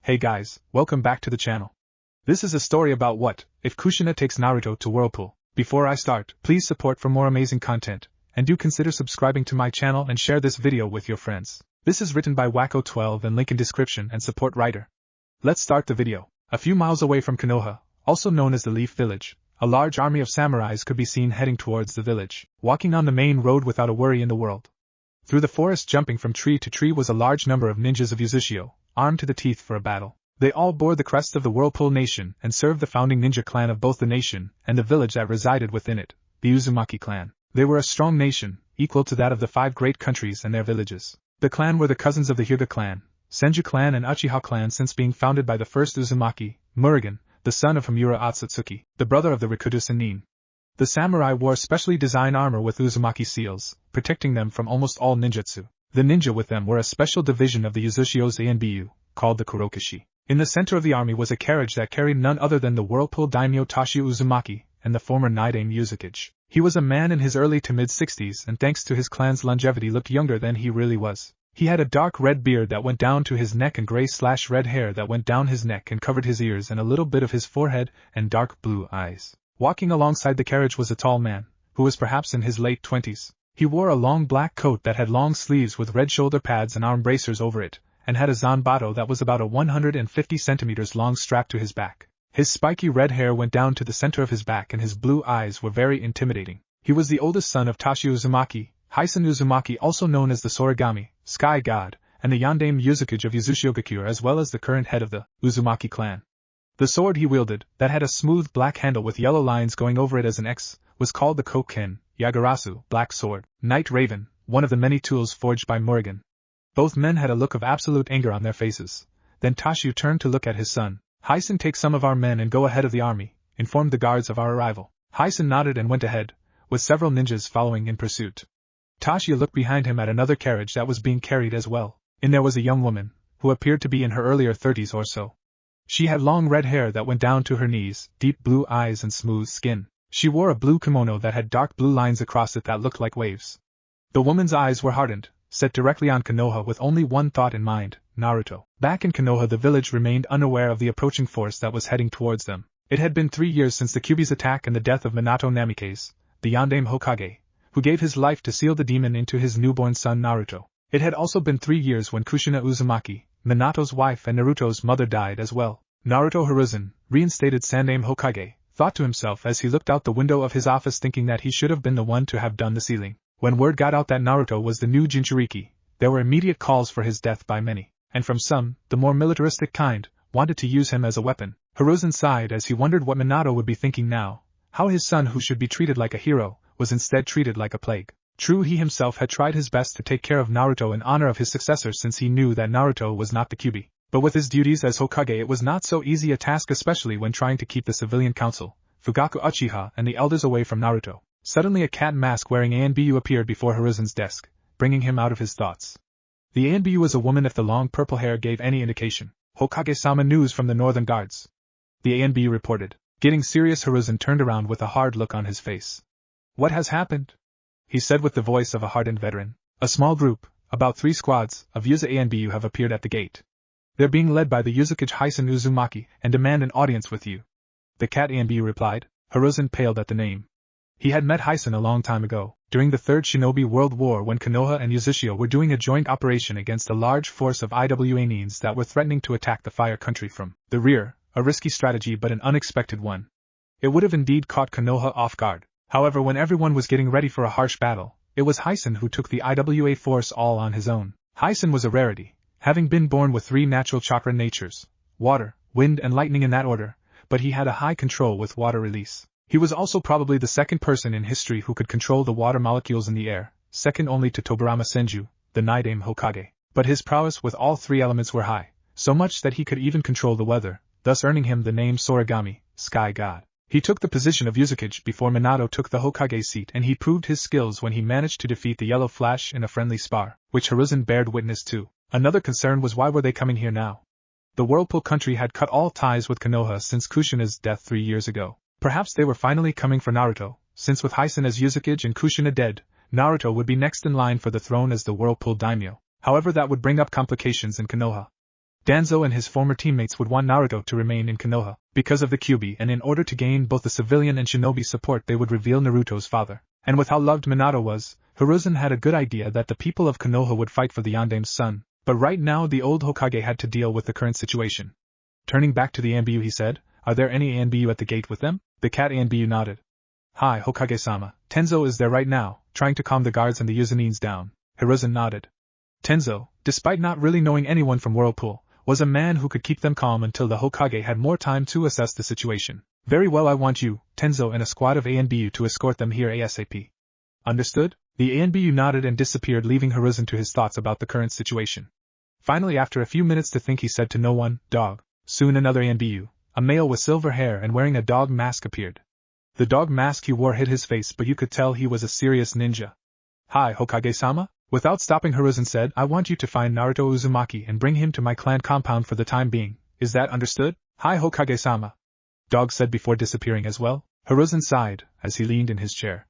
Hey guys, welcome back to the channel. This is a story about what if Kushina takes Naruto to Whirlpool. Before I start, please support for more amazing content, and do consider subscribing to my channel and share this video with your friends. This is written by Wacko12 and link in description and support writer. Let's start the video. A few miles away from Konoha, also known as the Leaf Village, a large army of samurais could be seen heading towards the village, walking on the main road without a worry in the world. Through the forest jumping from tree to tree was a large number of ninjas of Uzushio, armed to the teeth for a battle. They all bore the crest of the Whirlpool nation and served the founding ninja clan of both the nation and the village that resided within it, the Uzumaki clan. They were a strong nation, equal to that of the 5 great countries and their villages. The clan were the cousins of the Hyuga clan, Senju clan and Uchiha clan since being founded by the first Uzumaki, Murugan, the son of Hamura Otsutsuki, the brother of the Rikudo Sennin. The samurai wore specially designed armor with Uzumaki seals, protecting them from almost all ninjutsu. The ninja with them were a special division of the Uzushio's Anbu, called the Kurokashi. In the center of the army was a carriage that carried none other than the Whirlpool daimyo Toshio Uzumaki, and the former Nidaime Uzukage. He was a man in his early to mid-60s and thanks to his clan's longevity looked younger than he really was. He had a dark red beard that went down to his neck and gray/red hair that went down his neck and covered his ears and a little bit of his forehead and dark blue eyes. Walking alongside the carriage was a tall man, who was perhaps in his late 20s. He wore a long black coat that had long sleeves with red shoulder pads and arm bracers over it, and had a zanbato that was about a 150 centimeters long strapped to his back. His spiky red hair went down to the center of his back and his blue eyes were very intimidating. He was the oldest son of Toshio Uzumaki, Hysen Uzumaki also known as the Soragami, Sky God, and the Yandaime Uzukage of Uzushio as well as the current head of the Uzumaki clan. The sword he wielded, that had a smooth black handle with yellow lines going over it as an X, was called the Koken, Yagarasu, Black Sword, Night Raven, one of the many tools forged by Murugan. Both men had a look of absolute anger on their faces. Then Toshio turned to look at his son. Hysen, take some of our men and go ahead of the army, informed the guards of our arrival. Hysen nodded and went ahead, with several ninjas following in pursuit. Toshio looked behind him at another carriage that was being carried as well. In there was a young woman, who appeared to be in her earlier 30s or so. She had long red hair that went down to her knees, deep blue eyes and smooth skin. She wore a blue kimono that had dark blue lines across it that looked like waves. The woman's eyes were hardened, set directly on Konoha with only one thought in mind, Naruto. Back in Konoha the village remained unaware of the approaching force that was heading towards them. It had been 3 years since the Kyuubi's attack and the death of Minato Namikaze, the Yandaime Hokage, who gave his life to seal the demon into his newborn son Naruto. It had also been 3 years when Kushina Uzumaki, Minato's wife and Naruto's mother died as well. Naruto Hiruzen, reinstated Sandaime Hokage, thought to himself as he looked out the window of his office thinking that he should have been the one to have done the sealing. When word got out that Naruto was the new Jinchuriki, there were immediate calls for his death by many, and from some, the more militaristic kind, wanted to use him as a weapon. Hiruzen sighed as he wondered what Minato would be thinking now, how his son who should be treated like a hero, was instead treated like a plague. True, he himself had tried his best to take care of Naruto in honor of his successor since he knew that Naruto was not the Kyuubi. But with his duties as Hokage it was not so easy a task, especially when trying to keep the civilian council, Fugaku Uchiha and the elders away from Naruto. Suddenly a cat mask wearing Anbu appeared before Hiruzen's desk, bringing him out of his thoughts. The Anbu was a woman if the long purple hair gave any indication. Hokage-sama, news from the northern guards. The Anbu reported. Getting serious, Hiruzen turned around with a hard look on his face. What has happened? He said with the voice of a hardened veteran. A small group, about 3 squads, of Yuza Anbu have appeared at the gate. They're being led by the Uzukage Hysen Uzumaki and demand an audience with you. The cat Anbu replied. Hiruzen paled at the name. He had met Hysen a long time ago, during the Third Shinobi World War when Konoha and Uzushio were doing a joint operation against a large force of Iwanins that were threatening to attack the Fire Country from the rear, a risky strategy but an unexpected one. It would have indeed caught Konoha off guard. However, when everyone was getting ready for a harsh battle, it was Hysen who took the Iwa force all on his own. Hysen was a rarity, having been born with 3 natural chakra natures, water, wind and lightning in that order, but he had a high control with water release. He was also probably the second person in history who could control the water molecules in the air, second only to Tobirama Senju, the Nidaime Hokage. But his prowess with all 3 elements were high, so much that he could even control the weather, thus earning him the name Soragami, Sky God. He took the position of Uzukage before Minato took the Hokage seat, and he proved his skills when he managed to defeat the Yellow Flash in a friendly spar, which Hiruzen bared witness to. Another concern was why were they coming here now? The Whirlpool country had cut all ties with Konoha since Kushina's death 3 years ago. Perhaps they were finally coming for Naruto, since with Hysen as Uzukage and Kushina dead, Naruto would be next in line for the throne as the Whirlpool daimyo. However, that would bring up complications in Konoha. Danzo and his former teammates would want Naruto to remain in Konoha because of the Kyuubi, and in order to gain both the civilian and shinobi support they would reveal Naruto's father. And with how loved Minato was, Hiruzen had a good idea that the people of Konoha would fight for the Yandame's son, but right now the old Hokage had to deal with the current situation. Turning back to the Anbu, he said, "Are there any Anbu at the gate with them?" The cat Anbu nodded. "Hi, Hokage-sama, Tenzo is there right now, trying to calm the guards and the Yuzanines down." Hiruzen nodded. Tenzo, despite not really knowing anyone from Whirlpool, was a man who could keep them calm until the Hokage had more time to assess the situation. "Very well, I want you, Tenzo, and a squad of Anbu to escort them here ASAP. Understood?" The Anbu nodded and disappeared, leaving Hiruzen to his thoughts about the current situation. Finally, after a few minutes to think, he said to no one, "Dog." Soon another Anbu, a male with silver hair and wearing a dog mask, appeared. The dog mask he wore hid his face, but you could tell he was a serious ninja. "Hi, Hokage-sama?" Without stopping, Hiruzen said, "I want you to find Naruto Uzumaki and bring him to my clan compound for the time being. Is that understood?" "Hi, Hokage-sama," Dog said before disappearing as well. Hiruzen sighed as he leaned in his chair.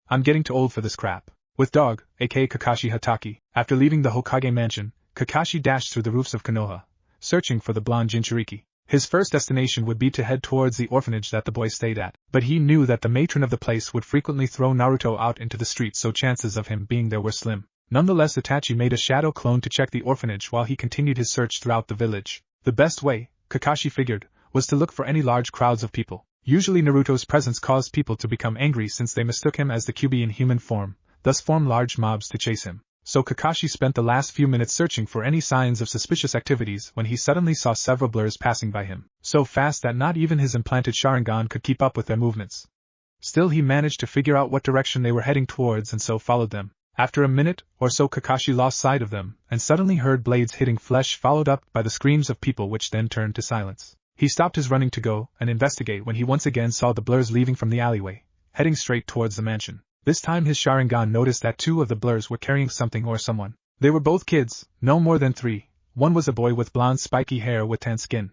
"I'm getting too old for this crap." With Dog, aka Kakashi Hatake, after leaving the Hokage mansion, Kakashi dashed through the roofs of Konoha, searching for the blonde Jinchuriki. His first destination would be to head towards the orphanage that the boy stayed at, but he knew that the matron of the place would frequently throw Naruto out into the street, so chances of him being there were slim. Nonetheless, Itachi made a shadow clone to check the orphanage while he continued his search throughout the village. The best way, Kakashi figured, was to look for any large crowds of people. Usually Naruto's presence caused people to become angry since they mistook him as the Kyuubi in human form, thus formed large mobs to chase him. So Kakashi spent the last few minutes searching for any signs of suspicious activities when he suddenly saw several blurs passing by him, so fast that not even his implanted Sharingan could keep up with their movements. Still, he managed to figure out what direction they were heading towards and so followed them. After a minute or so, Kakashi lost sight of them and suddenly heard blades hitting flesh, followed up by the screams of people, which then turned to silence. He stopped his running to go and investigate when he once again saw the blurs leaving from the alleyway, heading straight towards the mansion. This time his Sharingan noticed that two of the blurs were carrying something or someone. They were both kids, no more than 3. One was a boy with blonde spiky hair with tan skin.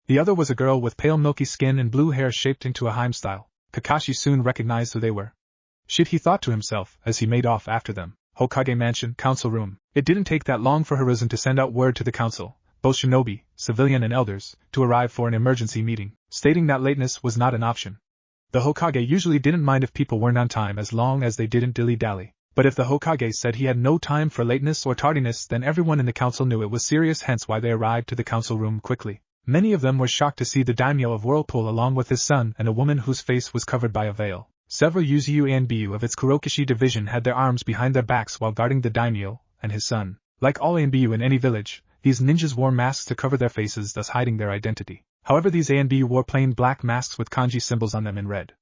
The other was a girl with pale milky skin and blue hair shaped into a Heim style. Kakashi soon recognized who they were. Shit, he thought to himself as he made off after them. Hokage Mansion, Council Room. It didn't take that long for Hiruzen to send out word to the council, both shinobi, civilian and elders, to arrive for an emergency meeting, stating that lateness was not an option. The Hokage usually didn't mind if people weren't on time as long as they didn't dilly-dally. But if the Hokage said he had no time for lateness or tardiness, then everyone in the council knew it was serious, hence why they arrived to the council room quickly. Many of them were shocked to see the daimyo of Whirlpool along with his son and a woman whose face was covered by a veil. Several Yuzu and Bu of its Kurokishi division had their arms behind their backs while guarding the daimyo and his son. Like all ANBU in any village, these ninjas wore masks to cover their faces, thus hiding their identity. However, these ANBU wore plain black masks with kanji symbols on them in red.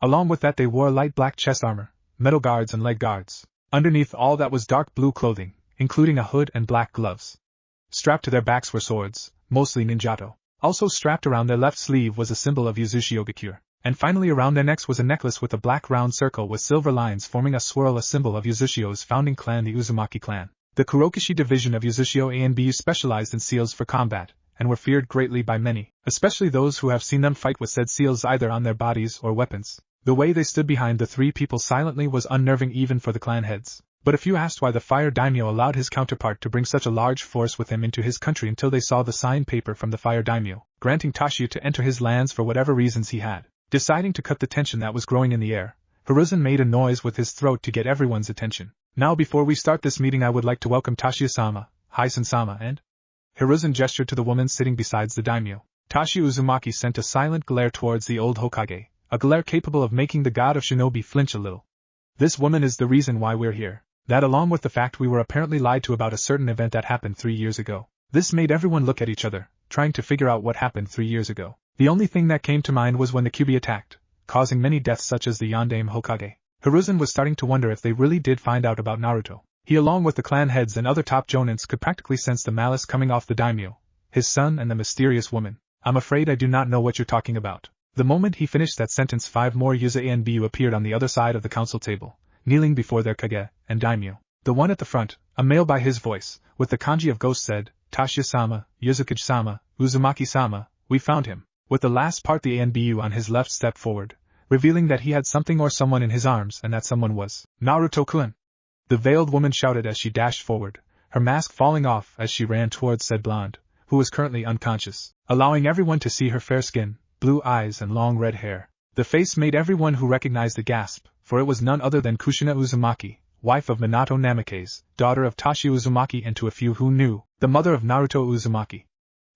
Along with that, they wore light black chest armor, metal guards and leg guards. Underneath all that was dark blue clothing, including a hood and black gloves. Strapped to their backs were swords, mostly ninjato. Also strapped around their left sleeve was a symbol of Yuzushiogakure. And finally around their necks was a necklace with a black round circle with silver lines forming a swirl, a symbol of Yuzushio's founding clan, the Uzumaki clan. The Kurokishi division of Yuzushio ANBU specialized in seals for combat, and were feared greatly by many, especially those who have seen them fight with said seals either on their bodies or weapons. The way they stood behind the 3 people silently was unnerving even for the clan heads. But a few asked why the Fire Daimyo allowed his counterpart to bring such a large force with him into his country until they saw the signed paper from the Fire Daimyo, granting Tashiu to enter his lands for whatever reasons he had. Deciding to cut the tension that was growing in the air, Hiruzen made a noise with his throat to get everyone's attention. "Now before we start this meeting, I would like to welcome Tashiu-sama, Hisan-sama and..." Hiruzen gestured to the woman sitting beside the daimyo. Tashi Uzumaki sent a silent glare towards the old Hokage, a glare capable of making the god of shinobi flinch a little. "This woman is the reason why we're here. That, along with the fact we were apparently lied to about a certain event that happened 3 years ago." This made everyone look at each other, trying to figure out what happened 3 years ago. The only thing that came to mind was when the Kyuubi attacked, causing many deaths such as the Yandame Hokage. Hiruzen was starting to wonder if they really did find out about Naruto. He, along with the clan heads and other top jonins, could practically sense the malice coming off the daimyo, his son and the mysterious woman. "I'm afraid I do not know what you're talking about." The moment he finished that sentence, 5 more Yuza and Bu appeared on the other side of the council table, kneeling before their Kage and daimyo. The one at the front, a male by his voice, with the kanji of ghost, said, "Tashiya-sama, Yuzukage-sama, Uzumaki-sama, we found him." With the last part, the ANBU on his left stepped forward, revealing that he had something or someone in his arms and that someone was Naruto-kun. The veiled woman shouted as she dashed forward, her mask falling off as she ran towards said blonde, who was currently unconscious, allowing everyone to see her fair skin, blue eyes and long red hair. The face made everyone who recognized a gasp, for it was none other than Kushina Uzumaki, wife of Minato Namikaze, daughter of Tashi Uzumaki, and to a few who knew, the mother of Naruto Uzumaki.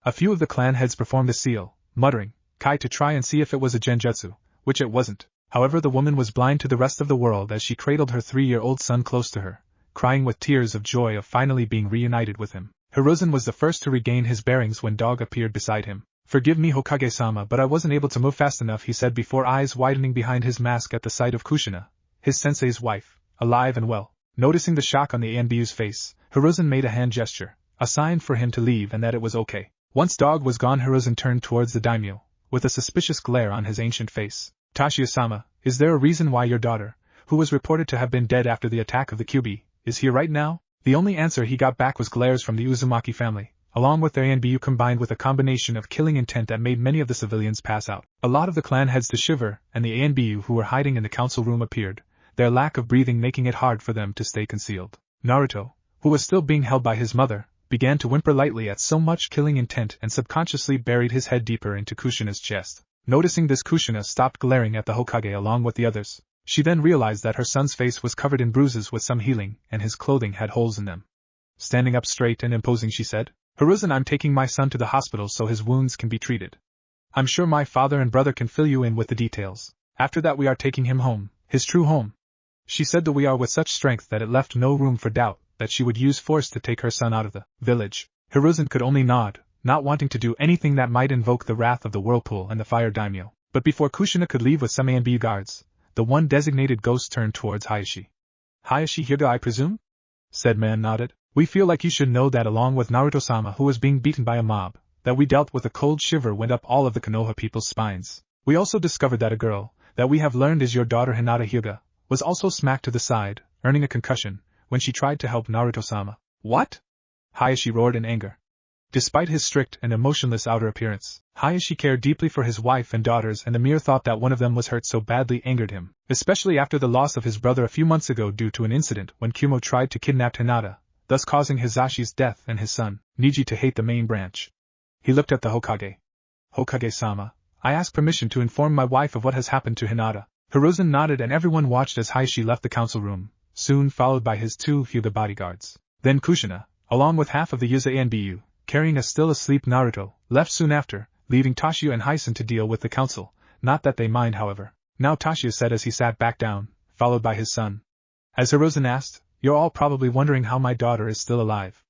A few of the clan heads performed a seal, muttering, "Kai," to try and see if it was a genjutsu, which it wasn't. However, the woman was blind to the rest of the world as she cradled her 3-year-old son close to her, crying with tears of joy of finally being reunited with him. Hiruzen was the first to regain his bearings when Dog appeared beside him. "Forgive me, Hokage-sama, but I wasn't able to move fast enough," he said before eyes widening behind his mask at the sight of Kushina, his sensei's wife, alive and well. Noticing the shock on the Anbyu's face, Hiruzen made a hand gesture, a sign for him to leave and that it was okay. Once Dog was gone, Hiruzen turned towards the daimyo, with a suspicious glare on his ancient face. "Tashi-sama, is there a reason why your daughter, who was reported to have been dead after the attack of the Kyuubi, is here right now?" The only answer he got back was glares from the Uzumaki family, along with their Anbyu, combined with a combination of killing intent that made many of the civilians pass out. A lot of the clan heads to shiver, and the Anbyu who were hiding in the council room appeared, their lack of breathing making it hard for them to stay concealed. Naruto, who was still being held by his mother, began to whimper lightly at so much killing intent and subconsciously buried his head deeper into Kushina's chest. Noticing this, Kushina stopped glaring at the Hokage along with the others. She then realized that her son's face was covered in bruises with some healing, and his clothing had holes in them. Standing up straight and imposing, she said, "Hiruzen, I'm taking my son to the hospital so his wounds can be treated. I'm sure my father and brother can fill you in with the details. After that we are taking him home, his true home." She said that we are with such strength that it left no room for doubt that she would use force to take her son out of the village. Hiruzen could only nod, not wanting to do anything that might invoke the wrath of the Whirlpool and the Fire Daimyo. But before Kushina could leave with some Anbyu guards, the one designated ghost turned towards Hayashi. "Hayashi Hyuga, I presume?" Said man nodded. "We feel like you should know that along with Naruto-sama, who was being beaten by a mob, that we dealt with. A cold shiver went up all of the Konoha people's spines. We also discovered that a girl, that we have learned is your daughter Hinata Hyuga, was also smacked to the side, earning a concussion, when she tried to help Naruto-sama." "What?" Hayashi roared in anger. Despite his strict and emotionless outer appearance, Hayashi cared deeply for his wife and daughters, and the mere thought that one of them was hurt so badly angered him, especially after the loss of his brother a few months ago due to an incident when Kumo tried to kidnap Hinata, thus causing Hizashi's death and his son, Niji, to hate the main branch. He looked at the Hokage. "Hokage-sama, I ask permission to inform my wife of what has happened to Hinata." Hiruzen nodded and everyone watched as Hayashi left the council room, soon followed by his 2 Hyuga bodyguards. Then Kushina, along with half of the Yuza Anbyu, carrying a still asleep Naruto, left soon after, leaving Tashio and Hyson to deal with the council. Not that they mind, however. "Now," Tashio said as he sat back down, followed by his son. As Hiruzen asked, "You're all probably wondering how my daughter is still alive."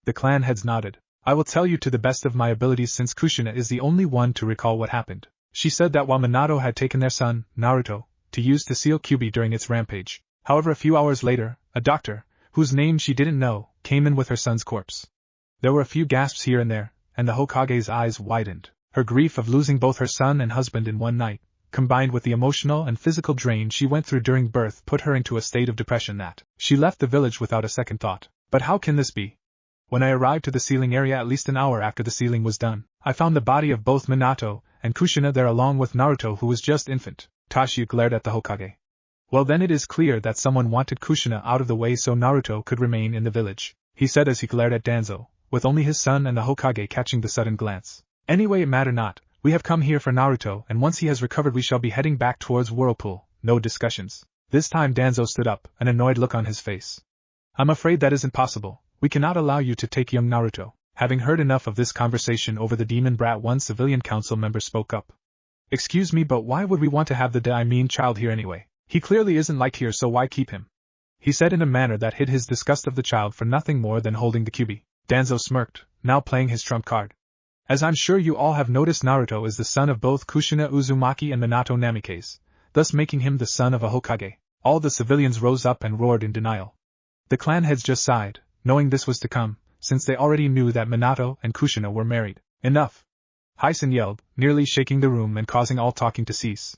The clan heads nodded. "I will tell you to the best of my abilities, since Kushina is the only one to recall what happened." She said that while Minato had taken their son, Naruto, to use to seal Kyuubi during its rampage. However, a few hours later, a doctor, whose name she didn't know, came in with her son's corpse. There were a few gasps here and there, and the Hokage's eyes widened. Her grief of losing both her son and husband in one night, combined with the emotional and physical drain she went through during birth, put her into a state of depression that she left the village without a second thought. "But how can this be? When I arrived to the sealing area at least an hour after the sealing was done, I found the body of both Minato and Kushina there along with Naruto, who was just infant." Tashio glared at the Hokage. "Well, then it is clear that someone wanted Kushina out of the way so Naruto could remain in the village," he said as he glared at Danzo, with only his son and the Hokage catching the sudden glance. "Anyway, it matter not, we have come here for Naruto, and once he has recovered we shall be heading back towards Whirlpool. No discussions." This time Danzo stood up, an annoyed look on his face. "I'm afraid that isn't possible. We cannot allow you to take young Naruto." Having heard enough of this conversation over the demon brat, one civilian council member spoke up. "Excuse me, but why would we want to have the child here anyway? He clearly isn't liked here, so why keep him?" he said in a manner that hid his disgust of the child for nothing more than holding the Kyuubi. Danzo smirked, now playing his trump card. "As I'm sure you all have noticed, Naruto is the son of both Kushina Uzumaki and Minato Namikaze, thus making him the son of a Hokage." All the civilians rose up and roared in denial. The clan heads just sighed, knowing this was to come, since they already knew that Minato and Kushina were married. "Enough!" Hyson yelled, nearly shaking the room and causing all talking to cease.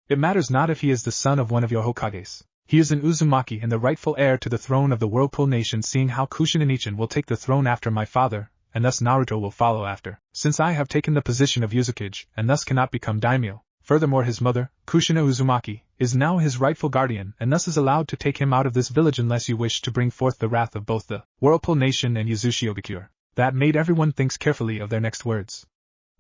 "It matters not if he is the son of one of your Hokages. He is an Uzumaki and the rightful heir to the throne of the Whirlpool nation, seeing how Kushina-nichan will take the throne after my father, and thus Naruto will follow after, since I have taken the position of Uzukage and thus cannot become daimyo. Furthermore, his mother, Kushina Uzumaki, is now his rightful guardian and thus is allowed to take him out of this village unless you wish to bring forth the wrath of both the Whirlpool nation and Yuzushiogakure." that made everyone think carefully of their next words.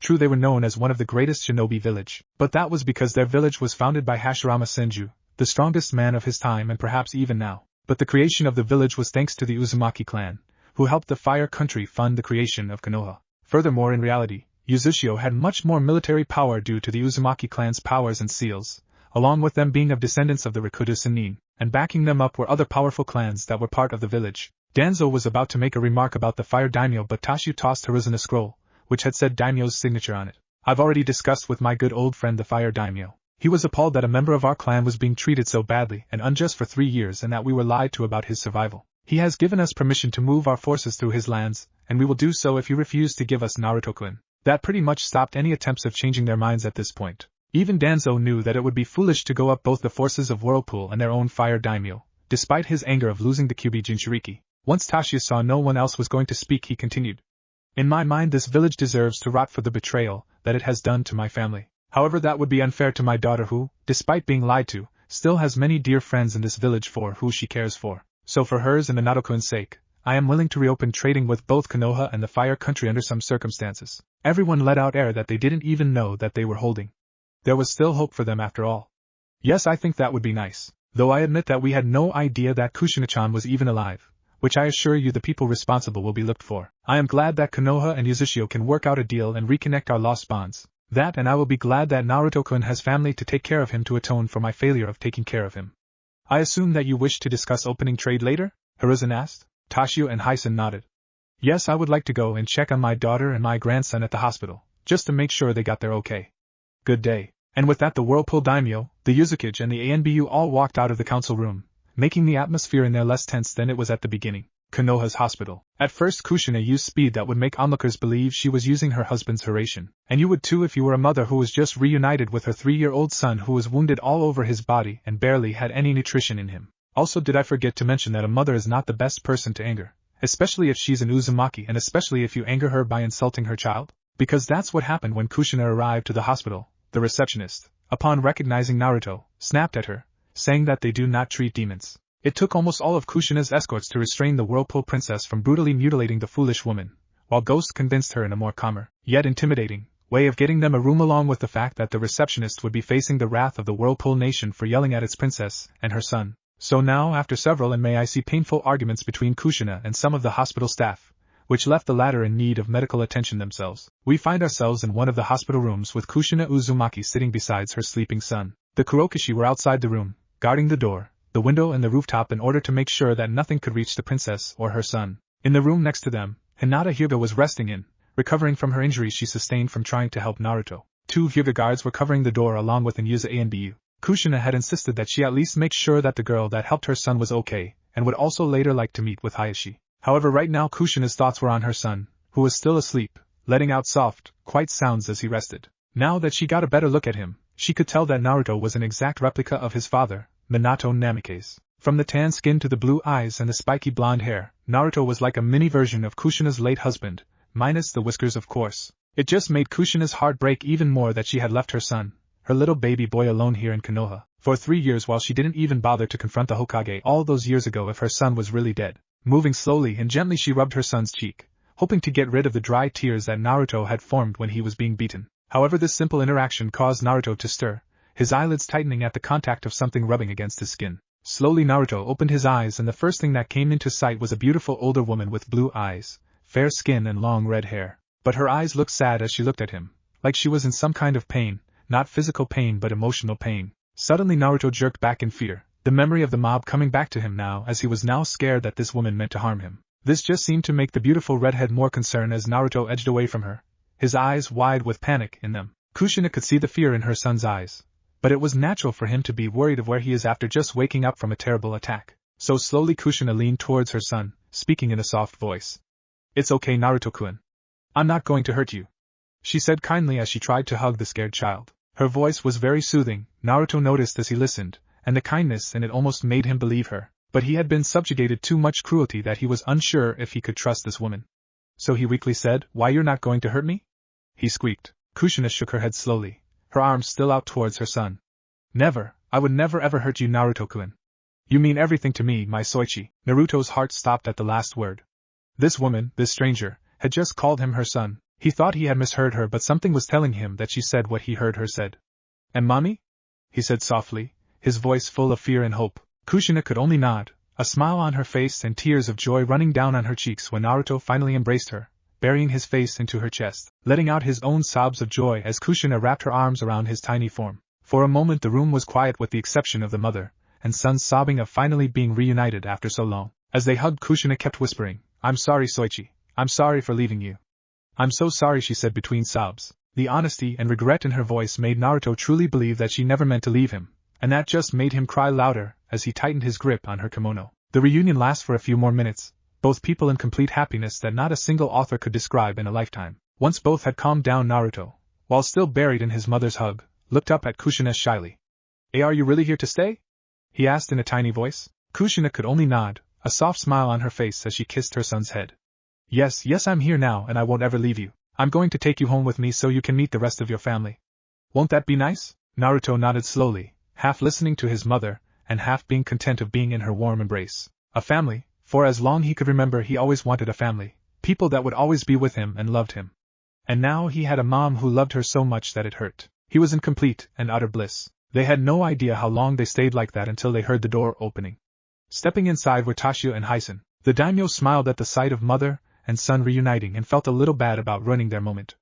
True, they were known as one of the greatest shinobi village, but that was because their village was founded by Hashirama Senju, the strongest man of his time and perhaps even now. But the creation of the village was thanks to the Uzumaki clan, who helped the Fire Country fund the creation of Konoha. Furthermore, in reality, Uzushio had much more military power due to the Uzumaki clan's powers and seals, along with them being of descendants of the Rikudo Sennin, and backing them up were other powerful clans that were part of the village. Danzo was about to make a remark about the Fire Daimyo, but Tashu tossed Hiruzen a scroll, which had said Daimyo's signature on it. I've already discussed with my good old friend the Fire Daimyo. He was appalled that a member of our clan was being treated so badly and unjust for 3 years and that we were lied to about his survival. He has given us permission to move our forces through his lands, and we will do so if you refuse to give us Naruto-kun. That pretty much stopped any attempts of changing their minds at this point. Even Danzo knew that it would be foolish to go up both the forces of Whirlpool and their own Fire Daimyo, despite his anger of losing the Kyubi Jinchuriki. Once Tashu saw no one else was going to speak, he continued. In my mind, this village deserves to rot for the betrayal that it has done to my family. However, that would be unfair to my daughter who, despite being lied to, still has many dear friends in this village for who she cares for. So for hers and the Naruto-kun's sake, I am willing to reopen trading with both Konoha and the Fire Country under some circumstances. Everyone let out air that they didn't even know that they were holding. There was still hope for them after all. Yes, I think that would be nice, though I admit that we had no idea that Kushina-chan was even alive, which I assure you the people responsible will be looked for. I am glad that Konoha and Uzushio can work out a deal and reconnect our lost bonds. That, and I will be glad that Naruto-kun has family to take care of him to atone for my failure of taking care of him. I assume that you wish to discuss opening trade later? Hiruzen asked. Tashu and Hyson nodded. Yes, I would like to go and check on my daughter and my grandson at the hospital, just to make sure they got there okay. Good day. And with that, the Whirlpool Daimyo, the Yuzukage and the ANBU all walked out of the council room, making the atmosphere in there less tense than it was at the beginning. Konoha's hospital. At first, Kushina used speed that would make onlookers believe she was using her husband's Hiraishin. And you would too if you were a mother who was just reunited with her 3-year-old son who was wounded all over his body and barely had any nutrition in him. Also, did I forget to mention that a mother is not the best person to anger, especially if she's an Uzumaki and especially if you anger her by insulting her child? Because that's what happened when Kushina arrived to the hospital. The receptionist, upon recognizing Naruto, snapped at her, saying that they do not treat demons. It took almost all of Kushina's escorts to restrain the Whirlpool princess from brutally mutilating the foolish woman, while Ghost convinced her in a more calmer, yet intimidating, way of getting them a room, along with the fact that the receptionist would be facing the wrath of the Whirlpool nation for yelling at its princess and her son. So now, after several and may I see painful arguments between Kushina and some of the hospital staff, which left the latter in need of medical attention themselves, we find ourselves in one of the hospital rooms with Kushina Uzumaki sitting beside her sleeping son. The Kurokishi were outside the room, guarding the door, the window and the rooftop in order to make sure that nothing could reach the princess or her son. In the room next to them, Hinata Hyuga was resting in, recovering from her injuries she sustained from trying to help Naruto. 2 Hyuga guards were covering the door along with Inyuza ANBU. Kushina had insisted that she at least make sure that the girl that helped her son was okay, and would also later like to meet with Hayashi. However, right now Kushina's thoughts were on her son, who was still asleep, letting out soft, quiet sounds as he rested. Now that she got a better look at him, she could tell that Naruto was an exact replica of his father, Minato Namikaze. From the tan skin to the blue eyes and the spiky blonde hair, Naruto was like a mini version of Kushina's late husband, minus the whiskers of course. It just made Kushina's heart break even more that she had left her son, her little baby boy, alone here in Konoha, for 3 years while she didn't even bother to confront the Hokage all those years ago if her son was really dead. Moving slowly and gently, she rubbed her son's cheek, hoping to get rid of the dry tears that Naruto had formed when he was being beaten. However, this simple interaction caused Naruto to stir, his eyelids tightening at the contact of something rubbing against his skin. Slowly Naruto opened his eyes, and the first thing that came into sight was a beautiful older woman with blue eyes, fair skin and long red hair. But her eyes looked sad as she looked at him, like she was in some kind of pain, not physical pain but emotional pain. Suddenly Naruto jerked back in fear, the memory of the mob coming back to him now, as he was now scared that this woman meant to harm him. This just seemed to make the beautiful redhead more concerned as Naruto edged away from her, his eyes wide with panic in them. Kushina could see the fear in her son's eyes, but it was natural for him to be worried of where he is after just waking up from a terrible attack. So slowly Kushina leaned towards her son, speaking in a soft voice. "It's okay, Naruto-kun. I'm not going to hurt you," she said kindly as she tried to hug the scared child. Her voice was very soothing, Naruto noticed as he listened, and the kindness in it almost made him believe her. But he had been subjugated to much cruelty that he was unsure if he could trust this woman. So he weakly said, "Why, you're not going to hurt me?" he squeaked. Kushina shook her head slowly, her arms still out towards her son. "Never, I would never ever hurt you, Naruto-kun. You mean everything to me, my Soichi." Naruto's heart stopped at the last word. This woman, this stranger, had just called him her son. He thought he had misheard her, but something was telling him that she said what he heard her said. "And mommy?" he said softly, his voice full of fear and hope. Kushina could only nod, a smile on her face and tears of joy running down on her cheeks when Naruto finally embraced her, burying his face into her chest, letting out his own sobs of joy as Kushina wrapped her arms around his tiny form. For a moment the room was quiet with the exception of the mother and son sobbing of finally being reunited after so long. As they hugged, Kushina kept whispering, "I'm sorry, Soichi. I'm sorry for leaving you. I'm so sorry," she said between sobs. The honesty and regret in her voice made Naruto truly believe that she never meant to leave him, and that just made him cry louder as he tightened his grip on her kimono. The reunion lasts for a few more minutes, both people in complete happiness that not a single author could describe in a lifetime. Once both had calmed down, Naruto, while still buried in his mother's hug, looked up at Kushina shyly. Are you really here to stay?" he asked in a tiny voice. Kushina could only nod, a soft smile on her face as she kissed her son's head. Yes, I'm here now and I won't ever leave you. I'm going to take you home with me so you can meet the rest of your family. Won't that be nice?" Naruto nodded slowly, half listening to his mother, and half being content of being in her warm embrace. A family, for as long he could remember he always wanted a family, people that would always be with him and loved him. And now he had a mom who loved her so much that it hurt. He was in complete and utter bliss. They had no idea how long they stayed like that until they heard the door opening. Stepping inside were Tashio and Hyson. The daimyo smiled at the sight of mother and son reuniting and felt a little bad about ruining their moment.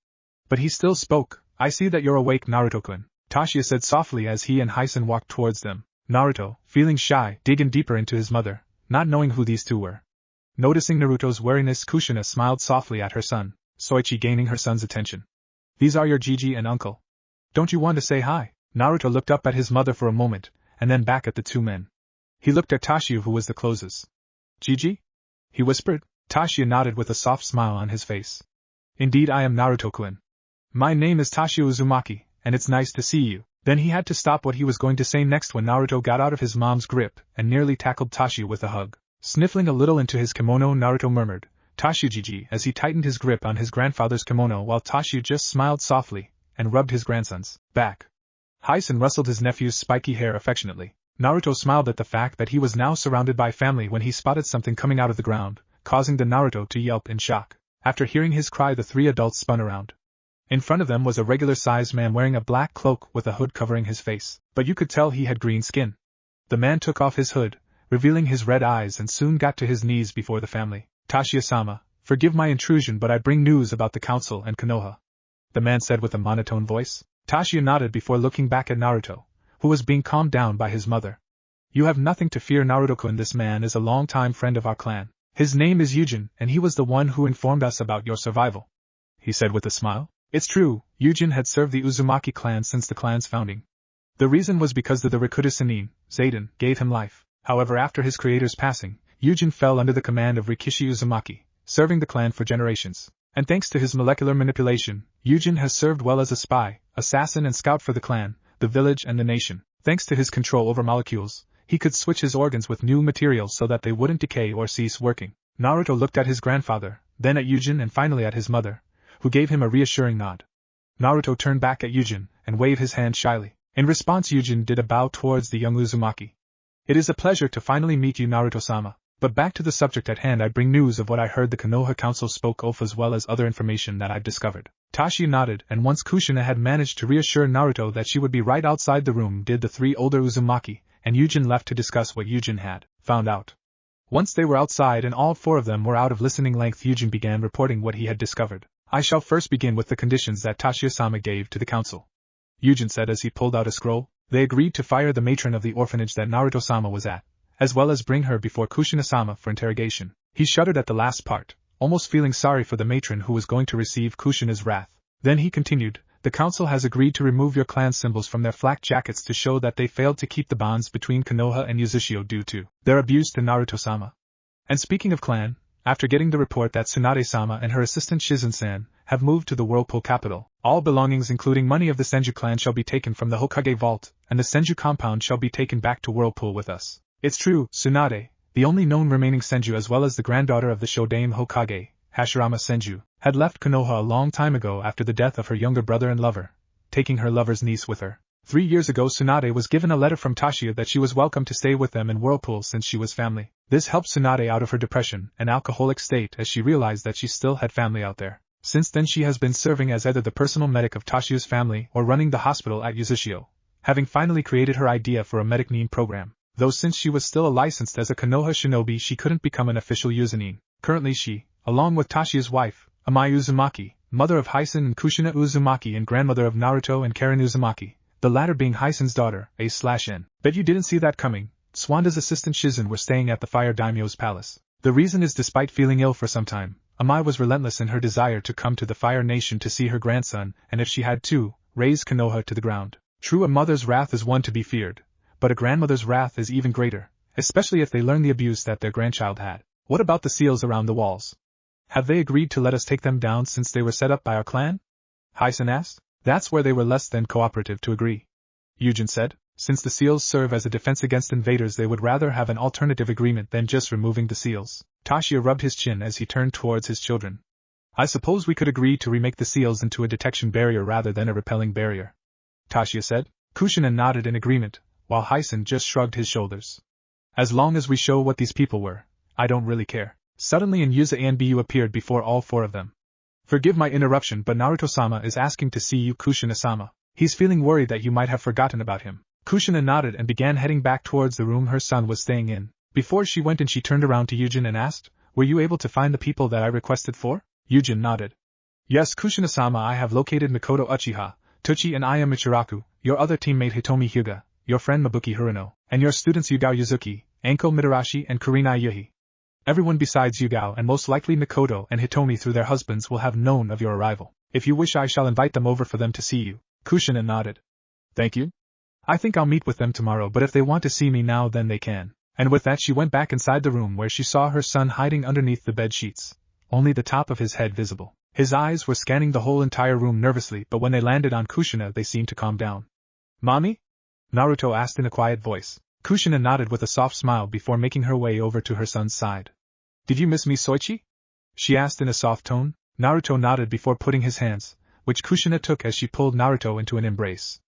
But he still spoke. "I see that you're awake, Naruto-kun," Tashio said softly as he and Hyson walked towards them. Naruto, feeling shy, digging deeper into his mother, not knowing who these two were. Noticing Naruto's wariness, Kushina smiled softly at her son, Soichi gaining her son's attention. "These are your Gigi and uncle. Don't you want to say hi?" Naruto looked up at his mother for a moment, and then back at the two men. He looked at Tashio, who was the closest. "Gigi?" he whispered. Tashio nodded with a soft smile on his face. "Indeed, I am Naruto-kun. My name is Tashio Uzumaki, and it's nice to see you." Then he had to stop what he was going to say next when Naruto got out of his mom's grip and nearly tackled Tashio with a hug. Sniffling a little into his kimono, Naruto murmured, "Tashio Gigi," as he tightened his grip on his grandfather's kimono while Tashio just smiled softly and rubbed his grandson's back. Hyson rustled his nephew's spiky hair affectionately. Naruto smiled at the fact that he was now surrounded by family when he spotted something coming out of the ground, causing the Naruto to yelp in shock. After hearing his cry, the three adults spun around. In front of them was a regular-sized man wearing a black cloak with a hood covering his face, but you could tell he had green skin. The man took off his hood, revealing his red eyes, and soon got to his knees before the family. "Tashio-sama, forgive my intrusion, but I bring news about the council and Konoha," the man said with a monotone voice. Tashio nodded before looking back at Naruto, who was being calmed down by his mother. "You have nothing to fear, Naruto-kun. This man is a long-time friend of our clan. His name is Yujin, and he was the one who informed us about your survival," he said with a smile. It's true, Yujin had served the Uzumaki clan since the clan's founding. The reason was because the Rikuta Sennin, Zayden, gave him life. However, after his creator's passing, Yujin fell under the command of Rikishi Uzumaki, serving the clan for generations. And thanks to his molecular manipulation, Yujin has served well as a spy, assassin and scout for the clan, the village and the nation. Thanks to his control over molecules, he could switch his organs with new materials so that they wouldn't decay or cease working. Naruto looked at his grandfather, then at Yujin and finally at his mother, who gave him a reassuring nod. Naruto turned back at Yujin and waved his hand shyly. In response, Yujin did a bow towards the young Uzumaki. "It is a pleasure to finally meet you, Naruto-sama. But back to the subject at hand, I bring news of what I heard the Konoha Council spoke of as well as other information that I've discovered." Tashio nodded, and once Kushina had managed to reassure Naruto that she would be right outside the room, did the three older Uzumaki and Yujin left to discuss what Yujin had found out. Once they were outside and all four of them were out of listening length, Yujin began reporting what he had discovered. "I shall first begin with the conditions that Tashio-sama gave to the council," Yujin said as he pulled out a scroll. "They agreed to fire the matron of the orphanage that Naruto-sama was at, as well as bring her before Kushina-sama for interrogation." He shuddered at the last part, almost feeling sorry for the matron who was going to receive Kushina's wrath. Then he continued, "The council has agreed to remove your clan symbols from their flak jackets to show that they failed to keep the bonds between Konoha and Uzushio due to their abuse to Naruto-sama. And speaking of clan, after getting the report that Tsunade-sama and her assistant Shizun-san have moved to the Whirlpool capital, all belongings including money of the Senju clan shall be taken from the Hokage vault, and the Senju compound shall be taken back to Whirlpool with us. It's true, Tsunade, the only known remaining Senju as well as the granddaughter of the Shodaime Hokage, Hashirama Senju, had left Konoha a long time ago after the death of her younger brother and lover, taking her lover's niece with her. 3 years ago Tsunade was given a letter from Tashio that she was welcome to stay with them in Whirlpool since she was family. This helped Tsunade out of her depression and alcoholic state as she realized that she still had family out there. Since then she has been serving as either the personal medic of Tashio's family or running the hospital at Yuzushio, having finally created her idea for a medic nin program. Though since she was still licensed as a Konoha shinobi she couldn't become an official Yuzunin. Currently she, along with Tashio's wife, Amai Uzumaki, mother of Hyson and Kushina Uzumaki and grandmother of Naruto and Karen Uzumaki, the latter being Hyson's daughter, A/N. Bet you didn't see that coming. Swanda's assistant Shizun were staying at the Fire Daimyo's palace. The reason is despite feeling ill for some time, Amai was relentless in her desire to come to the Fire Nation to see her grandson, and if she had to, raze Konoha to the ground. True, a mother's wrath is one to be feared, but a grandmother's wrath is even greater, especially if they learn the abuse that their grandchild had. What about the seals around the walls? Have they agreed to let us take them down since they were set up by our clan? Hyson asked. That's where they were less than cooperative to agree. Eugen said. Since the seals serve as a defense against invaders they would rather have an alternative agreement than just removing the seals. Tashio rubbed his chin as he turned towards his children. I suppose we could agree to remake the seals into a detection barrier rather than a repelling barrier. Tashio said. Kushina nodded in agreement, while Hyson just shrugged his shoulders. As long as we show what these people were, I don't really care. Suddenly an Yuza and Bu appeared before all four of them. Forgive my interruption, but Naruto-sama is asking to see you, Kushina-sama. He's feeling worried that you might have forgotten about him. Kushina nodded and began heading back towards the room her son was staying in. Before she went in she turned around to Eugen and asked, were you able to find the people that I requested for? Eugen nodded. Yes, Kushina-sama, I have located Mikoto Uchiha, Tochi and Aya Michiraku, your other teammate Hitomi Hyuga, your friend Mabuki Hiruno, and your students Yugao Yuzuki, Anko Mitarashi and Kurinai Yuhi. Everyone besides Yugao and most likely Mikoto and Hitomi through their husbands will have known of your arrival. If you wish I shall invite them over for them to see you. Kushina nodded. Thank you. I think I'll meet with them tomorrow, but if they want to see me now then they can. And with that she went back inside the room where she saw her son hiding underneath the bed sheets, only the top of his head visible. His eyes were scanning the whole entire room nervously, but when they landed on Kushina they seemed to calm down. Mommy? Naruto asked in a quiet voice. Kushina nodded with a soft smile before making her way over to her son's side. Did you miss me, Soichi? She asked in a soft tone. Naruto nodded before putting his hands, which Kushina took as she pulled Naruto into an embrace.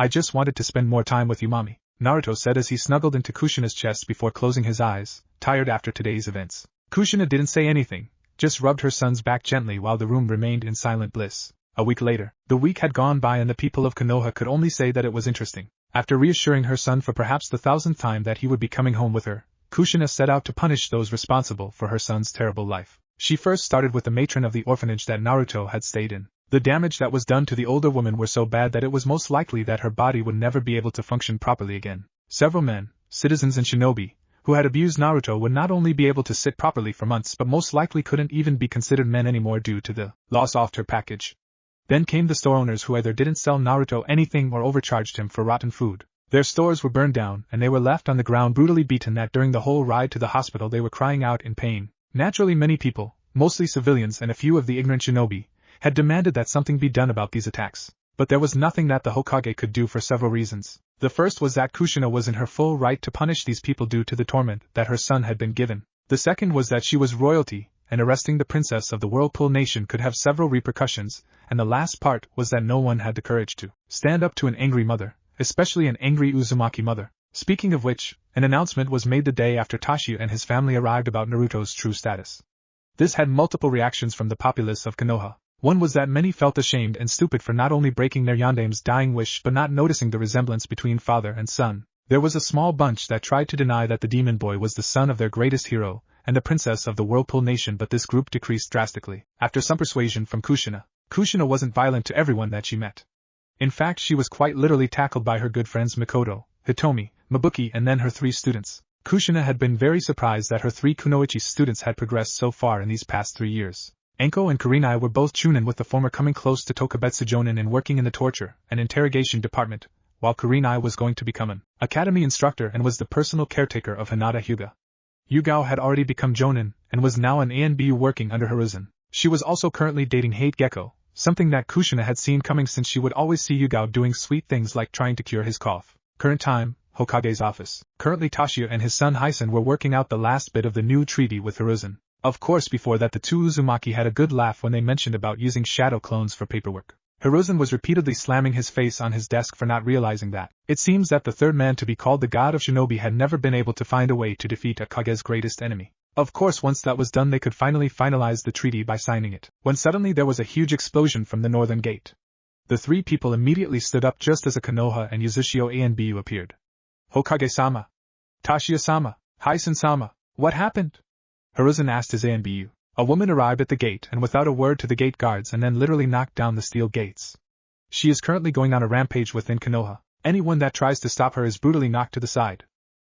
I just wanted to spend more time with you, Mommy, Naruto said as he snuggled into Kushina's chest before closing his eyes, tired after today's events. Kushina didn't say anything, just rubbed her son's back gently while the room remained in silent bliss. A week later, the week had gone by and the people of Konoha could only say that it was interesting. After reassuring her son for perhaps the 1000th time that he would be coming home with her, Kushina set out to punish those responsible for her son's terrible life. She first started with the matron of the orphanage that Naruto had stayed in. The damage that was done to the older woman was so bad that it was most likely that her body would never be able to function properly again. Several men, citizens and shinobi, who had abused Naruto would not only be able to sit properly for months but most likely couldn't even be considered men anymore due to the loss of her package. Then came the store owners who either didn't sell Naruto anything or overcharged him for rotten food. Their stores were burned down and they were left on the ground brutally beaten that during the whole ride to the hospital they were crying out in pain. Naturally many people, mostly civilians and a few of the ignorant shinobi, had demanded that something be done about these attacks. But there was nothing that the Hokage could do for several reasons. The first was that Kushina was in her full right to punish these people due to the torment that her son had been given. The second was that she was royalty, and arresting the princess of the Whirlpool nation could have several repercussions, and the last part was that no one had the courage to stand up to an angry mother, especially an angry Uzumaki mother. Speaking of which, an announcement was made the day after Tashio and his family arrived about Naruto's true status. This had multiple reactions from the populace of Konoha. One was that many felt ashamed and stupid for not only breaking their yandame's dying wish but not noticing the resemblance between father and son. There was a small bunch that tried to deny that the demon boy was the son of their greatest hero and the princess of the Whirlpool nation, but this group decreased drastically. After some persuasion from Kushina, Kushina wasn't violent to everyone that she met. In fact, she was quite literally tackled by her good friends Mikoto, Hitomi, Mabuki and then her 3 students. Kushina had been very surprised that her 3 kunoichi students had progressed so far in these past 3 years. Anko and Kurinai were both chunin, with the former coming close to Tokubetsu Jonin and working in the torture and interrogation department, while Kurinai was going to become an academy instructor and was the personal caretaker of Hinata Hyuga. Yugao had already become Jonin and was now an ANBU working under Hiruzen. She was also currently dating Hate Gecko, something that Kushina had seen coming since she would always see Yugao doing sweet things like trying to cure his cough. Current time, Hokage's office. Currently Tashio and his son Hyson were working out the last bit of the new treaty with Hiruzen. Of course before that the 2 Uzumaki had a good laugh when they mentioned about using shadow clones for paperwork. Hiruzen was repeatedly slamming his face on his desk for not realizing that. It seems that the third man to be called the god of shinobi had never been able to find a way to defeat Akage's greatest enemy. Of course, once that was done they could finally finalize the treaty by signing it, when suddenly there was a huge explosion from the northern gate. The three people immediately stood up just as a Konoha and Yuzashio Anbu appeared. Hokage-sama. Tashiya-sama. Hysen-sama. What happened? Hiruzen asked his Anbu. A woman arrived at the gate and without a word to the gate guards and then literally knocked down the steel gates. She is currently going on a rampage within Konoha. Anyone that tries to stop her is brutally knocked to the side.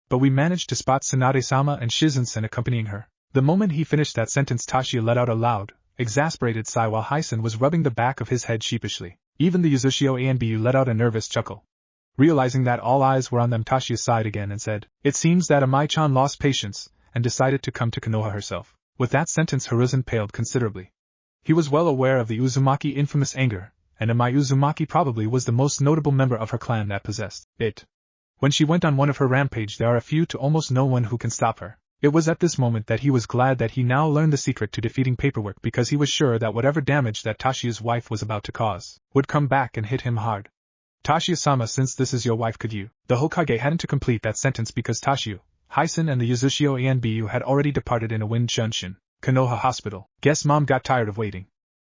But we managed to spot Tsunade-sama and Shizen-sen accompanying her. The moment he finished that sentence, Tashiya let out a loud, exasperated sigh while Hysen was rubbing the back of his head sheepishly. Even the Yuzashio Anbu let out a nervous chuckle. Realizing that all eyes were on them, Tashiya sighed again and said, "It seems that Amai-chan lost patience and decided to come to Konoha herself." With that sentence, Hiruzen paled considerably. He was well aware of the Uzumaki infamous anger, and Amai Uzumaki probably was the most notable member of her clan that possessed it. When she went on one of her rampage, there are a few to almost no one who can stop her. It was at this moment that he was glad that he now learned the secret to defeating Paperwork, because he was sure that whatever damage that Tashiya's wife was about to cause would come back and hit him hard. Tashiya-sama, since this is your wife, could you? The Hokage hadn't to complete that sentence because Tashiya, Hysen and the Yuzashio Anbu had already departed in a wind Junshin, Konoha Hospital. Guess mom got tired of waiting.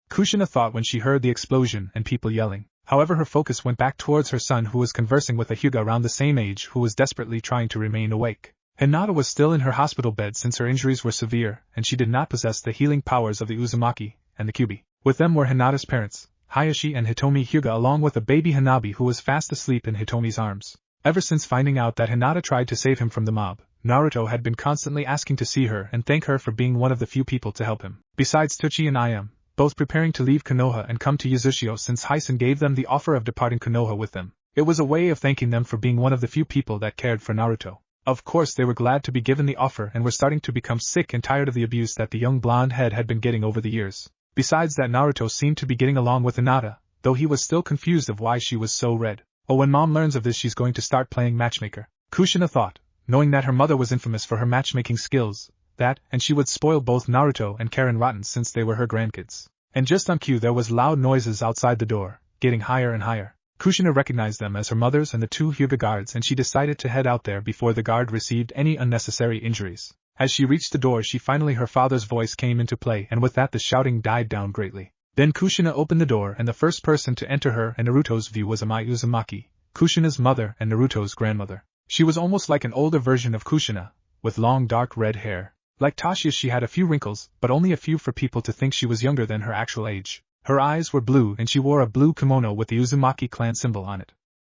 Kushina thought when she heard the explosion and people yelling. However, her focus went back towards her son, who was conversing with a Hyuga around the same age who was desperately trying to remain awake. Hinata was still in her hospital bed since her injuries were severe, and she did not possess the healing powers of the Uzumaki and the Kyubi. With them were Hinata's parents, Hayashi and Hitomi Hyuga, along with a baby Hanabi who was fast asleep in Hitomi's arms. Ever since finding out that Hinata tried to save him from the mob, Naruto had been constantly asking to see her and thank her for being one of the few people to help him. Besides Tochi and Ayam, both preparing to leave Konoha and come to Yuzashio since Hysen gave them the offer of departing Konoha with them. It was a way of thanking them for being one of the few people that cared for Naruto. Of course, they were glad to be given the offer and were starting to become sick and tired of the abuse that the young blonde head had been getting over the years. Besides that, Naruto seemed to be getting along with Hinata, though he was still confused of why she was so red. Oh, when mom learns of this, she's going to start playing matchmaker, Kushina thought, knowing that her mother was infamous for her matchmaking skills, and she would spoil both Naruto and Karen rotten since they were her grandkids. And just on cue there was loud noises outside the door, getting higher and higher. Kushina recognized them as her mother's and the two Hyuga guards, and she decided to head out there before the guard received any unnecessary injuries. As she reached the door, her father's voice came into play, and with that the shouting died down greatly. Then Kushina opened the door, and the first person to enter her and Naruto's view was Amai Uzumaki, Kushina's mother and Naruto's grandmother. She was almost like an older version of Kushina, with long dark red hair. Like Tashiya, she had a few wrinkles, but only a few for people to think she was younger than her actual age. Her eyes were blue and she wore a blue kimono with the Uzumaki clan symbol on it.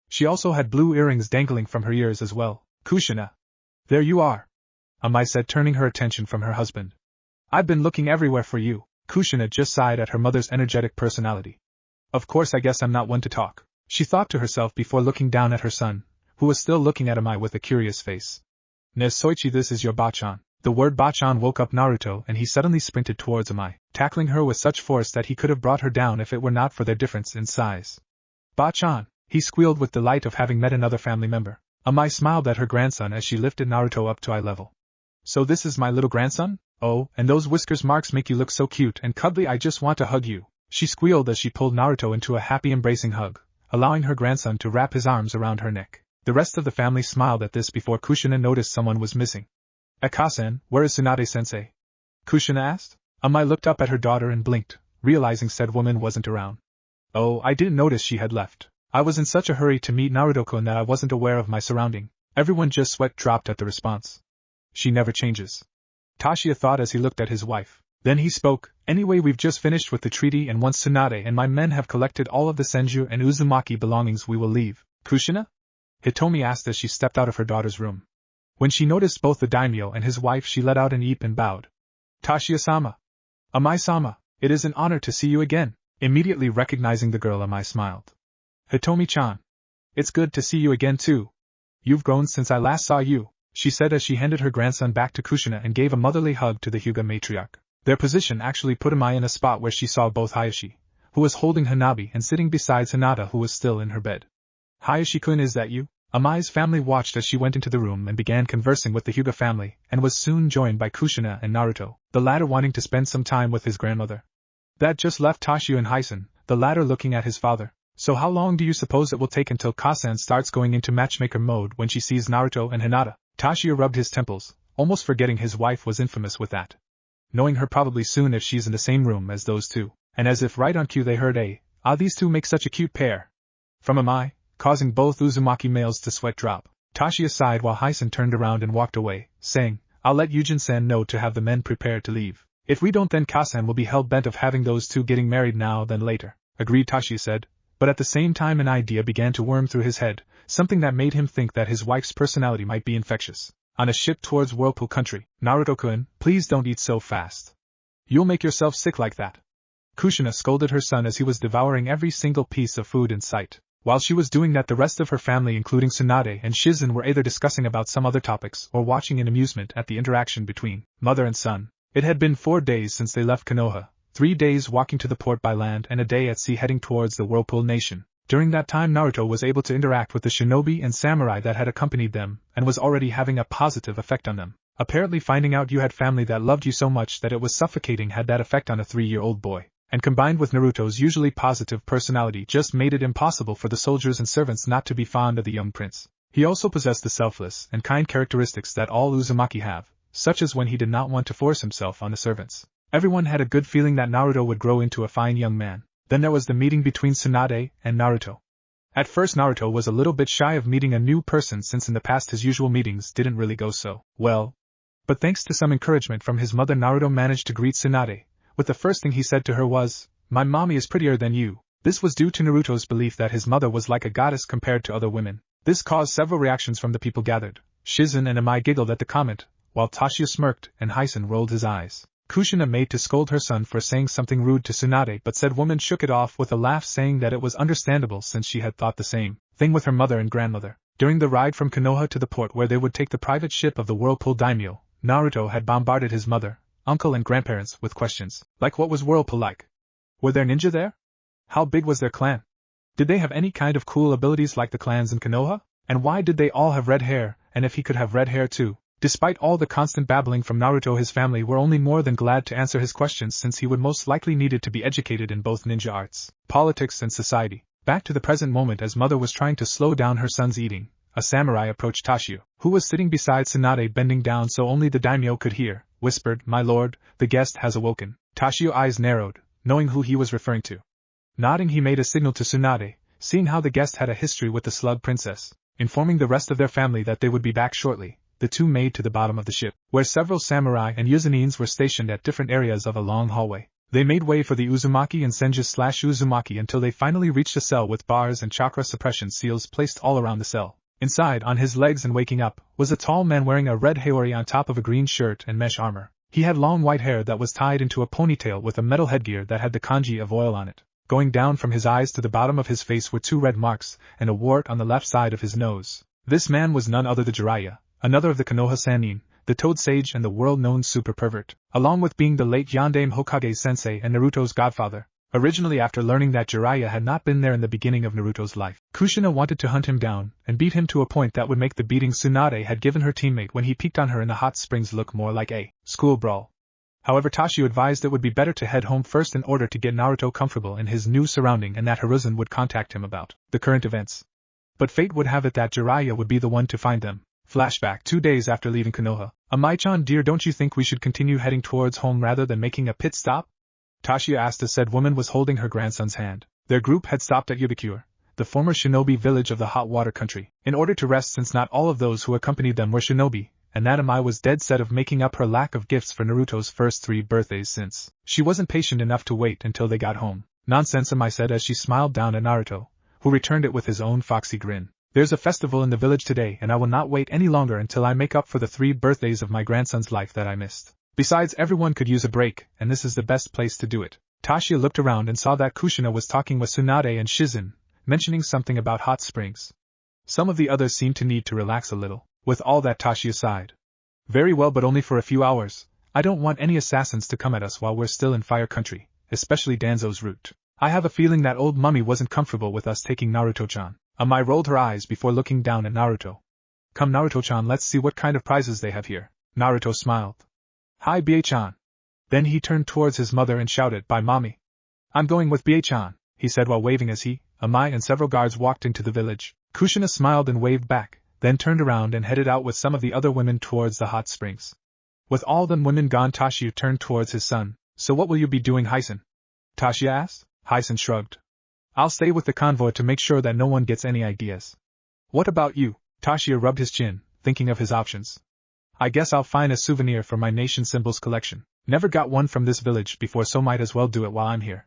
She also had blue earrings dangling from her ears as well. Kushina. There you are, Amai said, turning her attention from her husband. I've been looking everywhere for you. Kushina just sighed at her mother's energetic personality. Of course, I guess I'm not one to talk, she thought to herself before looking down at her son, who was still looking at Amai with a curious face. Ne Soichi, this is your Bachan. The word Bachan woke up Naruto and he suddenly sprinted towards Amai, tackling her with such force that he could have brought her down if it were not for their difference in size. Bachan, he squealed with delight of having met another family member. Amai smiled at her grandson as she lifted Naruto up to eye level. So this is my little grandson? Oh, and those whiskers marks make you look so cute and cuddly, I just want to hug you, she squealed as she pulled Naruto into a happy embracing hug, allowing her grandson to wrap his arms around her neck. The rest of the family smiled at this before Kushina noticed someone was missing. Akasen, where is Tsunade-sensei? Kushina asked. Amai looked up at her daughter and blinked, realizing said woman wasn't around. Oh, I didn't notice she had left. I was in such a hurry to meet Naruto-kun that I wasn't aware of my surrounding. Everyone just sweat dropped at the response. She never changes, Tashiya thought as he looked at his wife. Then he spoke. Anyway, we've just finished with the treaty, and once Tsunade and my men have collected all of the Senju and Uzumaki belongings, we will leave. Kushina? Hitomi asked as she stepped out of her daughter's room. When she noticed both the daimyo and his wife, she let out an eep and bowed. Tashiya-sama. Amai-sama, it is an honor to see you again. Immediately recognizing the girl, Amai smiled. Hitomi-chan. It's good to see you again too. You've grown since I last saw you, she said as she handed her grandson back to Kushina and gave a motherly hug to the Hyuga matriarch. Their position actually put Amai in a spot where she saw both Hayashi, who was holding Hanabi, and sitting beside Hinata, who was still in her bed. Hayashi-kun, is that you? Amai's family watched as she went into the room and began conversing with the Hyuga family, and was soon joined by Kushina and Naruto, the latter wanting to spend some time with his grandmother. That just left Tashiya and Hysen, the latter looking at his father. So how long do you suppose it will take until Kasan starts going into matchmaker mode when she sees Naruto and Hinata? Tashio rubbed his temples, almost forgetting his wife was infamous with that. Knowing her probably soon if she's in the same room as those two, and as if right on cue they heard these two make such a cute pair. From Amai, causing both Uzumaki males to sweat drop. Tashio sighed while Hyson turned around and walked away, saying, I'll let Yujin-san know to have the men prepared to leave. If we don't, then Kasan will be hell-bent of having those two getting married now than later. Agreed, Tashio said, but at the same time an idea began to worm through his head, something that made him think that his wife's personality might be infectious. On a ship towards Whirlpool country, Naruto-kun, please don't eat so fast. You'll make yourself sick like that. Kushina scolded her son as he was devouring every single piece of food in sight. While she was doing that, the rest of her family including Tsunade and Shizen were either discussing about some other topics or watching in amusement at the interaction between mother and son. It had been 4 days since they left Konoha, 3 days walking to the port by land and a day at sea heading towards the Whirlpool Nation. During that time Naruto was able to interact with the shinobi and samurai that had accompanied them and was already having a positive effect on them. Apparently finding out you had family that loved you so much that it was suffocating had that effect on a 3-year-old boy. And combined with Naruto's usually positive personality just made it impossible for the soldiers and servants not to be fond of the young prince. He also possessed the selfless and kind characteristics that all Uzumaki have, such as when he did not want to force himself on the servants. Everyone had a good feeling that Naruto would grow into a fine young man. Then there was the meeting between Tsunade and Naruto. At first Naruto was a little bit shy of meeting a new person since in the past his usual meetings didn't really go so well. But thanks to some encouragement from his mother, Naruto managed to greet Tsunade, with the first thing he said to her was, "My mommy is prettier than you." This was due to Naruto's belief that his mother was like a goddess compared to other women. This caused several reactions from the people gathered. Shizen and Amai giggled at the comment, while Tashio smirked and Hyson rolled his eyes. Kushina made to scold her son for saying something rude to Tsunade, but said woman shook it off with a laugh, saying that it was understandable since she had thought the same thing with her mother and grandmother. During the ride from Konoha to the port where they would take the private ship of the Whirlpool daimyo, Naruto had bombarded his mother, uncle and grandparents with questions, like what was Whirlpool like? Were there ninja there? How big was their clan? Did they have any kind of cool abilities like the clans in Konoha? And why did they all have red hair, and if he could have red hair too? Despite all the constant babbling from Naruto, his family were only more than glad to answer his questions since he would most likely needed to be educated in both ninja arts, politics and society. Back to the present moment, as mother was trying to slow down her son's eating, a samurai approached Tashio, who was sitting beside Tsunade bending down so only the daimyo could hear, whispered, "My lord, the guest has awoken." Tashio's eyes narrowed, knowing who he was referring to. Nodding, he made a signal to Tsunade, seeing how the guest had a history with the slug princess. Informing the rest of their family that they would be back shortly, the two made to the bottom of the ship, where several samurai and Yuzinins were stationed at different areas of a long hallway. They made way for the Uzumaki and Senju/Uzumaki until they finally reached a cell with bars and chakra suppression seals placed all around the cell. Inside, on his legs and waking up, was a tall man wearing a red haori on top of a green shirt and mesh armor. He had long white hair that was tied into a ponytail with a metal headgear that had the kanji of oil on it. Going down from his eyes to the bottom of his face were 2 red marks and a wart on the left side of his nose. This man was none other than Jiraiya, another of the Konoha Sannin, the Toad Sage and the world-known super pervert, along with being the late Yondaime Hokage-sensei and Naruto's godfather. Originally, after learning that Jiraiya had not been there in the beginning of Naruto's life, Kushina wanted to hunt him down and beat him to a point that would make the beating Tsunade had given her teammate when he peeked on her in the hot springs look more like a school brawl. However, Tashio advised it would be better to head home first in order to get Naruto comfortable in his new surrounding and that Hiruzen would contact him about the current events. But fate would have it that Jiraiya would be the one to find them. Flashback 2 days after leaving Konoha. Amai-chan dear, don't you think we should continue heading towards home rather than making a pit stop? Tashio asked as said woman was holding her grandson's hand. Their group had stopped at Yubikure, the former shinobi village of the hot water country, in order to rest since not all of those who accompanied them were shinobi, and that Amai was dead set of making up her lack of gifts for Naruto's first 3 birthdays since she wasn't patient enough to wait until they got home. Nonsense, Amai said as she smiled down at Naruto, who returned it with his own foxy grin. There's a festival in the village today and I will not wait any longer until I make up for the 3 birthdays of my grandson's life that I missed. Besides, everyone could use a break, and this is the best place to do it. Tashio looked around and saw that Kushina was talking with Tsunade and Shizen, mentioning something about hot springs. Some of the others seemed to need to relax a little. With all that, Tashio sighed. Very well, but only for a few hours. I don't want any assassins to come at us while we're still in fire country, especially Danzo's route. I have a feeling that old mummy wasn't comfortable with us taking Naruto-chan. Amai rolled her eyes before looking down at Naruto. Come Naruto-chan, let's see what kind of prizes they have here. Naruto smiled. Hi Bie-chan. Then he turned towards his mother and shouted, "Bye mommy. I'm going with Bie-chan." he said while waving as he, Amai and several guards walked into the village. Kushina smiled and waved back, then turned around and headed out with some of the other women towards the hot springs. With all the women gone, Tashiya turned towards his son. So what will you be doing, Hyson? Tashiya asked. Hyson shrugged. I'll stay with the convoy to make sure that no one gets any ideas. What about you? Tashiya rubbed his chin, thinking of his options. I guess I'll find a souvenir for my nation symbols collection. Never got one from this village before, so might as well do it while I'm here.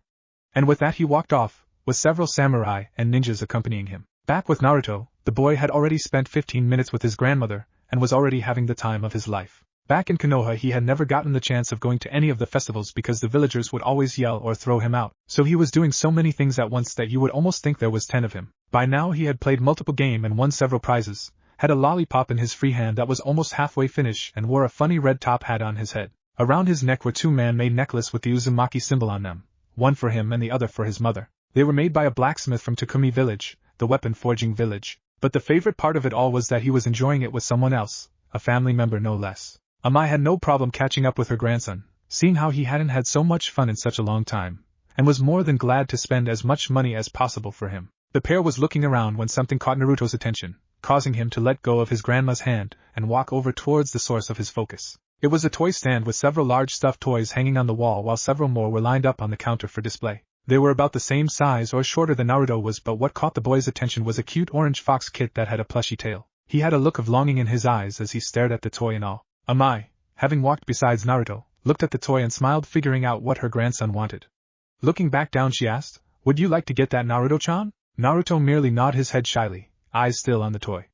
And with that he walked off, with several samurai and ninjas accompanying him. Back with Naruto, the boy had already spent 15 minutes with his grandmother, and was already having the time of his life. Back in Konoha he had never gotten the chance of going to any of the festivals because the villagers would always yell or throw him out, so he was doing so many things at once that you would almost think there was 10 of him. By now he had played multiple games and won several prizes, had a lollipop in his free hand that was almost halfway finished, and wore a funny red top hat on his head. Around his neck were 2 man-made necklaces with the Uzumaki symbol on them, one for him and the other for his mother. They were made by a blacksmith from Takumi village, the weapon forging village. But the favorite part of it all was that he was enjoying it with someone else, a family member no less. Amai had no problem catching up with her grandson, seeing how he hadn't had so much fun in such a long time, and was more than glad to spend as much money as possible for him. The pair was looking around when something caught Naruto's attention, causing him to let go of his grandma's hand and walk over towards the source of his focus. It was a toy stand with several large stuffed toys hanging on the wall while several more were lined up on the counter for display. They were about the same size or shorter than Naruto was, but what caught the boy's attention was a cute orange fox kit that had a plushy tail. He had a look of longing in his eyes as he stared at the toy in awe. Amai, having walked besides Naruto, looked at the toy and smiled, figuring out what her grandson wanted. Looking back down she asked, "Would you like to get that, Naruto-chan?" Naruto merely nodded his head shyly, eyes still on the toy.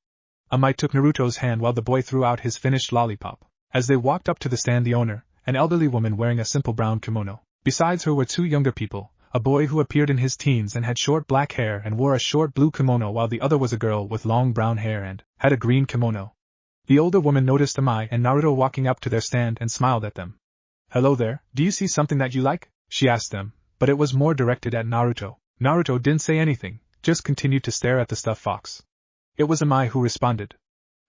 Amai took Naruto's hand while the boy threw out his finished lollipop. As they walked up to the stand, the owner, an elderly woman wearing a simple brown kimono. Besides her were 2 younger people, a boy who appeared in his teens and had short black hair and wore a short blue kimono, while the other was a girl with long brown hair and had a green kimono. The older woman noticed Amai and Naruto walking up to their stand and smiled at them. "Hello there, do you see something that you like?" she asked them, but it was more directed at Naruto. Naruto didn't say anything, just continued to stare at the stuffed fox. It was Amai who responded.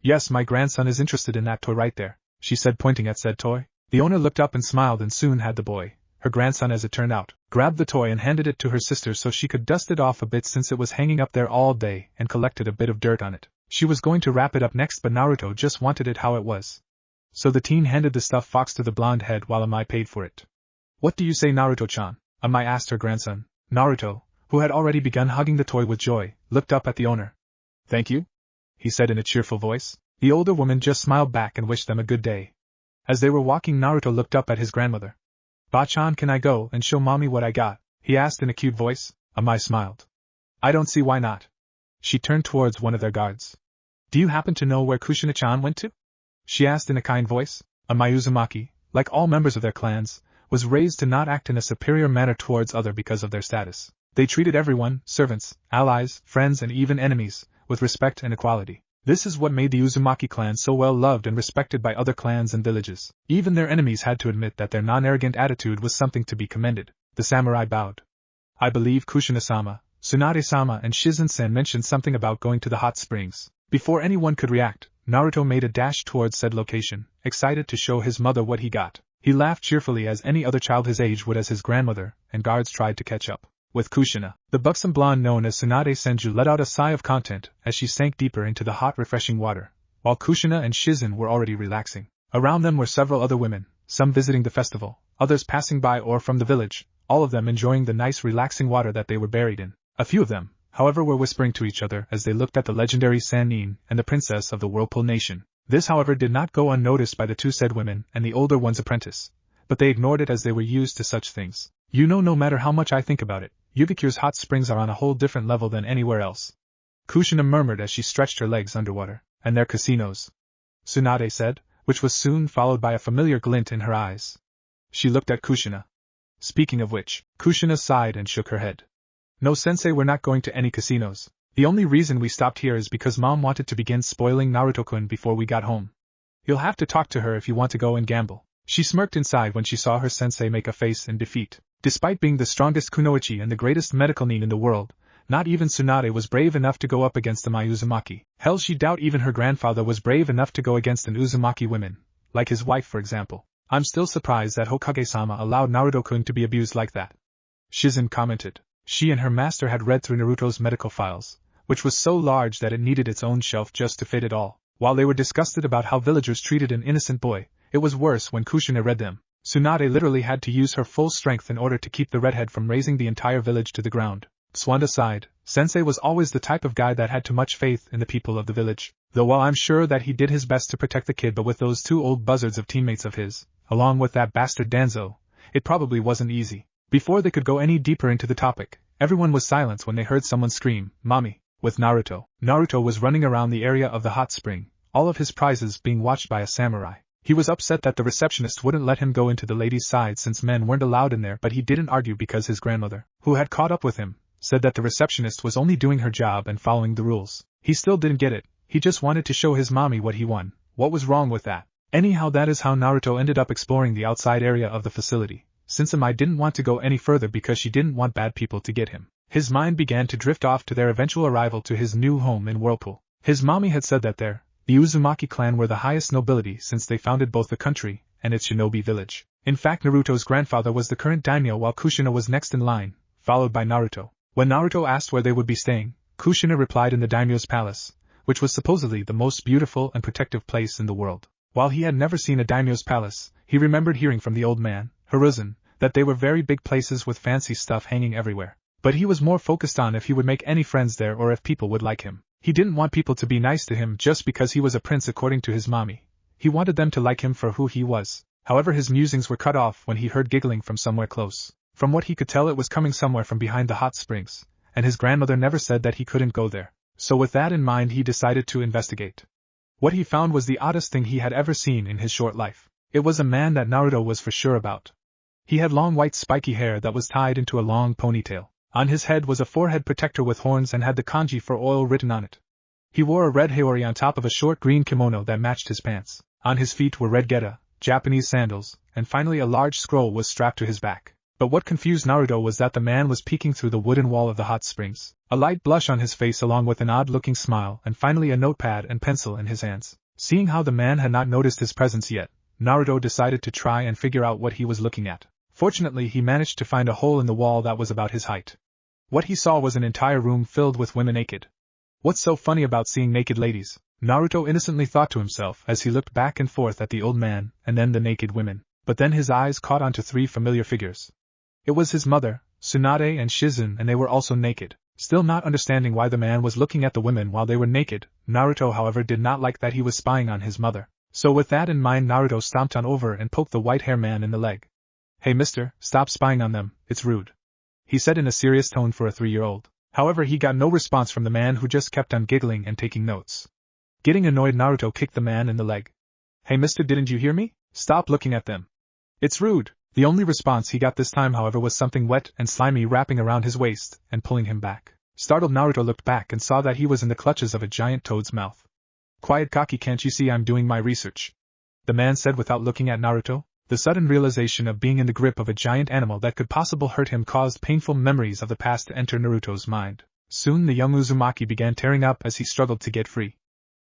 "Yes, my grandson is interested in that toy right there," she said, pointing at said toy. The owner looked up and smiled and soon had the boy, her grandson as it turned out, grabbed the toy and handed it to her sister so she could dust it off a bit since it was hanging up there all day and collected a bit of dirt on it. She was going to wrap it up next, but Naruto just wanted it how it was. So the teen handed the stuffed fox to the blonde head while Amai paid for it. "What do you say, Naruto-chan?" Amai asked her grandson. Naruto, who had already begun hugging the toy with joy, looked up at the owner. "Thank you," he said in a cheerful voice. The older woman just smiled back and wished them a good day. As they were walking, Naruto looked up at his grandmother. "Ba-chan, can I go and show mommy what I got?" he asked in a cute voice. Amai smiled. "I don't see why not." She turned towards one of their guards. "Do you happen to know where Kushina-chan went to?" she asked in a kind voice. Amai Uzumaki, like all members of their clans, was raised to not act in a superior manner towards others because of their status. They treated everyone, servants, allies, friends and even enemies, with respect and equality. This is what made the Uzumaki clan so well loved and respected by other clans and villages. Even their enemies had to admit that their non-arrogant attitude was something to be commended. The samurai bowed. "I believe Kushina-sama, Tsunade-sama and Shizen-sen mentioned something about going to the hot springs." Before anyone could react, Naruto made a dash towards said location, excited to show his mother what he got. He laughed cheerfully as any other child his age would as his grandmother and guards tried to catch up. With Kushina, the buxom blonde known as Tsunade Senju let out a sigh of content as she sank deeper into the hot refreshing water, while Kushina and Shizen were already relaxing. Around them were several other women, some visiting the festival, others passing by or from the village, all of them enjoying the nice relaxing water that they were buried in. A few of them, however, were whispering to each other as they looked at the legendary Sannin and the princess of the Whirlpool nation. This, however, did not go unnoticed by the 2 said women and the older one's apprentice, but they ignored it as they were used to such things. No matter how much I think about it, Yugakure's hot springs are on a whole different level than anywhere else," Kushina murmured as she stretched her legs underwater. "And their casinos," Tsunade said, which was soon followed by a familiar glint in her eyes. She looked at Kushina. Speaking of which, Kushina sighed and shook her head. "No, sensei, we're not going to any casinos. The only reason we stopped here is because Mom wanted to begin spoiling Naruto-kun before we got home. You'll have to talk to her if you want to go and gamble." She smirked inside when she saw her sensei make a face in defeat. Despite being the strongest kunoichi and the greatest medical nin in the world, not even Tsunade was brave enough to go up against the Uzumaki. Hell, she doubt even her grandfather was brave enough to go against an Uzumaki woman, like his wife for example. "I'm still surprised that Hokage-sama allowed Naruto-kun to be abused like that," Shizen commented. She and her master had read through Naruto's medical files, which was so large that it needed its own shelf just to fit it all. While they were disgusted about how villagers treated an innocent boy, it was worse when Kushina read them. Tsunade literally had to use her full strength in order to keep the redhead from razing the entire village to the ground. Swanda sighed. Sensei was always the type of guy that had too much faith in the people of the village. Though while I'm sure that he did his best to protect the kid, but with those two old buzzards of teammates of his, along with that bastard Danzo, it probably wasn't easy. Before they could go any deeper into the topic, everyone was silent when they heard someone scream, "Mommy!" with Naruto. Naruto was running around the area of the hot spring, all of his prizes being watched by a samurai. He was upset that the receptionist wouldn't let him go into the ladies' side since men weren't allowed in there, but he didn't argue because his grandmother, who had caught up with him, said that the receptionist was only doing her job and following the rules. He still didn't get it. He just wanted to show his mommy what he won. What was wrong with that? Anyhow, that is how Naruto ended up exploring the outside area of the facility. Sensei didn't want to go any further because she didn't want bad people to get him. His mind began to drift off to their eventual arrival to his new home in Whirlpool. His mommy had said that the Uzumaki clan were the highest nobility since they founded both the country and its shinobi village. In fact, Naruto's grandfather was the current daimyo while Kushina was next in line, followed by Naruto. When Naruto asked where they would be staying, Kushina replied in the daimyo's palace, which was supposedly the most beautiful and protective place in the world. While he had never seen a daimyo's palace, he remembered hearing from the old man, Hiruzen, that they were very big places with fancy stuff hanging everywhere. But he was more focused on if he would make any friends there or if people would like him. He didn't want people to be nice to him just because he was a prince according to his mommy. He wanted them to like him for who he was. However, his musings were cut off when he heard giggling from somewhere close. From what he could tell, it was coming somewhere from behind the hot springs, and his grandmother never said that he couldn't go there. So with that in mind, he decided to investigate. What he found was the oddest thing he had ever seen in his short life. It was a man that Naruto was for sure about. He had long white spiky hair that was tied into a long ponytail. On his head was a forehead protector with horns and had the kanji for oil written on it. He wore a red haori on top of a short green kimono that matched his pants. On his feet were red geta, Japanese sandals, and finally a large scroll was strapped to his back. But what confused Naruto was that the man was peeking through the wooden wall of the hot springs, a light blush on his face along with an odd-looking smile, and finally a notepad and pencil in his hands. Seeing how the man had not noticed his presence yet, Naruto decided to try and figure out what he was looking at. Fortunately, he managed to find a hole in the wall that was about his height. What he saw was an entire room filled with women naked. What's so funny about seeing naked ladies? Naruto innocently thought to himself as he looked back and forth at the old man and then the naked women. But then his eyes caught onto three familiar figures. It was his mother, Tsunade and Shizen, and they were also naked. Still not understanding why the man was looking at the women while they were naked, Naruto however did not like that he was spying on his mother. So with that in mind, Naruto stomped on over and poked the white-haired man in the leg. "Hey mister, stop spying on them, it's rude," he said in a serious tone for a 3-year-old. However, he got no response from the man who just kept on giggling and taking notes. Getting annoyed, Naruto kicked the man in the leg. "Hey mister, didn't you hear me? Stop looking at them. It's rude." The only response he got this time, however, was something wet and slimy wrapping around his waist and pulling him back. Startled, Naruto looked back and saw that he was in the clutches of a giant toad's mouth. "Quiet, Kaki, can't you see I'm doing my research?" the man said without looking at Naruto. The sudden realization of being in the grip of a giant animal that could possibly hurt him caused painful memories of the past to enter Naruto's mind. Soon the young Uzumaki began tearing up as he struggled to get free.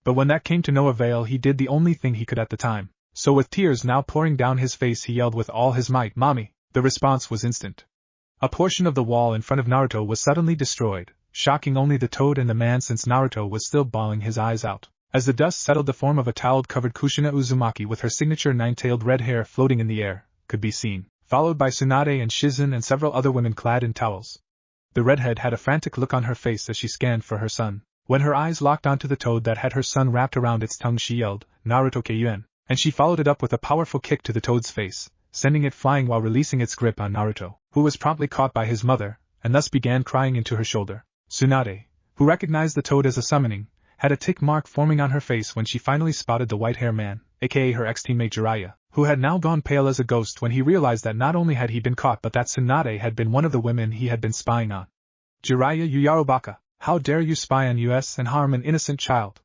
But when that came to no avail, he did the only thing he could at the time. So with tears now pouring down his face, he yelled with all his might, "Mommy!" The response was instant. A portion of the wall in front of Naruto was suddenly destroyed, shocking only the toad and the man since Naruto was still bawling his eyes out. As the dust settled, the form of a towel-covered Kushina Uzumaki with her signature 9-tailed red hair floating in the air could be seen, followed by Tsunade and Shizen and several other women clad in towels. The redhead had a frantic look on her face as she scanned for her son. When her eyes locked onto the toad that had her son wrapped around its tongue, she yelled, "Naruto Kyuen," and she followed it up with a powerful kick to the toad's face, sending it flying while releasing its grip on Naruto, who was promptly caught by his mother, and thus began crying into her shoulder. Tsunade, who recognized the toad as a summoning, had a tick mark forming on her face when she finally spotted the white-haired man, aka her ex-teammate Jiraiya, who had now gone pale as a ghost when he realized that not only had he been caught but that Tsunade had been one of the women he had been spying on. "Jiraiya, you Yarobaka, how dare you spy on us and harm an innocent child?"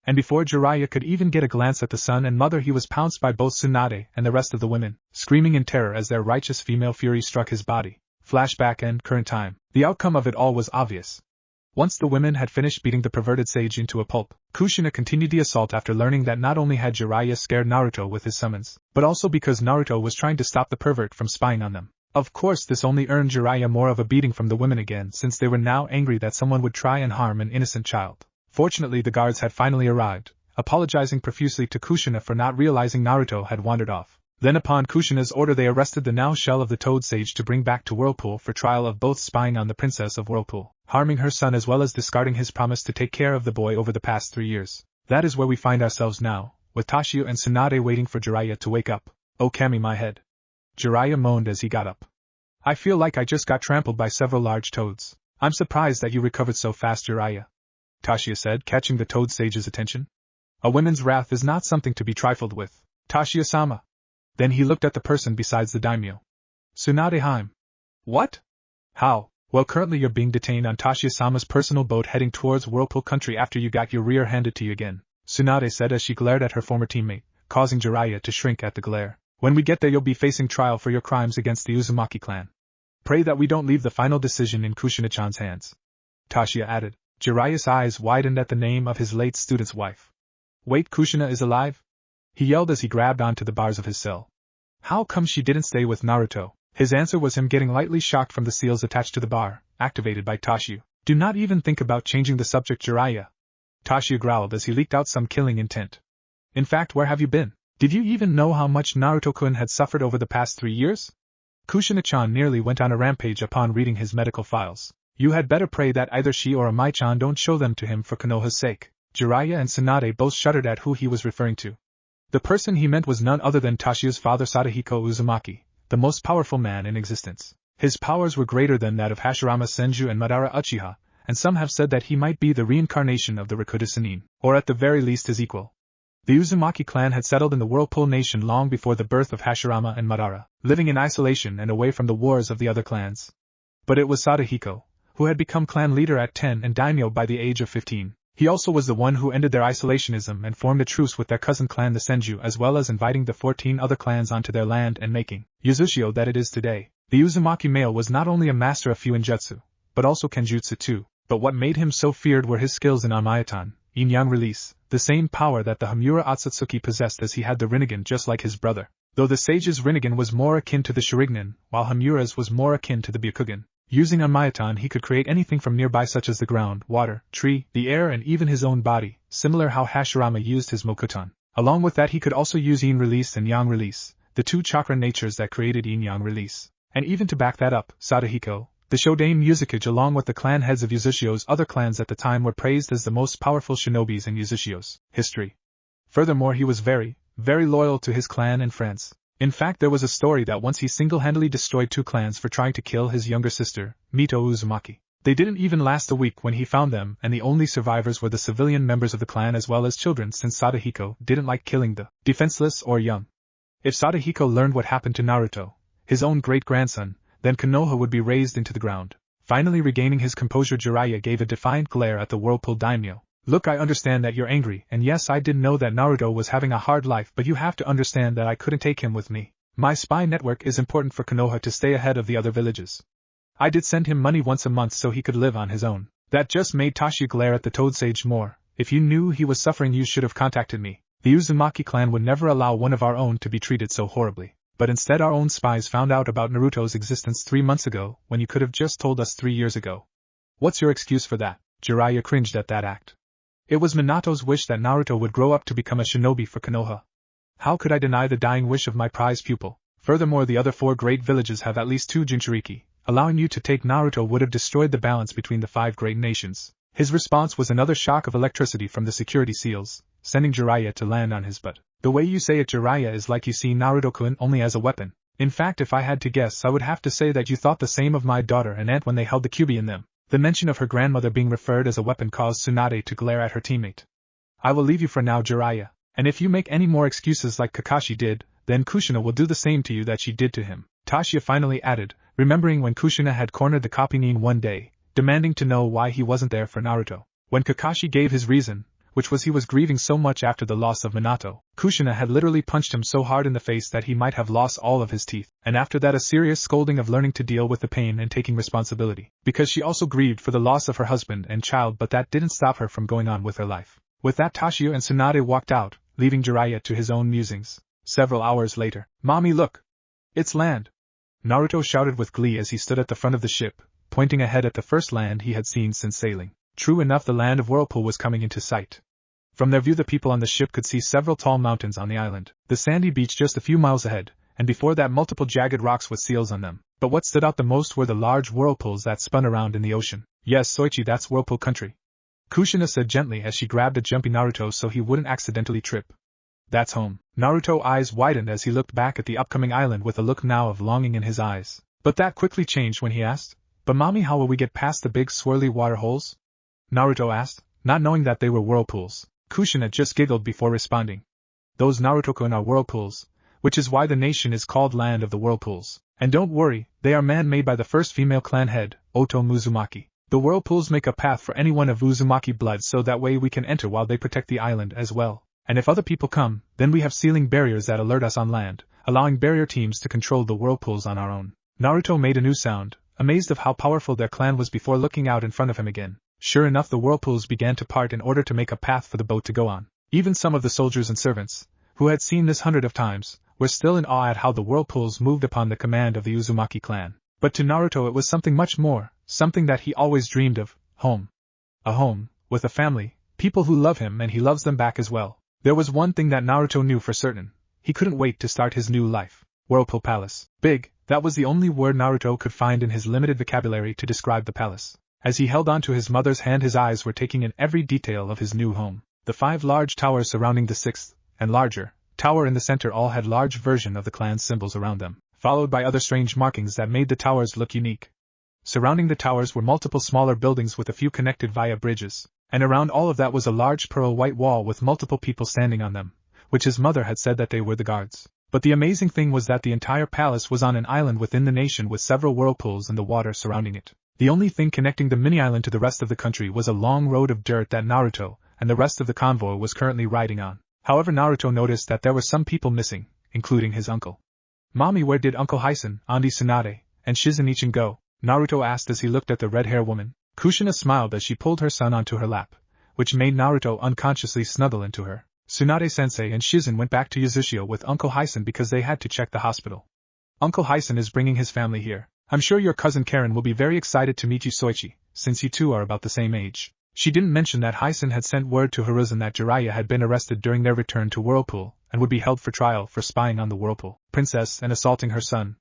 And before Jiraiya could even get a glance at the son and mother, he was pounced by both Tsunade and the rest of the women, screaming in terror as their righteous female fury struck his body. Flashback and current time. The outcome of it all was obvious. Once the women had finished beating the perverted sage into a pulp, Kushina continued the assault after learning that not only had Jiraiya scared Naruto with his summons, but also because Naruto was trying to stop the pervert from spying on them. Of course, this only earned Jiraiya more of a beating from the women again, since they were now angry that someone would try and harm an innocent child. Fortunately, the guards had finally arrived, apologizing profusely to Kushina for not realizing Naruto had wandered off. Then upon Kushina's order they arrested the now shell of the Toad Sage to bring back to Whirlpool for trial of both spying on the princess of Whirlpool, harming her son as well as discarding his promise to take care of the boy over the past 3 years. That is where we find ourselves now, with Tashio and Tsunade waiting for Jiraiya to wake up. Oh Kami, my head. Jiraiya moaned as he got up. I feel like I just got trampled by several large toads. I'm surprised that you recovered so fast, Jiraiya, Tashio said, catching the Toad Sage's attention. A woman's wrath is not something to be trifled with, Tashio-sama. Then he looked at the person besides the daimyo. Tsunade-hime. What? How? Well, currently you're being detained on Tashio-sama's personal boat heading towards Whirlpool country after you got your rear handed to you again, Tsunade said as she glared at her former teammate, causing Jiraiya to shrink at the glare. When we get there you'll be facing trial for your crimes against the Uzumaki clan. Pray that we don't leave the final decision in Kushina-chan's hands, Tashio added. Jiraiya's eyes widened at the name of his late student's wife. Wait, Kushina is alive? He yelled as he grabbed onto the bars of his cell. How come she didn't stay with Naruto? His answer was him getting lightly shocked from the seals attached to the bar, activated by Tashio. Do not even think about changing the subject, Jiraiya, Tashio growled as he leaked out some killing intent. In fact, where have you been? Did you even know how much Naruto-kun had suffered over the past 3 years? Kushina-chan nearly went on a rampage upon reading his medical files. You had better pray that either she or Amai-chan don't show them to him for Konoha's sake. Jiraiya and Tsunade both shuddered at who he was referring to. The person he meant was none other than Tashio's father Sadahiko Uzumaki, the most powerful man in existence. His powers were greater than that of Hashirama Senju and Madara Uchiha, and some have said that he might be the reincarnation of the Rakuta Sannin, or at the very least his equal. The Uzumaki clan had settled in the Whirlpool nation long before the birth of Hashirama and Madara, living in isolation and away from the wars of the other clans. But it was Sadahiko, who had become clan leader at 10 and daimyo by the age of 15. He also was the one who ended their isolationism and formed a truce with their cousin clan the Senju, as well as inviting the 14 other clans onto their land and making Yuzushio that it is today. The Uzumaki male was not only a master of Fuinjutsu, but also Kenjutsu too. But what made him so feared were his skills in Amayatan, Yin-Yang release, the same power that the Hamura Otsutsuki possessed, as he had the Rinnegan just like his brother. Though the sage's Rinnegan was more akin to the Sharingan, while Hamura's was more akin to the Byakugan. Using Amayatan he could create anything from nearby, such as the ground, water, tree, the air, and even his own body, similar how Hashirama used his Mokutan. Along with that he could also use Yin release and Yang release, the two chakra natures that created Yin-Yang release. And even to back that up, Sadahiko, the Shodaime Yuzukage, along with the clan heads of Yuzushio's other clans at the time, were praised as the most powerful shinobis in Yuzushio's history. Furthermore, he was very, very loyal to his clan and friends. In fact, there was a story that once he single-handedly destroyed 2 clans for trying to kill his younger sister, Mito Uzumaki. They didn't even last a week when he found them, and the only survivors were the civilian members of the clan as well as children, since Sadahiko didn't like killing the defenseless or young. If Sadahiko learned what happened to Naruto, his own great-grandson, then Konoha would be razed into the ground. Finally regaining his composure, Jiraiya gave a defiant glare at the Whirlpool daimyo. Look, I understand that you're angry, and yes, I did know that Naruto was having a hard life, but you have to understand that I couldn't take him with me. My spy network is important for Konoha to stay ahead of the other villages. I did send him money once a month so he could live on his own. That just made Tashio glare at the Toad Sage more. If you knew he was suffering, you should have contacted me. The Uzumaki clan would never allow one of our own to be treated so horribly. But instead our own spies found out about Naruto's existence 3 months ago, when you could have just told us 3 years ago. What's your excuse for that? Jiraiya cringed at that act. It was Minato's wish that Naruto would grow up to become a shinobi for Konoha. How could I deny the dying wish of my prized pupil? Furthermore, the other 4 great villages have at least 2 Jinchuriki. Allowing you to take Naruto would have destroyed the balance between the 5 great nations. His response was another shock of electricity from the security seals, sending Jiraiya to land on his butt. The way you say it, Jiraiya, is like you see Naruto-kun only as a weapon. In fact, if I had to guess, I would have to say that you thought the same of my daughter and aunt when they held the kyubi in them. The mention of her grandmother being referred as a weapon caused Tsunade to glare at her teammate. I will leave you for now, Jiraiya, and if you make any more excuses like Kakashi did, then Kushina will do the same to you that she did to him, Tashio finally added, remembering when Kushina had cornered the copy Nin one day, demanding to know why he wasn't there for Naruto. When Kakashi gave his reason, which was he was grieving so much after the loss of Minato, Kushina had literally punched him so hard in the face that he might have lost all of his teeth, and after that a serious scolding of learning to deal with the pain and taking responsibility, because she also grieved for the loss of her husband and child, but that didn't stop her from going on with her life. With that, Tashio and Tsunade walked out, leaving Jiraiya to his own musings. Several hours later, Mommy, look! It's land! Naruto shouted with glee as he stood at the front of the ship, pointing ahead at the first land he had seen since sailing. True enough, the land of Whirlpool was coming into sight. From their view, the people on the ship could see several tall mountains on the island, the sandy beach just a few miles ahead, and before that multiple jagged rocks with seals on them. But what stood out the most were the large whirlpools that spun around in the ocean. Yes, Soichi, that's Whirlpool country, Kushina said gently as she grabbed a jumpy Naruto so he wouldn't accidentally trip. That's home. Naruto's eyes widened as he looked back at the upcoming island with a look now of longing in his eyes. But that quickly changed when he asked, "But mommy, how will we get past the big swirly water holes?" Naruto asked, not knowing that they were whirlpools. Kushina just giggled before responding. "Those Naruto-kun are whirlpools, which is why the nation is called Land of the Whirlpools. And don't worry, they are man-made by the first female clan head, Oto Muzumaki. The whirlpools make a path for anyone of Uzumaki blood so that way we can enter while they protect the island as well. And if other people come, then we have sealing barriers that alert us on land, allowing barrier teams to control the whirlpools on our own." Naruto made a new sound, amazed of how powerful their clan was before looking out in front of him again. Sure enough, the whirlpools began to part in order to make a path for the boat to go on. Even some of the soldiers and servants, who had seen this hundreds of times, were still in awe at how the whirlpools moved upon the command of the Uzumaki clan. But to Naruto it was something much more, something that he always dreamed of, home. A home, with a family, people who love him and he loves them back as well. There was one thing that Naruto knew for certain. He couldn't wait to start his new life. Whirlpool Palace. Big, that was the only word Naruto could find in his limited vocabulary to describe the palace. As he held on to his mother's hand, his eyes were taking in every detail of his new home. The 5 large towers surrounding the 6th, and larger, tower in the center all had large version of the clan's symbols around them, followed by other strange markings that made the towers look unique. Surrounding the towers were multiple smaller buildings with a few connected via bridges, and around all of that was a large pearl white wall with multiple people standing on them, which his mother had said that they were the guards. But the amazing thing was that the entire palace was on an island within the nation with several whirlpools in the water surrounding it. The only thing connecting the mini-island to the rest of the country was a long road of dirt that Naruto and the rest of the convoy was currently riding on. However, Naruto noticed that there were some people missing, including his uncle. "Mommy, where did Uncle Hyson, Auntie Tsunade, and Shizen-chan go?" Naruto asked as he looked at the red-haired woman. Kushina smiled as she pulled her son onto her lap, which made Naruto unconsciously snuggle into her. "Tsunade-sensei and Shizen went back to Yazushio with Uncle Hyson because they had to check the hospital. Uncle Hyson is bringing his family here. I'm sure your cousin Karen will be very excited to meet you, Soichi, since you two are about the same age." She didn't mention that Hyson had sent word to Hiruzen that Jiraiya had been arrested during their return to Whirlpool, and would be held for trial for spying on the Whirlpool princess and assaulting her son.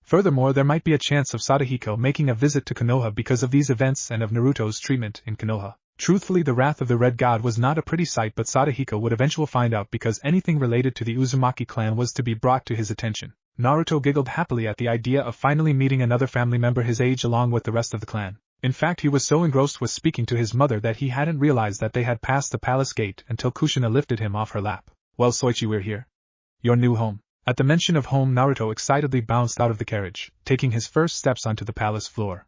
Furthermore, there might be a chance of Sadahiko making a visit to Konoha because of these events and of Naruto's treatment in Konoha. Truthfully, the wrath of the Red God was not a pretty sight, but Sadahiko would eventually find out because anything related to the Uzumaki clan was to be brought to his attention. Naruto giggled happily at the idea of finally meeting another family member his age along with the rest of the clan. In fact, he was so engrossed with speaking to his mother that he hadn't realized that they had passed the palace gate until Kushina lifted him off her lap. "Well, Soichi, we're here. Your new home." At the mention of home, Naruto excitedly bounced out of the carriage, taking his first steps onto the palace floor.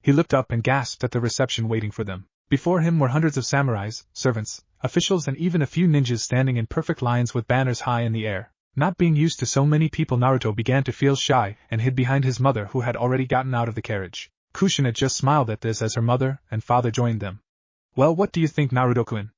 He looked up and gasped at the reception waiting for them. Before him were hundreds of samurais, servants, officials and even a few ninjas standing in perfect lines with banners high in the air. Not being used to so many people, Naruto began to feel shy and hid behind his mother, who had already gotten out of the carriage. Kushina just smiled at this as her mother and father joined them. "Well, what do you think, Naruto-kun?"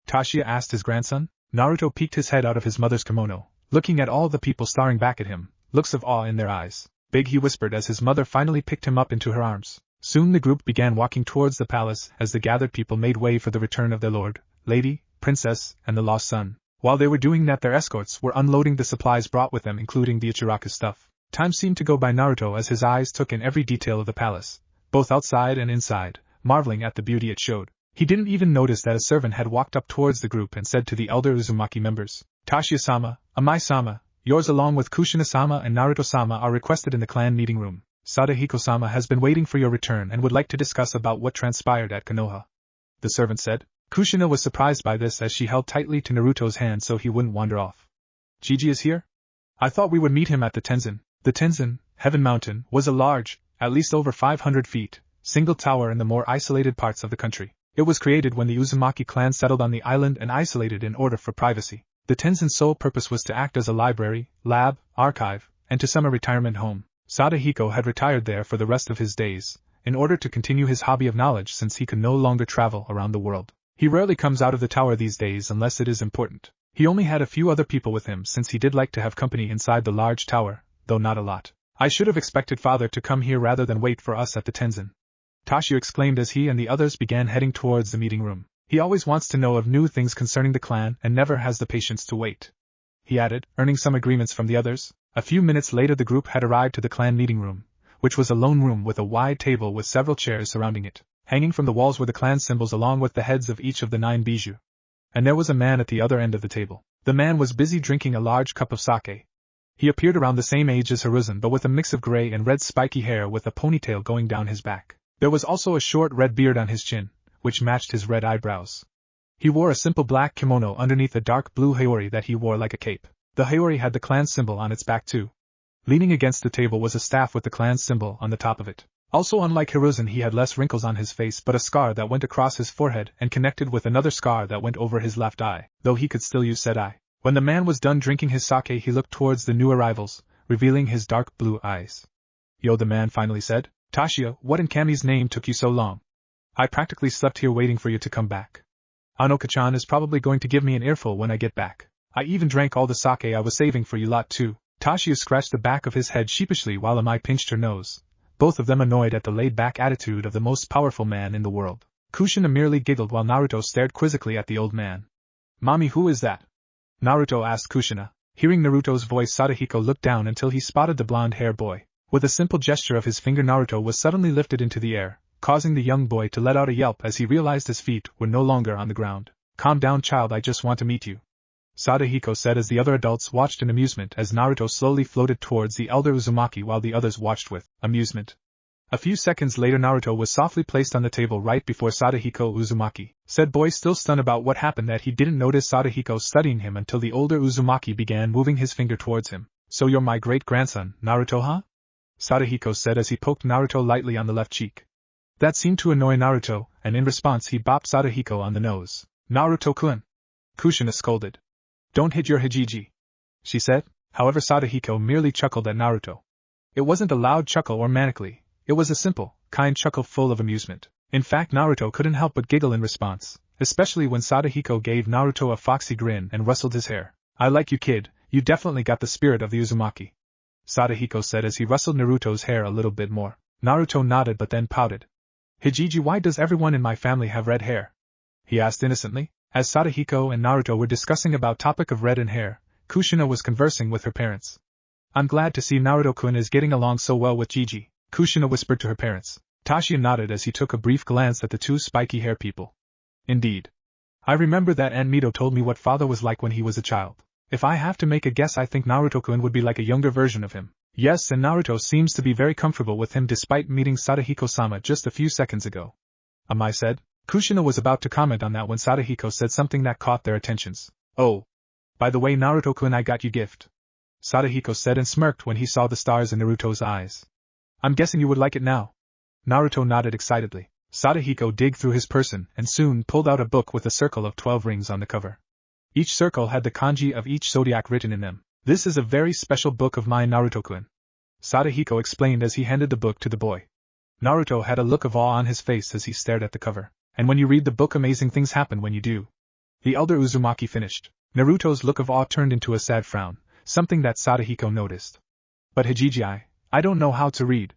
Tashiya asked his grandson. Naruto peeked his head out of his mother's kimono, looking at all the people staring back at him, looks of awe in their eyes. "Big," he whispered as his mother finally picked him up into her arms. Soon the group began walking towards the palace as the gathered people made way for the return of their lord, lady, princess, and the lost son. While they were doing that, their escorts were unloading the supplies brought with them, including the Ichiraku stuff. Time seemed to go by Naruto as his eyes took in every detail of the palace, both outside and inside, marveling at the beauty it showed. He didn't even notice that a servant had walked up towards the group and said to the elder Uzumaki members, "Tashiya-sama, Amai-sama, yours along with Kushina-sama and Naruto-sama are requested in the clan meeting room. Sadahiko-sama has been waiting for your return and would like to discuss about what transpired at Konoha," the servant said. Kushina was surprised by this as she held tightly to Naruto's hand so he wouldn't wander off. "Gigi is here? I thought we would meet him at the Tenzin." The Tenzin, Heaven Mountain, was a large, at least over 500 feet, single tower in the more isolated parts of the country. It was created when the Uzumaki clan settled on the island and isolated in order for privacy. The Tenzin's sole purpose was to act as a library, lab, archive, and to some a retirement home. Sadahiko had retired there for the rest of his days, in order to continue his hobby of knowledge since he could no longer travel around the world. He rarely comes out of the tower these days unless it is important. He only had a few other people with him since he did like to have company inside the large tower, though not a lot. I should have expected father to come here rather than wait for us at the Tenzin. Toshio exclaimed as he and the others began heading towards the meeting room. He always wants to know of new things concerning the clan and never has the patience to wait. He added, earning some agreements from the others. A few minutes later the group had arrived to the clan meeting room, which was a lone room with a wide table with several chairs surrounding it. Hanging from the walls were the clan symbols along with the heads of each of the 9 bijou. And there was a man at the other end of the table. The man was busy drinking a large cup of sake. He appeared around the same age as Hiruzen but with a mix of gray and red spiky hair with a ponytail going down his back. There was also a short red beard on his chin, which matched his red eyebrows. He wore a simple black kimono underneath a dark blue haori that he wore like a cape. The haori had the clan symbol on its back too. Leaning against the table was a staff with the clan symbol on the top of it. Also, unlike Hiruzen, he had less wrinkles on his face but a scar that went across his forehead and connected with another scar that went over his left eye, though he could still use said eye. When the man was done drinking his sake he looked towards the new arrivals, revealing his dark blue eyes. Yo, the man finally said. Toshio, what in Kami's name took you so long? I practically slept here waiting for you to come back. Anoka-chan is probably going to give me an earful when I get back. I even drank all the sake I was saving for you lot too. Toshio scratched the back of his head sheepishly while Amai pinched her nose, both of them annoyed at the laid-back attitude of the most powerful man in the world. Kushina merely giggled while Naruto stared quizzically at the old man. Mommy, who is that? Naruto asked Kushina. Hearing Naruto's voice, Sadahiko looked down until he spotted the blonde-haired boy. With a simple gesture of his finger, Naruto was suddenly lifted into the air, causing the young boy to let out a yelp as he realized his feet were no longer on the ground. Calm down, child, I just want to meet you, Sadahiko said as the other adults watched in amusement as Naruto slowly floated towards the elder Uzumaki while the others watched with amusement. A few seconds later Naruto was softly placed on the table right before Sadahiko Uzumaki. Said boy, still stunned about what happened, that he didn't notice Sadahiko studying him until the older Uzumaki began moving his finger towards him. So you're my great-grandson, Naruto, huh? Sadahiko said as he poked Naruto lightly on the left cheek. That seemed to annoy Naruto, and in response he bopped Sadahiko on the nose. Naruto-kun! Kushina scolded. Don't hit your Hijiji, she said. However, Sadahiko merely chuckled at Naruto. It wasn't a loud chuckle or manically. It was a simple, kind chuckle full of amusement. In fact, Naruto couldn't help but giggle in response, especially when Sadahiko gave Naruto a foxy grin and rustled his hair. I like you, kid, you definitely got the spirit of the Uzumaki, Sadahiko said as he rustled Naruto's hair a little bit more. Naruto nodded but then pouted. Hijiji, why does everyone in my family have red hair? He asked innocently. As Sadahiko and Naruto were discussing about topic of red and hair, Kushina was conversing with her parents. I'm glad to see Naruto-kun is getting along so well with Gigi, Kushina whispered to her parents. Toshio nodded as he took a brief glance at the two spiky hair people. Indeed. I remember that Aunt Mito told me what father was like when he was a child. If I have to make a guess, I think Naruto-kun would be like a younger version of him. Yes, and Naruto seems to be very comfortable with him despite meeting Sadahiko-sama just a few seconds ago, Amai said. Kushina was about to comment on that when Sadahiko said something that caught their attentions. Oh. By the way, Naruto-kun, I got you gift, Sadahiko said and smirked when he saw the stars in Naruto's eyes. I'm guessing you would like it now. Naruto nodded excitedly. Sadahiko digged through his person and soon pulled out a book with a circle of 12 rings on the cover. Each circle had the kanji of each zodiac written in them. This is a very special book of mine, Naruto-kun, Sadahiko explained as he handed the book to the boy. Naruto had a look of awe on his face as he stared at the cover. And when you read the book, amazing things happen when you do, the elder Uzumaki finished. Naruto's look of awe turned into a sad frown, something that Sadahiko noticed. But Hijiji, I don't know how to read,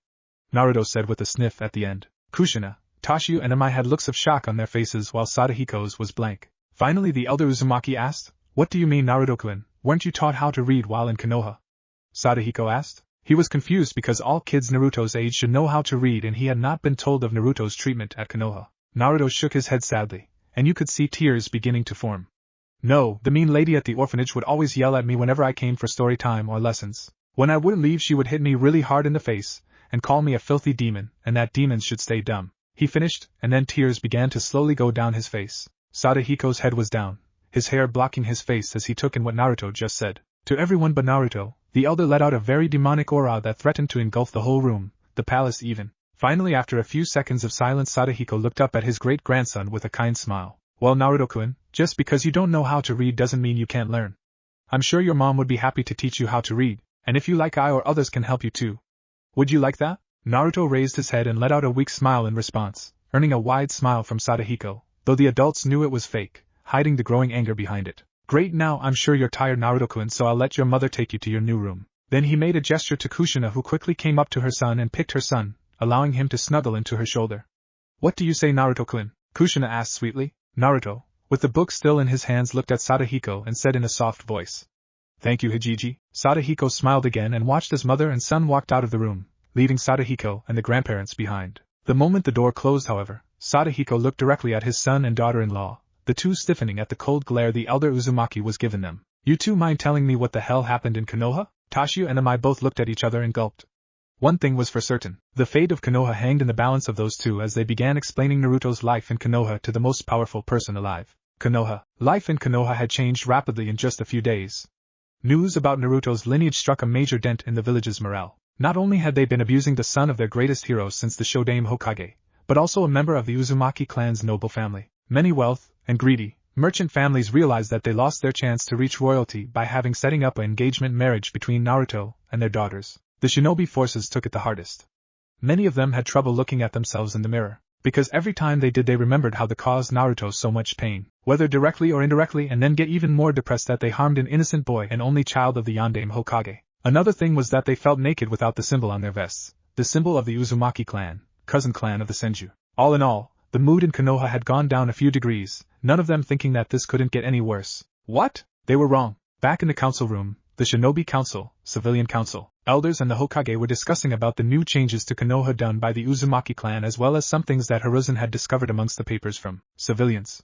Naruto said with a sniff at the end. Kushina, Toshio and Amai had looks of shock on their faces while Sadahiko's was blank. Finally the elder Uzumaki asked, What do you mean, Naruto-kun, weren't you taught how to read while in Konoha? Sadahiko asked. He was confused because all kids Naruto's age should know how to read and he had not been told of Naruto's treatment at Konoha. Naruto shook his head sadly, and you could see tears beginning to form. No, the mean lady at the orphanage would always yell at me whenever I came for story time or lessons. When I wouldn't leave, she would hit me really hard in the face, and call me a filthy demon, and that demons should stay dumb. He finished, and then tears began to slowly go down his face. Sadahiko's head was down, his hair blocking his face as he took in what Naruto just said. To everyone but Naruto, the elder let out a very demonic aura that threatened to engulf the whole room, the palace even. Finally, after a few seconds of silence, Sadahiko looked up at his great-grandson with a kind smile. Well, Naruto-kun, just because you don't know how to read doesn't mean you can't learn. I'm sure your mom would be happy to teach you how to read, and if you like, I or others can help you too. Would you like that? Naruto raised his head and let out a weak smile in response, earning a wide smile from Sadahiko, though the adults knew it was fake, hiding the growing anger behind it. Great, now I'm sure you're tired, Naruto-kun, so I'll let your mother take you to your new room. Then he made a gesture to Kushina, who quickly came up to her son and picked her son, allowing him to snuggle into her shoulder. What do you say, Naruto-kun? Kushina asked sweetly. Naruto, with the book still in his hands, looked at Sadahiko and said in a soft voice. Thank you, Hijiji. Sadahiko smiled again and watched as mother and son walked out of the room, leaving Sadahiko and the grandparents behind. The moment the door closed, however, Sadahiko looked directly at his son and daughter-in-law, the two stiffening at the cold glare the elder Uzumaki was giving them. You two mind telling me what the hell happened in Konoha? Tashio and Amai both looked at each other and gulped. One thing was for certain, the fate of Konoha hanged in the balance of those two as they began explaining Naruto's life in Konoha to the most powerful person alive. Konoha. Life in Konoha had changed rapidly in just a few days. News about Naruto's lineage struck a major dent in the village's morale. Not only had they been abusing the son of their greatest hero since the Shodaime Hokage, but also a member of the Uzumaki clan's noble family. Many wealth and greedy merchant families realized that they lost their chance to reach royalty by having setting up an engagement marriage between Naruto and their daughters. The shinobi forces took it the hardest. Many of them had trouble looking at themselves in the mirror, because every time they did they remembered how they caused Naruto so much pain, whether directly or indirectly, and then get even more depressed that they harmed an innocent boy and only child of the Yondaime Hokage. Another thing was that they felt naked without the symbol on their vests, the symbol of the Uzumaki clan, cousin clan of the Senju. All in all, the mood in Konoha had gone down a few degrees, none of them thinking that this couldn't get any worse. What? They were wrong. Back in the council room, the Shinobi Council, Civilian Council, elders and the Hokage were discussing about the new changes to Konoha done by the Uzumaki clan, as well as some things that Hiruzen had discovered amongst the papers from civilians.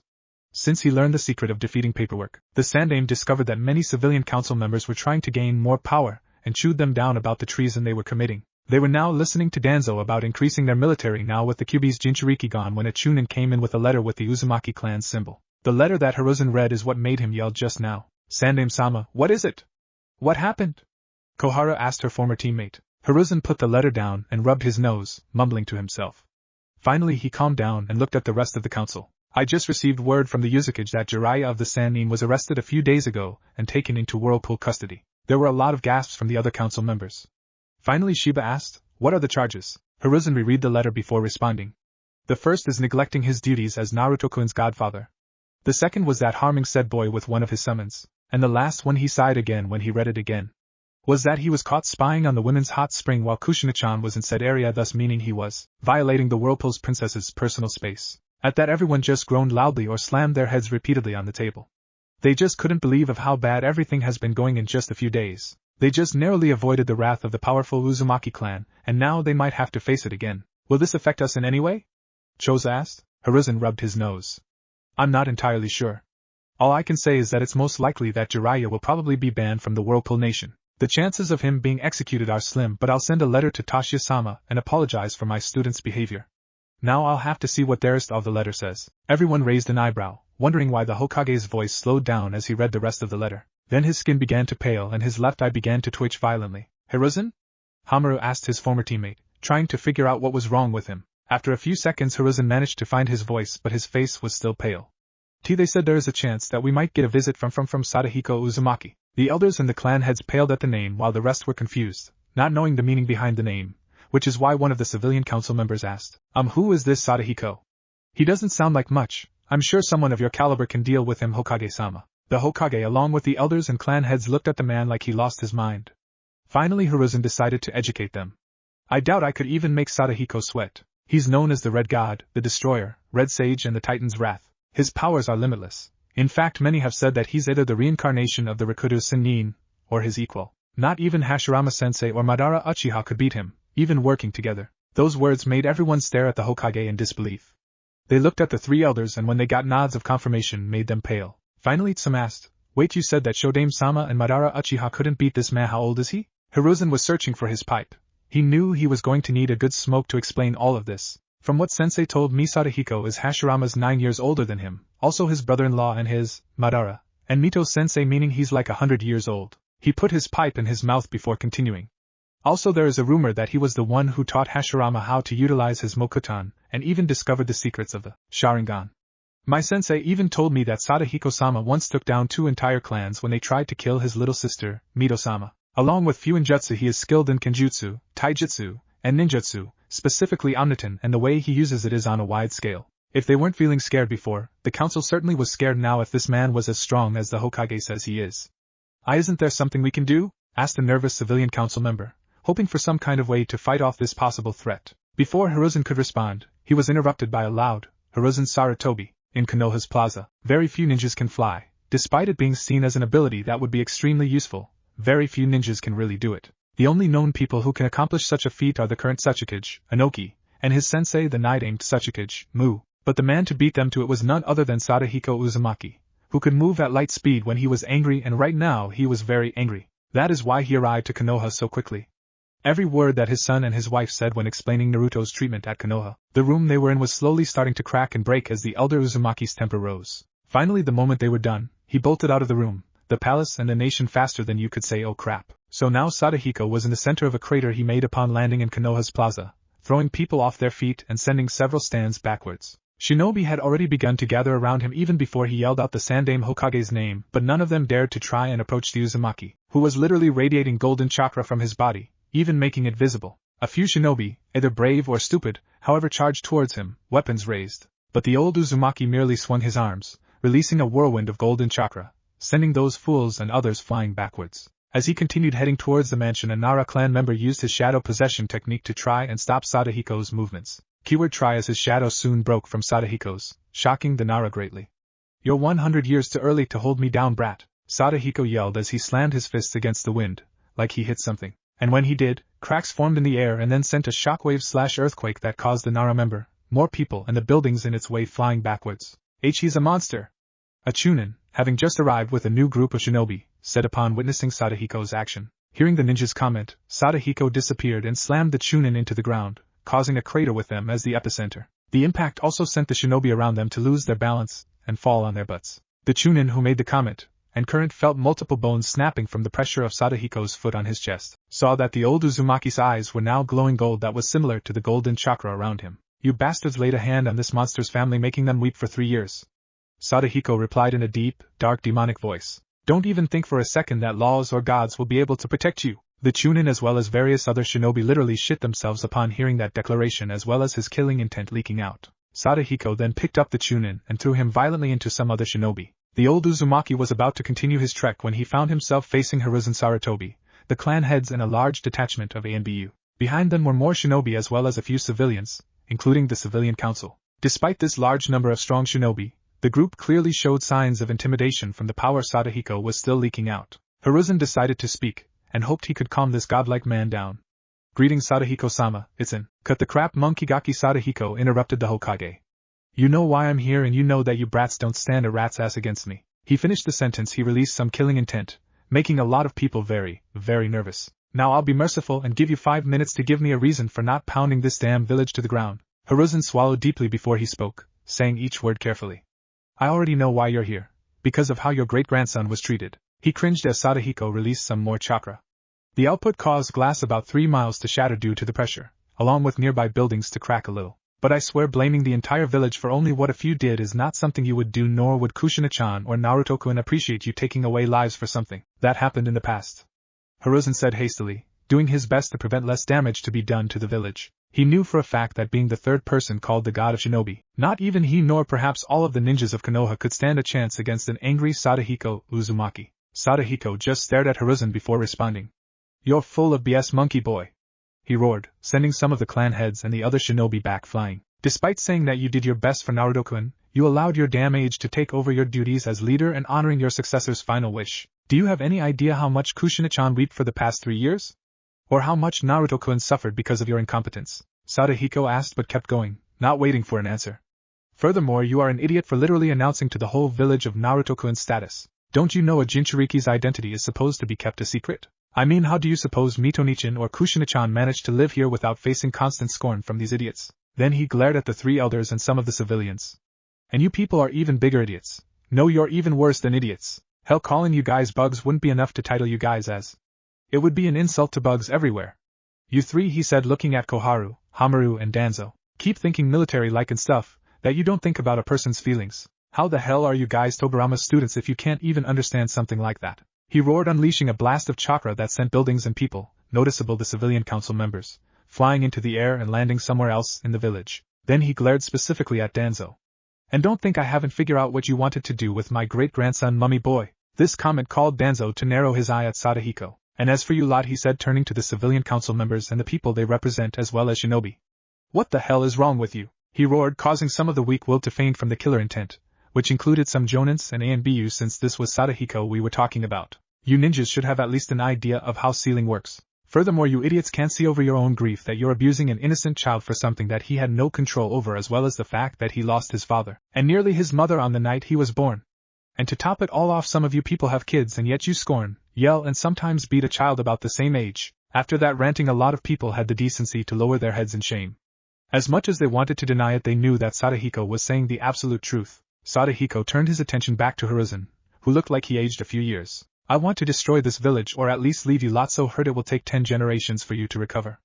Since he learned the secret of defeating paperwork, the Sandaime discovered that many civilian council members were trying to gain more power, and chewed them down about the treason they were committing. They were now listening to Danzo about increasing their military now with the Kyuubi's Jinchuriki gone when a Chunin came in with a letter with the Uzumaki clan's symbol. The letter that Hiruzen read is what made him yell just now. Sandaime-sama, what is it? What happened? Kohara asked her former teammate. Hiruzen put the letter down and rubbed his nose, mumbling to himself. Finally he calmed down and looked at the rest of the council. I just received word from the Uzukage that Jiraiya of the Sannin was arrested a few days ago and taken into Whirlpool custody. There were a lot of gasps from the other council members. Finally Shiba asked, what are the charges? Hiruzen reread the letter before responding. The first is neglecting his duties as Naruto-kun's godfather. The second was that harming said boy with one of his summons. And the last one, he sighed again when he read it again, was that he was caught spying on the women's hot spring while Kushina-chan was in said area, thus meaning he was violating the Whirlpool's princess's personal space. At that everyone just groaned loudly or slammed their heads repeatedly on the table. They just couldn't believe of how bad everything has been going in just a few days. They just narrowly avoided the wrath of the powerful Uzumaki clan, and now they might have to face it again. Will this affect us in any way? Choza asked. Hiruzen rubbed his nose. I'm not entirely sure. All I can say is that it's most likely that Jiraiya will probably be banned from the Whirlpool Nation. The chances of him being executed are slim, but I'll send a letter to Tashio-sama and apologize for my student's behavior. Now I'll have to see what the rest of the letter says. Everyone raised an eyebrow, wondering why the Hokage's voice slowed down as he read the rest of the letter. Then his skin began to pale and his left eye began to twitch violently. Hiruzen? Hamaru asked his former teammate, trying to figure out what was wrong with him. After a few seconds Hiruzen managed to find his voice, but his face was still pale. They said there is a chance that we might get a visit from Sadahiko Uzumaki. The elders and the clan heads paled at the name while the rest were confused, not knowing the meaning behind the name, which is why one of the civilian council members asked, who is this Sadahiko? He doesn't sound like much. I'm sure someone of your caliber can deal with him, Hokage-sama. The Hokage along with the elders and clan heads looked at the man like he lost his mind. Finally Hiruzen decided to educate them. I doubt I could even make Sadahiko sweat. He's known as the Red God, the Destroyer, Red Sage and the Titan's Wrath. His powers are limitless. In fact many have said that he's either the reincarnation of the Rikudo Sennin, or his equal. Not even Hashirama-sensei or Madara Uchiha could beat him, even working together. Those words made everyone stare at the Hokage in disbelief. They looked at the three elders and when they got nods of confirmation made them pale. Finally Tsum asked, wait, you said that Shodaime-sama and Madara Uchiha couldn't beat this man, how old is he? Hiruzen was searching for his pipe. He knew he was going to need a good smoke to explain all of this. From what Sensei told me, Sadahiko is Hashirama's 9 years older than him, also his brother-in-law and his, Madara, and Mito Sensei, meaning he's like 100 years old. He put his pipe in his mouth before continuing. Also there is a rumor that he was the one who taught Hashirama how to utilize his Mokutan, and even discovered the secrets of the Sharingan. My sensei even told me that Sadahiko-sama once took down 2 entire clans when they tried to kill his little sister, Mito-sama. Along with Fuinjutsu he is skilled in Kenjutsu, Taijutsu, and Ninjutsu, specifically Omniton, and the way he uses it is on a wide scale. If they weren't feeling scared before, the council certainly was scared now if this man was as strong as the Hokage says he is. Isn't there something we can do? asked a nervous civilian council member, hoping for some kind of way to fight off this possible threat. Before Hiruzen could respond, he was interrupted by a loud, "Hiruzen Sarutobi," in Konoha's plaza. Very few ninjas can fly. Despite it being seen as an ability that would be extremely useful, very few ninjas can really do it. The only known people who can accomplish such a feat are the current Sachikage, Inoki, and his sensei the night-aimed Sachikage, Mu. But the man to beat them to it was none other than Sadahiko Uzumaki, who could move at light speed when he was angry, and right now he was very angry. That is why he arrived to Konoha so quickly. Every word that his son and his wife said when explaining Naruto's treatment at Konoha, the room they were in was slowly starting to crack and break as the elder Uzumaki's temper rose. Finally, the moment they were done, he bolted out of the room, the palace and the nation faster than you could say oh crap. So now Sadahiko was in the center of a crater he made upon landing in Konoha's plaza, throwing people off their feet and sending several stands backwards. Shinobi had already begun to gather around him even before he yelled out the Sandaime Hokage's name, but none of them dared to try and approach the Uzumaki, who was literally radiating golden chakra from his body, even making it visible. A few shinobi, either brave or stupid, however charged towards him, weapons raised. But the old Uzumaki merely swung his arms, releasing a whirlwind of golden chakra, sending those fools and others flying backwards. As he continued heading towards the mansion, a Nara clan member used his shadow possession technique to try and stop Sadahiko's movements. Keyword try, as his shadow soon broke from Sadahiko's, shocking the Nara greatly. "You're 100 years too early to hold me down, brat," Sadahiko yelled as he slammed his fists against the wind, like he hit something. And when he did, cracks formed in the air and then sent a shockwave/earthquake that caused the Nara member, more people and the buildings in its way flying backwards. "He's a monster!" A Chunin, having just arrived with a new group of shinobi, said upon witnessing Sadahiko's action. Hearing the ninja's comment, Sadahiko disappeared and slammed the Chunin into the ground, causing a crater with them as the epicenter. The impact also sent the shinobi around them to lose their balance and fall on their butts. The Chunin who made the comment, and current felt multiple bones snapping from the pressure of Sadahiko's foot on his chest, saw that the old Uzumaki's eyes were now glowing gold that was similar to the golden chakra around him. "You bastards laid a hand on this monster's family, making them weep for 3 years. Sadahiko replied in a deep, dark demonic voice. "Don't even think for a second that laws or gods will be able to protect you." The Chunin as well as various other shinobi literally shit themselves upon hearing that declaration as well as his killing intent leaking out. Sadahiko then picked up the Chunin and threw him violently into some other shinobi. The old Uzumaki was about to continue his trek when he found himself facing Hiruzen Sarutobi, the clan heads and a large detachment of ANBU. Behind them were more shinobi as well as a few civilians, including the civilian council. Despite this large number of strong shinobi, the group clearly showed signs of intimidation from the power Sadahiko was still leaking out. Hiruzen decided to speak, and hoped he could calm this godlike man down. "Greetings, Sadahiko-sama, it's an..." "Cut the crap, Monkigaki," Sadahiko interrupted the Hokage. "You know why I'm here and you know that you brats don't stand a rat's ass against me." He finished the sentence. He released some killing intent, making a lot of people very, very nervous. "Now I'll be merciful and give you 5 minutes to give me a reason for not pounding this damn village to the ground." Hiruzen swallowed deeply before he spoke, saying each word carefully. "I already know why you're here. Because of how your great-grandson was treated." He cringed as Sadahiko released some more chakra. The output caused glass about 3 miles to shatter due to the pressure, along with nearby buildings to crack a little. "But I swear blaming the entire village for only what a few did is not something you would do, nor would Kushina-chan or Naruto-kun appreciate you taking away lives for something that happened in the past," Hiruzen said hastily, doing his best to prevent less damage to be done to the village. He knew for a fact that being the third person called the god of shinobi, not even he nor perhaps all of the ninjas of Konoha could stand a chance against an angry Sadahiko Uzumaki. Sadahiko just stared at Hiruzen before responding. "You're full of BS, monkey boy," he roared, sending some of the clan heads and the other shinobi back flying. "Despite saying that you did your best for Naruto-kun, you allowed your damn age to take over your duties as leader and honoring your successor's final wish. Do you have any idea how much Kushina-chan wept for the past 3 years? Or how much Naruto-kun suffered because of your incompetence?" Sadahiko asked but kept going, not waiting for an answer. "Furthermore, you are an idiot for literally announcing to the whole village of Naruto-kun's status. Don't you know a Jinchuriki's identity is supposed to be kept a secret? I mean, how do you suppose Mitonichan or Kushina-chan managed to live here without facing constant scorn from these idiots?" Then he glared at the 3 elders and some of the civilians. "And you people are even bigger idiots. No, you're even worse than idiots. Hell, calling you guys bugs wouldn't be enough to title you guys as. It would be an insult to bugs everywhere. You 3," he said looking at Koharu, Hamaru and Danzo, "keep thinking military-like and stuff, that you don't think about a person's feelings. How the hell are you guys Tobirama students if you can't even understand something like that?" He roared, unleashing a blast of chakra that sent buildings and people, noticeable the civilian council members, flying into the air and landing somewhere else in the village. Then he glared specifically at Danzo. "And don't think I haven't figured out what you wanted to do with my great-grandson, mummy boy." This comment called Danzo to narrow his eye at Sadahiko. And as for you lot, he said, turning to the civilian council members and the people they represent as well as Shinobi. What the hell is wrong with you? He roared, causing some of the weak-willed to faint from the killer intent, which included some Jonins and A and BU since this was Sadahiko we were talking about. You ninjas should have at least an idea of how sealing works. Furthermore, you idiots can't see over your own grief that you're abusing an innocent child for something that he had no control over, as well as the fact that he lost his father and nearly his mother on the night he was born. And to top it all off, some of you people have kids and yet you scorn, yell and sometimes beat a child about the same age. After that ranting, a lot of people had the decency to lower their heads in shame. As much as they wanted to deny it, they knew that Sadahiko was saying the absolute truth. Sadahiko turned his attention back to Hiruzen, who looked like he aged a few years. I want to destroy this village, or at least leave you lot so hurt it will take 10 generations for you to recover.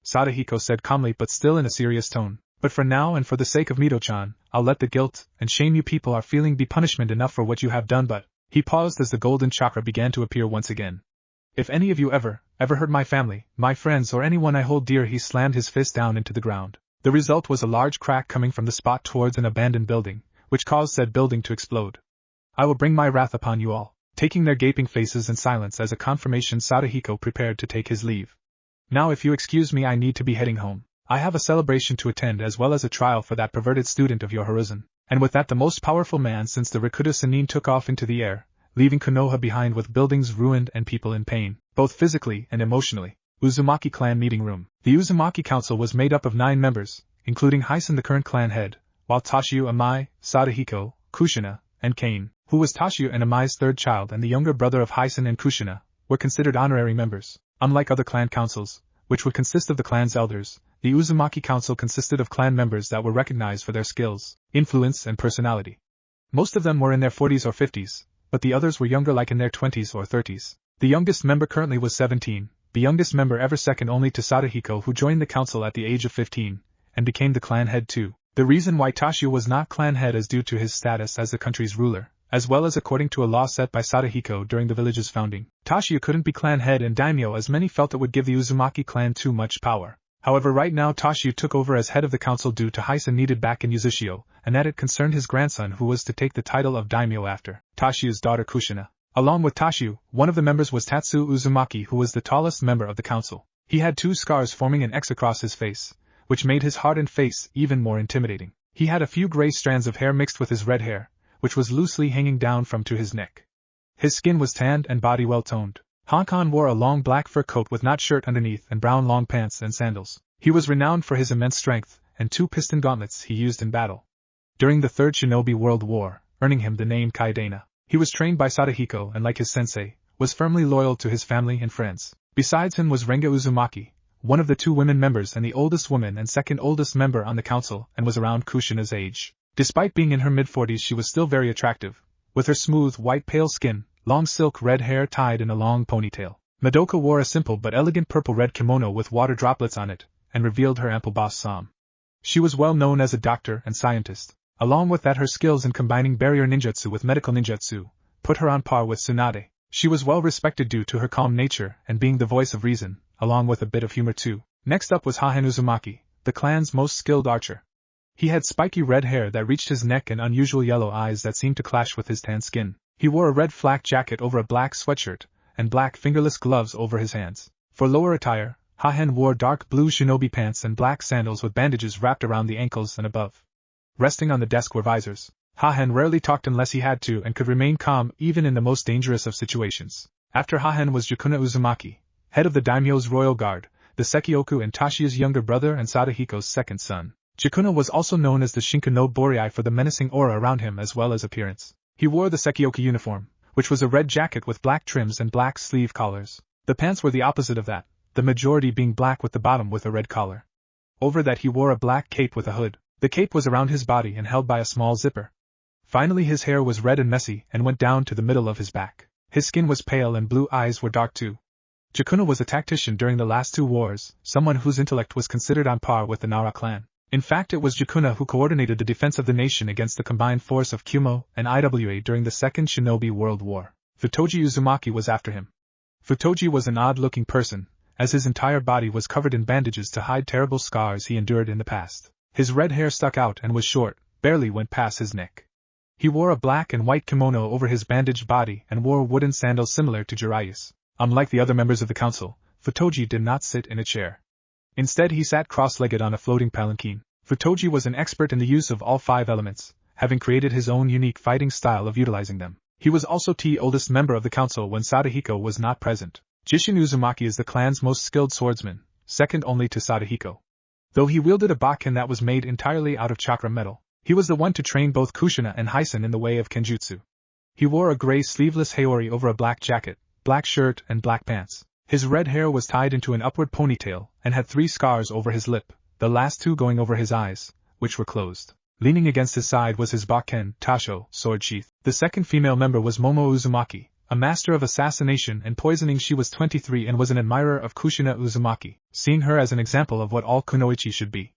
Sadahiko said calmly but still in a serious tone. But for now and for the sake of Mito-chan, I'll let the guilt and shame you people are feeling be punishment enough for what you have done. But he paused as the golden chakra began to appear once again. If any of you ever hurt my family, my friends, or anyone I hold dear, he slammed his fist down into the ground. The result was a large crack coming from the spot towards an abandoned building, which caused said building to explode. I will bring my wrath upon you all. Taking their gaping faces in silence as a confirmation, Sadahiko prepared to take his leave. Now if you excuse me, I need to be heading home. I have a celebration to attend as well as a trial for that perverted student of your Hiruzen. And with that, the most powerful man since the Rikuta Sannin took off into the air, leaving Konoha behind with buildings ruined and people in pain, both physically and emotionally. Uzumaki clan meeting room. The Uzumaki council was made up of 9 members, including Hyson, the current clan head, while Tashiu, Amai, Sadahiko, Kushina, and Kane, who was Tashiu and Amai's third child and the younger brother of Hyson and Kushina, were considered honorary members. Unlike other clan councils, which would consist of the clan's elders, the Uzumaki council consisted of clan members that were recognized for their skills, influence, and personality. Most of them were in their 40s or 50s, but the others were younger, like in their 20s or 30s. The youngest member currently was 17, the youngest member ever, second only to Sadahiko, who joined the council at the age of 15, and became the clan head too. The reason why Tashiu was not clan head is due to his status as the country's ruler, as well as according to a law set by Sadahiko during the village's founding. Tashiu couldn't be clan head and daimyo, as many felt it would give the Uzumaki clan too much power. However, right now Tashiu took over as head of the council due to Hyson needed back in Uzushio, and that it concerned his grandson, who was to take the title of daimyo after Tashiu's daughter Kushina. Along with Tashiu, one of the members was Tatsu Uzumaki, who was the tallest member of the council. He had 2 scars forming an X across his face, which made his hardened face even more intimidating. He had a few gray strands of hair mixed with his red hair, which was loosely hanging down from to his neck. His skin was tanned and body well toned. Hankon wore a long black fur coat with knot shirt underneath and brown long pants and sandals. He was renowned for his immense strength and 2 piston gauntlets he used in battle during the Third Shinobi World War, earning him the name Kaidana. He was trained by Sadahiko and, like his sensei, was firmly loyal to his family and friends. Besides him was Renga Uzumaki, one of the 2 women members and the oldest woman and second oldest member on the council, and was around Kushina's age. Despite being in her mid-40s, she was still very attractive, with her smooth white pale skin, long silk red hair tied in a long ponytail. Madoka wore a simple but elegant purple-red kimono with water droplets on it, and revealed her ample bosom. She was well known as a doctor and scientist. Along with that, her skills in combining barrier ninjutsu with medical ninjutsu put her on par with Tsunade. She was well respected due to her calm nature and being the voice of reason, along with a bit of humor too. Next up was Hahen Uzumaki, the clan's most skilled archer. He had spiky red hair that reached his neck and unusual yellow eyes that seemed to clash with his tan skin. He wore a red flak jacket over a black sweatshirt, and black fingerless gloves over his hands. For lower attire, Hahen wore dark blue shinobi pants and black sandals with bandages wrapped around the ankles and above. Resting on the desk were visors. Hahen rarely talked unless he had to and could remain calm even in the most dangerous of situations. After Hahen was Jukuna Uzumaki, head of the daimyo's royal guard, the Sekioku and Tashiu's younger brother and Sadahiko's second son. Jukuna was also known as the Shinka no Borii for the menacing aura around him as well as appearance. He wore the Sekioku uniform, which was a red jacket with black trims and black sleeve collars. The pants were the opposite of that, the majority being black with the bottom with a red collar. Over that he wore a black cape with a hood. The cape was around his body and held by a small zipper. Finally, his hair was red and messy and went down to the middle of his back. His skin was pale and blue eyes were dark too. Jukuna was a tactician during the last 2 wars, someone whose intellect was considered on par with the Nara clan. In fact, it was Jukuna who coordinated the defense of the nation against the combined force of Kumo and Iwa during the Second Shinobi World War. Futoji Uzumaki was after him. Futoji was an odd-looking person, as his entire body was covered in bandages to hide terrible scars he endured in the past. His red hair stuck out and was short, barely went past his neck. He wore a black and white kimono over his bandaged body and wore wooden sandals similar to Jiraiya's. Unlike the other members of the council, Futoji did not sit in a chair. Instead he sat cross-legged on a floating palanquin. Futoji was an expert in the use of all 5 elements, having created his own unique fighting style of utilizing them. He was also the oldest member of the council when Sadahiko was not present. Jishin Uzumaki is the clan's most skilled swordsman, second only to Sadahiko. Though he wielded a bakken that was made entirely out of chakra metal, he was the one to train both Kushina and Hyson in the way of kenjutsu. He wore a gray sleeveless haori over a black jacket, black shirt and black pants. His red hair was tied into an upward ponytail and had 3 scars over his lip, the last 2 going over his eyes, which were closed. Leaning against his side was his bakken, tasho, sword sheath. The second female member was Momo Uzumaki, a master of assassination and poisoning. She was 23 and was an admirer of Kushina Uzumaki, seeing her as an example of what all kunoichi should be.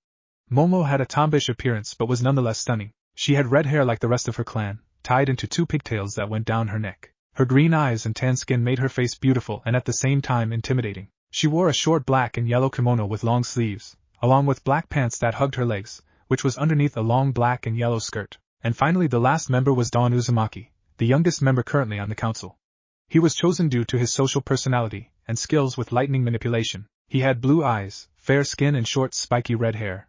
Momo had a tomboyish appearance but was nonetheless stunning. She had red hair like the rest of her clan, tied into 2 pigtails that went down her neck. Her green eyes and tan skin made her face beautiful and at the same time intimidating. She wore a short black and yellow kimono with long sleeves, along with black pants that hugged her legs, which was underneath a long black and yellow skirt. And finally the last member was Dawn Uzumaki, the youngest member currently on the council. He was chosen due to his social personality and skills with lightning manipulation. He had blue eyes, fair skin and short spiky red hair.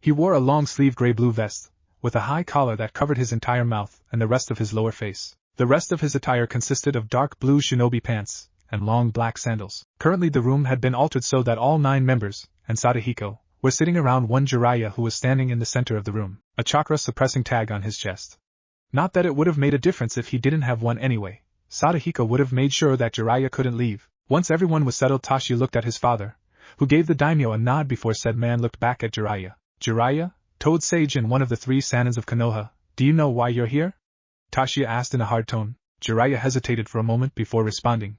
He wore a long-sleeved gray-blue vest, with a high collar that covered his entire mouth and the rest of his lower face. The rest of his attire consisted of dark blue shinobi pants and long black sandals. Currently the room had been altered so that all 9 members, and Sadahiko, were sitting around one Jiraiya who was standing in the center of the room, a chakra-suppressing tag on his chest. Not that it would have made a difference if he didn't have one anyway. Sadahiko would have made sure that Jiraiya couldn't leave. Once everyone was settled, Tashi looked at his father, who gave the daimyo a nod before said man looked back at Jiraiya. Jiraiya, Toad Sage and one of the 3 Sanins of Konoha, do you know why you're here? Tashi asked in a hard tone. Jiraiya hesitated for a moment before responding.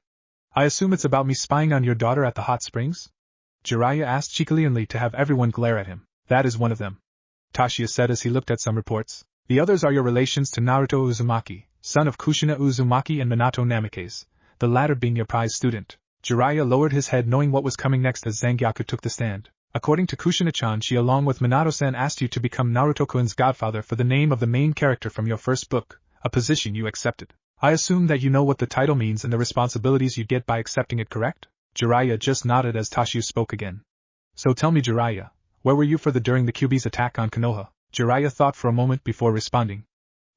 I assume it's about me spying on your daughter at the hot springs? Jiraiya asked cheekily to have everyone glare at him. That is one of them, Tashi said as he looked at some reports. The others are your relations to Naruto Uzumaki, son of Kushina Uzumaki and Minato Namikaze, the latter being your prize student. Jiraiya lowered his head knowing what was coming next as Zangyaku took the stand. According to Kushina-chan, she along with Minato-san asked you to become Naruto-kun's godfather for the name of the main character from your first book, a position you accepted. I assume that you know what the title means and the responsibilities you get by accepting it, correct? Jiraiya just nodded as Tashi spoke again. So tell me, Jiraiya, where were you during the Kyuubi's attack on Konoha? Jiraiya thought for a moment before responding.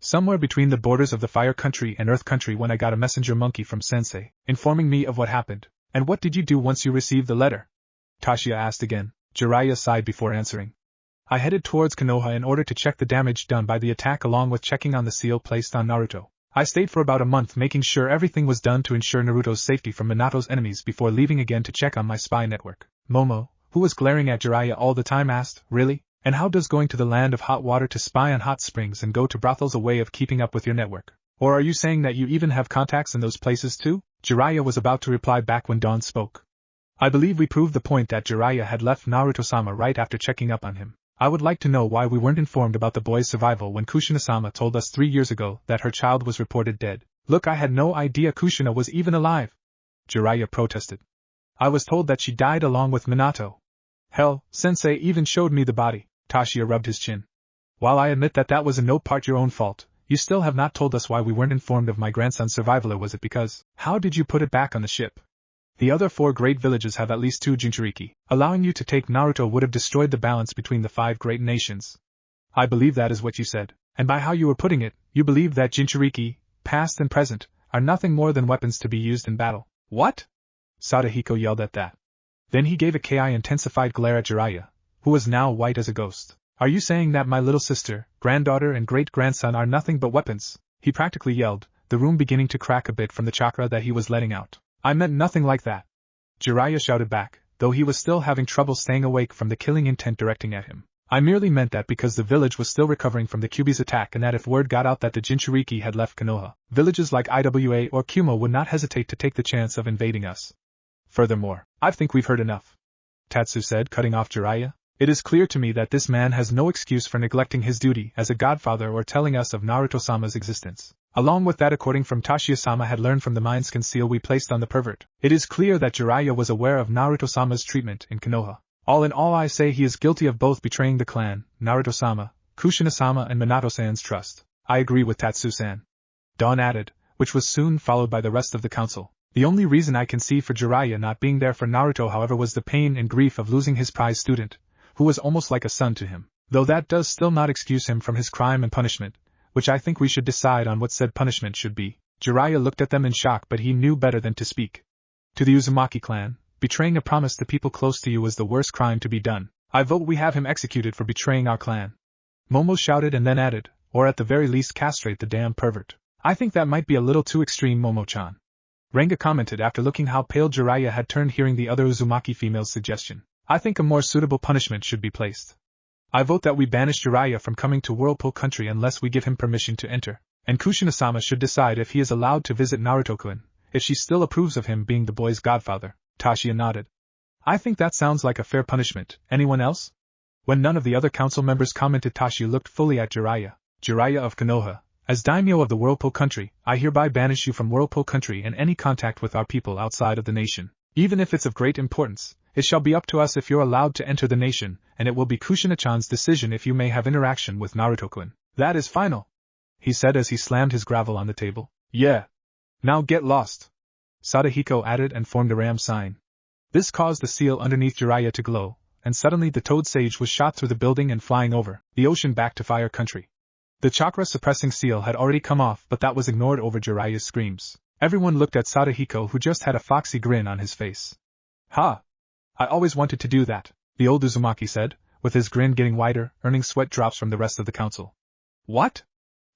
Somewhere between the borders of the Fire Country and Earth Country when I got a messenger monkey from Sensei, informing me of what happened. And what did you do once you received the letter? Tashi asked again. Jiraiya sighed before answering. I headed towards Konoha in order to check the damage done by the attack along with checking on the seal placed on Naruto. I stayed for about a month making sure everything was done to ensure Naruto's safety from Minato's enemies before leaving again to check on my spy network. Momo, who was glaring at Jiraiya all the time, asked, Really? And how does going to the land of hot water to spy on hot springs and go to brothels a way of keeping up with your network? Or are you saying that you even have contacts in those places too? Jiraiya was about to reply back when Dawn spoke. I believe we proved the point that Jiraiya had left Naruto-sama right after checking up on him. I would like to know why we weren't informed about the boy's survival when Kushina-sama told us 3 years ago that her child was reported dead. Look, I had no idea Kushina was even alive, Jiraiya protested. I was told that she died along with Minato. Hell, Sensei even showed me the body. Tashi rubbed his chin. While I admit that that was in no part your own fault, you still have not told us why we weren't informed of my grandson's survival, or was it because, how did you put it back on the ship? The other 4 great villages have at least 2 Jinchuriki. Allowing you to take Naruto would have destroyed the balance between the 5 great nations. I believe that is what you said, and by how you were putting it, you believe that Jinchuriki, past and present, are nothing more than weapons to be used in battle. What? Sadahiko yelled at that. Then he gave a ki-intensified glare at Jiraiya, who was now white as a ghost. Are you saying that my little sister, granddaughter and great-grandson are nothing but weapons? He practically yelled, the room beginning to crack a bit from the chakra that he was letting out. I meant nothing like that, Jiraiya shouted back, though he was still having trouble staying awake from the killing intent directing at him. I merely meant that because the village was still recovering from the Kyuubi's attack and that if word got out that the Jinchuriki had left Konoha, villages like Iwa or Kumo would not hesitate to take the chance of invading us. Furthermore, I think we've heard enough, Tatsu said, cutting off Jiraiya. It is clear to me that this man has no excuse for neglecting his duty as a godfather or telling us of Naruto-sama's existence. Along with that, according from Tashio-sama had learned from the mind-scan seal we placed on the pervert, it is clear that Jiraiya was aware of Naruto-sama's treatment in Konoha. All in all, I say he is guilty of both betraying the clan, Naruto-sama, Kushina-sama and Minato-san's trust. I agree with Tatsu-san, Dawn added, which was soon followed by the rest of the council. The only reason I can see for Jiraiya not being there for Naruto, however, was the pain and grief of losing his prize student, who was almost like a son to him. Though that does still not excuse him from his crime and punishment, which I think we should decide on what said punishment should be. Jiraiya looked at them in shock, but he knew better than to speak. To the Uzumaki clan, betraying a promise to people close to you was the worst crime to be done. I vote we have him executed for betraying our clan. Momo shouted and then added, or at the very least castrate the damn pervert. I think that might be a little too extreme, Momo-chan. Ranga commented after looking how pale Jiraiya had turned hearing the other Uzumaki female's suggestion. I think a more suitable punishment should be placed. I vote that we banish Jiraiya from coming to Whirlpool country unless we give him permission to enter, and Kushina-sama should decide if he is allowed to visit Naruto-kun, if she still approves of him being the boy's godfather. Tashiya nodded. I think that sounds like a fair punishment. Anyone else? When none of the other council members commented, Tashiya looked fully at Jiraiya. Jiraiya of Konoha, as daimyo of the Whirlpool country, I hereby banish you from Whirlpool country and any contact with our people outside of the nation. Even if it's of great importance, it shall be up to us if you're allowed to enter the nation, and it will be Kushina-chan's decision if you may have interaction with Naruto-kun. That is final, he said as he slammed his gravel on the table. Yeah. Now get lost, Sadahiko added and formed a ram sign. This caused the seal underneath Jiraiya to glow, and suddenly the Toad Sage was shot through the building and flying over the ocean back to Fire Country. The chakra-suppressing seal had already come off, but that was ignored over Jiraiya's screams. Everyone looked at Sadahiko, who just had a foxy grin on his face. Ha! I always wanted to do that, the old Uzumaki said, with his grin getting wider, earning sweat drops from the rest of the council. What?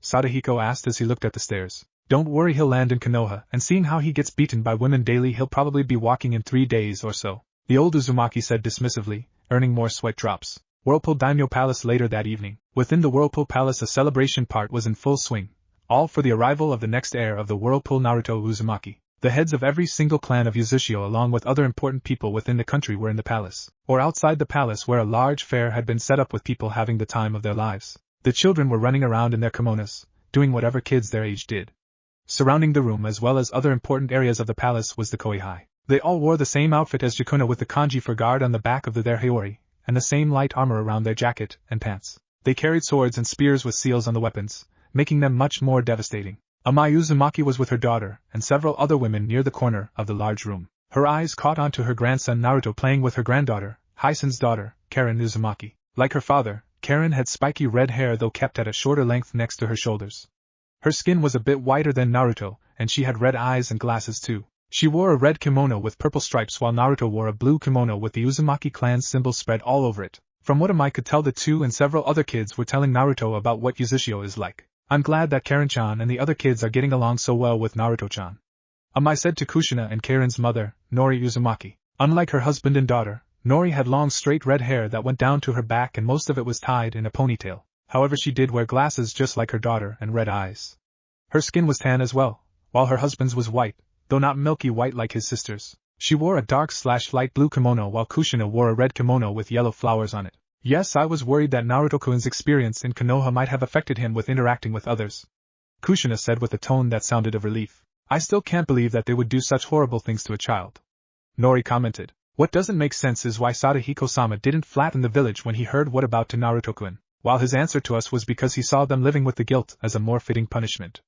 Sadahiko asked as he looked at the stairs. Don't worry, he'll land in Konoha, and seeing how he gets beaten by women daily, he'll probably be walking in 3 days or so, the old Uzumaki said dismissively, earning more sweat drops. Whirlpool Daimyo Palace later that evening. Within the Whirlpool Palace, a celebration part was in full swing, all for the arrival of the next heir of the Whirlpool, Naruto Uzumaki. The heads of every single clan of Uzushio along with other important people within the country were in the palace, or outside the palace where a large fair had been set up with people having the time of their lives. The children were running around in their kimonos, doing whatever kids their age did. Surrounding the room as well as other important areas of the palace was the Koihai. They all wore the same outfit as Jakuna with the kanji for guard on the back of their Hiyori, and the same light armor around their jacket and pants. They carried swords and spears with seals on the weapons, making them much more devastating. Amai Uzumaki was with her daughter and several other women near the corner of the large room. Her eyes caught onto her grandson Naruto playing with her granddaughter, Hisen's daughter, Karen Uzumaki. Like her father, Karen had spiky red hair though kept at a shorter length next to her shoulders. Her skin was a bit whiter than Naruto, and she had red eyes and glasses too. She wore a red kimono with purple stripes while Naruto wore a blue kimono with the Uzumaki clan symbol spread all over it. From what Amai could tell, the two and several other kids were telling Naruto about what Uzushio is like. I'm glad that Karen-chan and the other kids are getting along so well with Naruto-chan, Amai said to Kushina and Karen's mother, Nori Uzumaki. Unlike her husband and daughter, Nori had long straight red hair that went down to her back and most of it was tied in a ponytail. However, she did wear glasses just like her daughter and red eyes. Her skin was tan as well, while her husband's was white, though not milky white like his sister's. She wore a dark/light blue kimono while Kushina wore a red kimono with yellow flowers on it. Yes, I was worried that Naruto-kun's experience in Konoha might have affected him with interacting with others, Kushina said with a tone that sounded of relief. I still can't believe that they would do such horrible things to a child, Nori commented. What doesn't make sense is why Sadahiko-sama didn't flatten the village when he heard what about to Naruto-kun, while his answer to us was because he saw them living with the guilt as a more fitting punishment.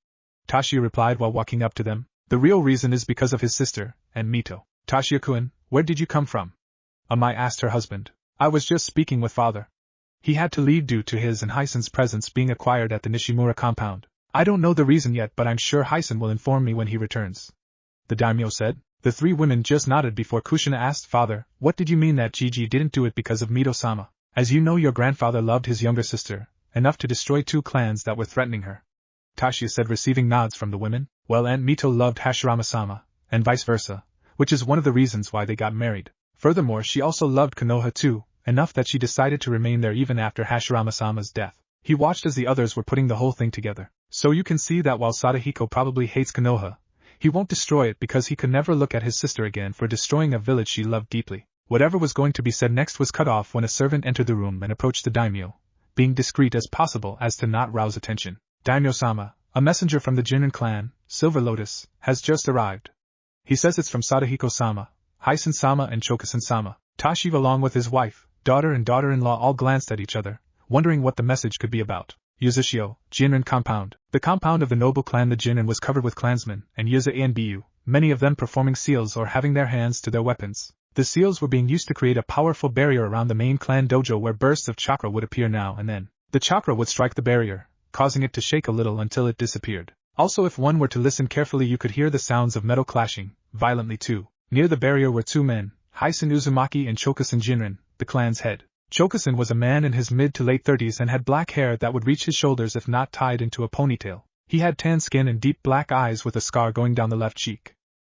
Tashiya replied while walking up to them. The real reason is because of his sister, and Mito. Tashiya-kun, where did you come from? Amai asked her husband. I was just speaking with father. He had to leave due to his and Hisen's presence being acquired at the Nishimura compound. I don't know the reason yet, but I'm sure Hisen will inform me when he returns, the daimyo said. The three women just nodded before Kushina asked, Father, what did you mean that Gigi didn't do it because of Mito-sama? As you know, your grandfather loved his younger sister, enough to destroy 2 clans that were threatening her, Tashiya said, receiving nods from the women. Well, Aunt Mito loved Hashirama-sama, and vice versa, which is one of the reasons why they got married. Furthermore, she also loved Konoha too, enough that she decided to remain there even after Hashirama-sama's death. He watched as the others were putting the whole thing together. So you can see that while Sadahiko probably hates Konoha, he won't destroy it because he could never look at his sister again for destroying a village she loved deeply. Whatever was going to be said next was cut off when a servant entered the room and approached the daimyo, being discreet as possible as to not rouse attention. Daimyo-sama, a messenger from the Jinran clan, Silver Lotus, has just arrived. He says it's from Sadahiko-sama, Hisen-sama and Chokusen-sama. Tashiya along with his wife, daughter and daughter-in-law all glanced at each other, wondering what the message could be about. Uzushio, Jinran compound. The compound of the noble clan the Jinran was covered with clansmen, and Yuza Anbu, many of them performing seals or having their hands to their weapons. The seals were being used to create a powerful barrier around the main clan dojo where bursts of chakra would appear now and then. The chakra would strike the barrier, causing it to shake a little until it disappeared. Also, if one were to listen carefully, you could hear the sounds of metal clashing, violently too. Near the barrier were two men, Hyson Uzumaki and Chokusen Jinrin, the clan's head. Chokusen was a man in his mid to late 30s and had black hair that would reach his shoulders if not tied into a ponytail. He had tan skin and deep black eyes with a scar going down the left cheek.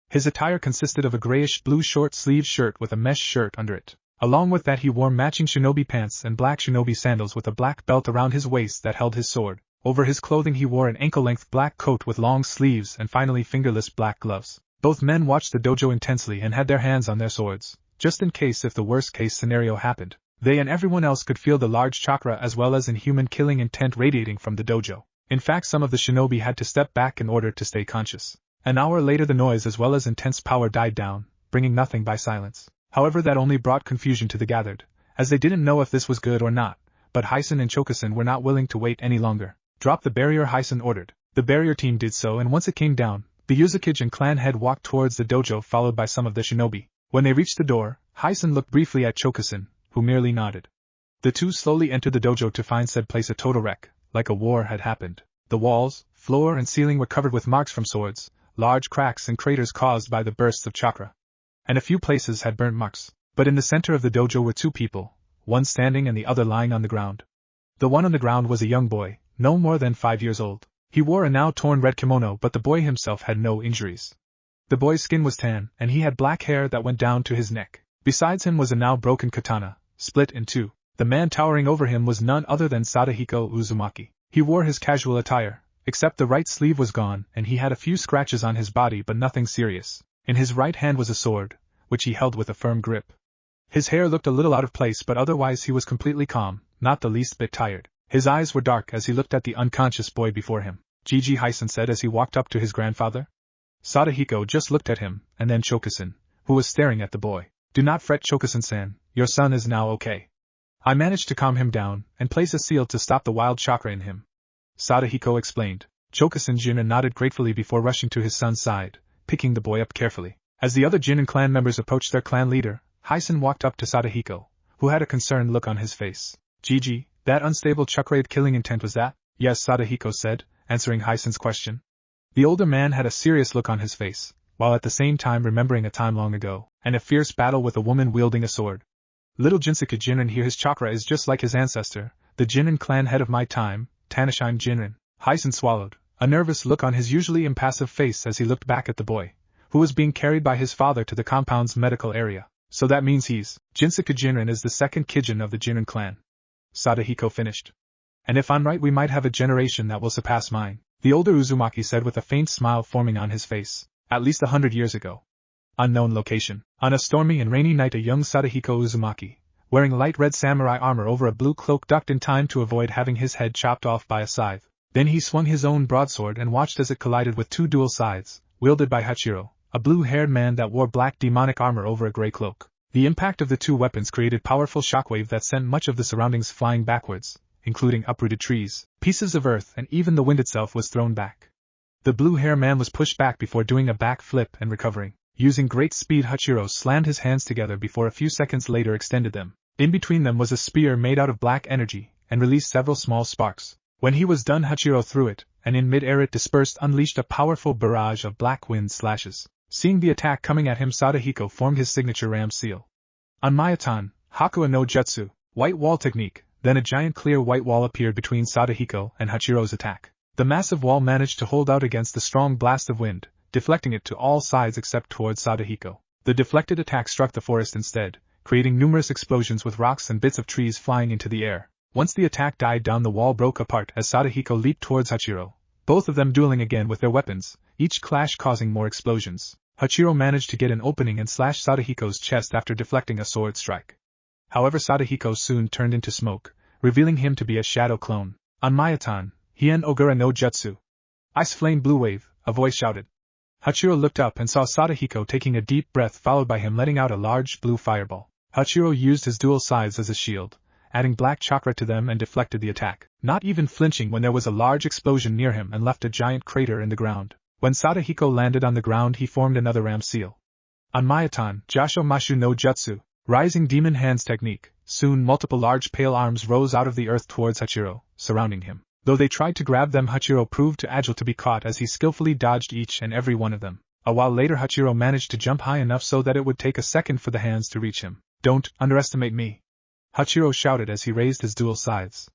His attire consisted of a grayish-blue short-sleeved shirt with a mesh shirt under it. Along with that he wore matching shinobi pants and black shinobi sandals with a black belt around his waist that held his sword. Over his clothing he wore an ankle-length black coat with long sleeves and finally fingerless black gloves. Both men watched the dojo intensely and had their hands on their swords, just in case if the worst-case scenario happened. They and everyone else could feel the large chakra as well as inhuman killing intent radiating from the dojo. In fact, some of the shinobi had to step back in order to stay conscious. An hour later the noise as well as intense power died down, bringing nothing by silence. However, that only brought confusion to the gathered, as they didn't know if this was good or not, but Hyson and Chokusen were not willing to wait any longer. Drop the barrier, Hyson ordered. The barrier team did so, and once it came down, the Yuzakage and clan head walked towards the dojo followed by some of the shinobi. When they reached the door, Hyson looked briefly at Chokusen, who merely nodded. The two slowly entered the dojo to find said place a total wreck, like a war had happened. The walls, floor and ceiling were covered with marks from swords, large cracks and craters caused by the bursts of chakra. And a few places had burnt marks. But in the center of the dojo were two people, one standing and the other lying on the ground. The one on the ground was a young boy, no more than 5 years old. He wore a now torn red kimono, but the boy himself had no injuries. The boy's skin was tan, and he had black hair that went down to his neck. Besides him was a now broken katana, split in two. The man towering over him was none other than Sadahiko Uzumaki. He wore his casual attire, except the right sleeve was gone, and he had a few scratches on his body but nothing serious. In his right hand was a sword, which he held with a firm grip. His hair looked a little out of place, but otherwise he was completely calm, not the least bit tired. His eyes were dark as he looked at the unconscious boy before him. Gigi, Hyson said as he walked up to his grandfather. Sadahiko just looked at him, and then Chokusen, who was staring at the boy. Do not fret, Chokusen-san, your son is now okay. I managed to calm him down, and place a seal to stop the wild chakra in him. Sadahiko explained. Chokusen Jinrin nodded gratefully before rushing to his son's side, picking the boy up carefully. As the other Jinrin clan members approached their clan leader, Hyson walked up to Sadahiko, who had a concerned look on his face. Gigi, that unstable chakra killing intent was that? Yes, Sadahiko said, answering Hyson's question. The older man had a serious look on his face, while at the same time remembering a time long ago, and a fierce battle with a woman wielding a sword. Little Jinsuke Jinrin here, his chakra is just like his ancestor, the Jinrin clan head of my time, Tanishime Jinrin. Hyson swallowed, a nervous look on his usually impassive face as he looked back at the boy, who was being carried by his father to the compound's medical area. So that means Jinsuke Jinrin is the second Kijin of the Jinrin clan. Sadahiko finished. And if I'm right, we might have a generation that will surpass mine, the older Uzumaki said with a faint smile forming on his face. At least 100 years ago. Unknown location. On a stormy and rainy night, a young Sadahiko Uzumaki, wearing light red samurai armor over a blue cloak, ducked in time to avoid having his head chopped off by a scythe. Then he swung his own broadsword and watched as it collided with two dual scythes, wielded by Hachiro, a blue-haired man that wore black demonic armor over a gray cloak. The impact of the two weapons created powerful shockwave that sent much of the surroundings flying backwards, including uprooted trees, pieces of earth, and even the wind itself was thrown back. The blue-haired man was pushed back before doing a back flip and recovering. Using great speed, Hachiro slammed his hands together before a few seconds later extended them. In between them was a spear made out of black energy, and released several small sparks. When he was done, Hachiro threw it, and in mid-air it dispersed, unleashed a powerful barrage of black wind slashes. Seeing the attack coming at him, Sadahiko formed his signature ram seal. On Mayatan, Hakua no Jutsu, white wall technique, then a giant clear white wall appeared between Sadahiko and Hachiro's attack. The massive wall managed to hold out against the strong blast of wind, deflecting it to all sides except towards Sadahiko. The deflected attack struck the forest instead, creating numerous explosions with rocks and bits of trees flying into the air. Once the attack died down, the wall broke apart as Sadahiko leaped towards Hachiro, both of them dueling again with their weapons, each clash causing more explosions. Hachiro managed to get an opening and slash Sadahiko's chest after deflecting a sword strike. However, Sadahiko soon turned into smoke, revealing him to be a shadow clone. On Mayatan, Hien Ogura no Jutsu. Ice Flame Blue Wave, a voice shouted. Hachiro looked up and saw Sadahiko taking a deep breath, followed by him letting out a large blue fireball. Hachiro used his dual scythes as a shield, adding black chakra to them, and deflected the attack, not even flinching when there was a large explosion near him and left a giant crater in the ground. When Sadahiko landed on the ground, he formed another ram seal. On Mayatan, Jasho Mashu no Jutsu, rising demon hands technique, soon multiple large pale arms rose out of the earth towards Hachiro, surrounding him. Though they tried to grab them, Hachiro proved too agile to be caught as he skillfully dodged each and every one of them. A while later, Hachiro managed to jump high enough so that it would take a second for the hands to reach him. "Don't underestimate me," Hachiro shouted as he raised his dual scythes.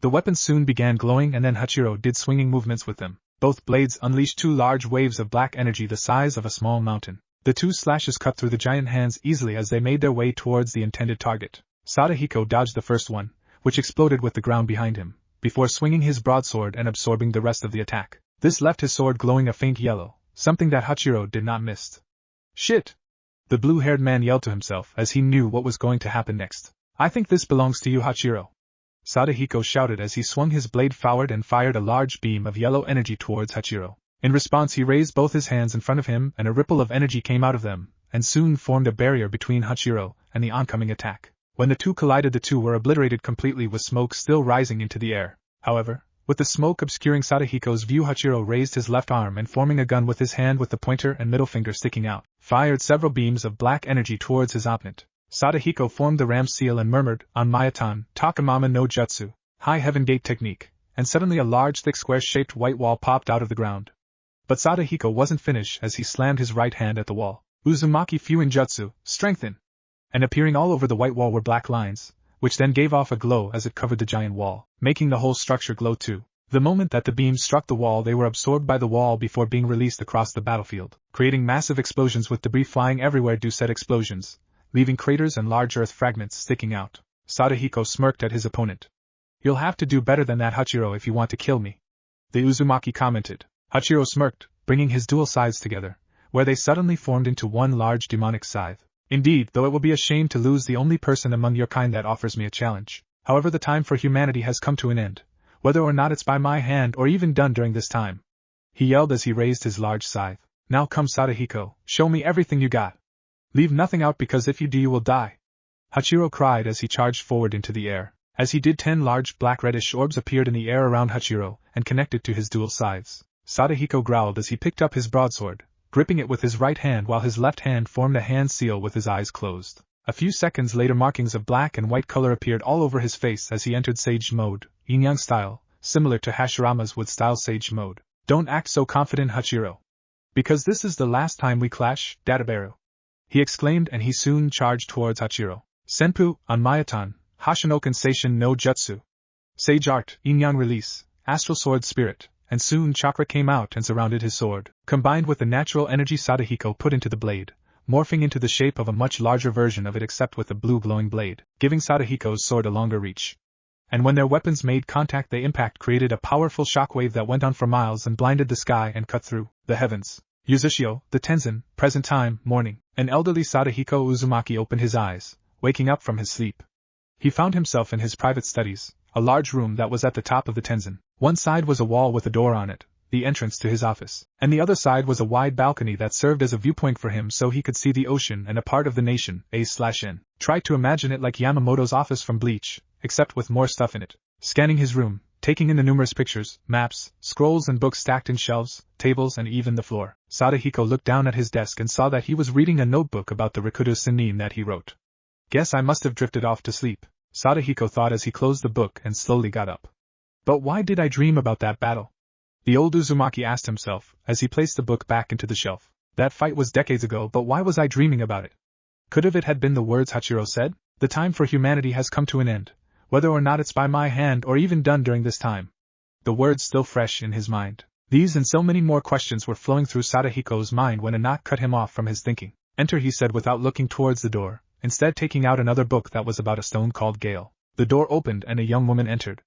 The weapons soon began glowing, and then Hachiro did swinging movements with them. Both blades unleashed two large waves of black energy the size of a small mountain. The two slashes cut through the giant hands easily as they made their way towards the intended target. Sadahiko dodged the first one, which exploded with the ground behind him, before swinging his broadsword and absorbing the rest of the attack. This left his sword glowing a faint yellow, something that Hachiro did not miss. "Shit!" the blue-haired man yelled to himself as he knew what was going to happen next. "I think this belongs to you, Hachiro," Sadahiko shouted as he swung his blade forward and fired a large beam of yellow energy towards Hachiro. In response, he raised both his hands in front of him, and a ripple of energy came out of them, and soon formed a barrier between Hachiro and the oncoming attack. When the two collided, the two were obliterated completely, with smoke still rising into the air. However, with the smoke obscuring Sadahiko's view, Hachiro raised his left arm and, forming a gun with his hand with the pointer and middle finger sticking out, fired several beams of black energy towards his opponent. Sadahiko formed the ram seal and murmured, "On Mayatan, Takamama no Jutsu, High Heaven Gate technique," and suddenly a large thick square-shaped white wall popped out of the ground. But Sadahiko wasn't finished as he slammed his right hand at the wall. "Uzumaki Fuin Jutsu, strengthen!" And appearing all over the white wall were black lines, which then gave off a glow as it covered the giant wall, making the whole structure glow too. The moment that the beams struck the wall, they were absorbed by the wall before being released across the battlefield, creating massive explosions with debris flying everywhere due said explosions, leaving craters and large earth fragments sticking out. Sadahiko smirked at his opponent. "You'll have to do better than that, Hachiro, if you want to kill me," the Uzumaki commented. Hachiro smirked, bringing his dual scythes together, where they suddenly formed into one large demonic scythe. "Indeed, though it will be a shame to lose the only person among your kind that offers me a challenge. However, the time for humanity has come to an end, whether or not it's by my hand or even done during this time," he yelled as he raised his large scythe. "Now come, Sadahiko, show me everything you got. Leave nothing out, because if you do you will die," Hachiro cried as he charged forward into the air. As he did, 10 large black-reddish orbs appeared in the air around Hachiro and connected to his dual scythes. Sadahiko growled as he picked up his broadsword, gripping it with his right hand while his left hand formed a hand seal with his eyes closed. A few seconds later, markings of black and white color appeared all over his face as he entered Sage Mode, yin-yang style, similar to Hashirama's Wood style Sage Mode. "Don't act so confident, Hachiro. Because this is the last time we clash, Databeru," he exclaimed, and he soon charged towards Hachiro. "Senpu, on Mayatan, Hashinokan Seishin no Jutsu. Sage Art, yin-yang release, Astral Sword Spirit," and soon chakra came out and surrounded his sword, combined with the natural energy Sadahiko put into the blade, morphing into the shape of a much larger version of it except with a blue glowing blade, giving Sadahiko's sword a longer reach. And when their weapons made contact, the impact created a powerful shockwave that went on for miles and blinded the sky and cut through the heavens. Yuzushio, the Tenzin, present time, morning. An elderly Sadahiko Uzumaki opened his eyes, waking up from his sleep. He found himself in his private studies, a large room that was at the top of the Tenzin. One side was a wall with a door on it, the entrance to his office, and the other side was a wide balcony that served as a viewpoint for him so he could see the ocean and a part of the nation, A/N. Try to imagine it like Yamamoto's office from Bleach, except with more stuff in it. Scanning his room, taking in the numerous pictures, maps, scrolls and books stacked in shelves, tables and even the floor, Sadahiko looked down at his desk and saw that he was reading a notebook about the Rikudo Sennin that he wrote. "Guess I must have drifted off to sleep," Sadahiko thought as he closed the book and slowly got up. "But why did I dream about that battle?" the old Uzumaki asked himself as he placed the book back into the shelf. "That fight was decades ago, but why was I dreaming about it? Could have it had been the words Hachiro said? The time for humanity has come to an end, whether or not it's by my hand or even done during this time." The words still fresh in his mind. These and so many more questions were flowing through Sadahiko's mind when a knock cut him off from his thinking. "Enter," he said without looking towards the door, instead taking out another book that was about a stone called Gale. The door opened and a young woman entered.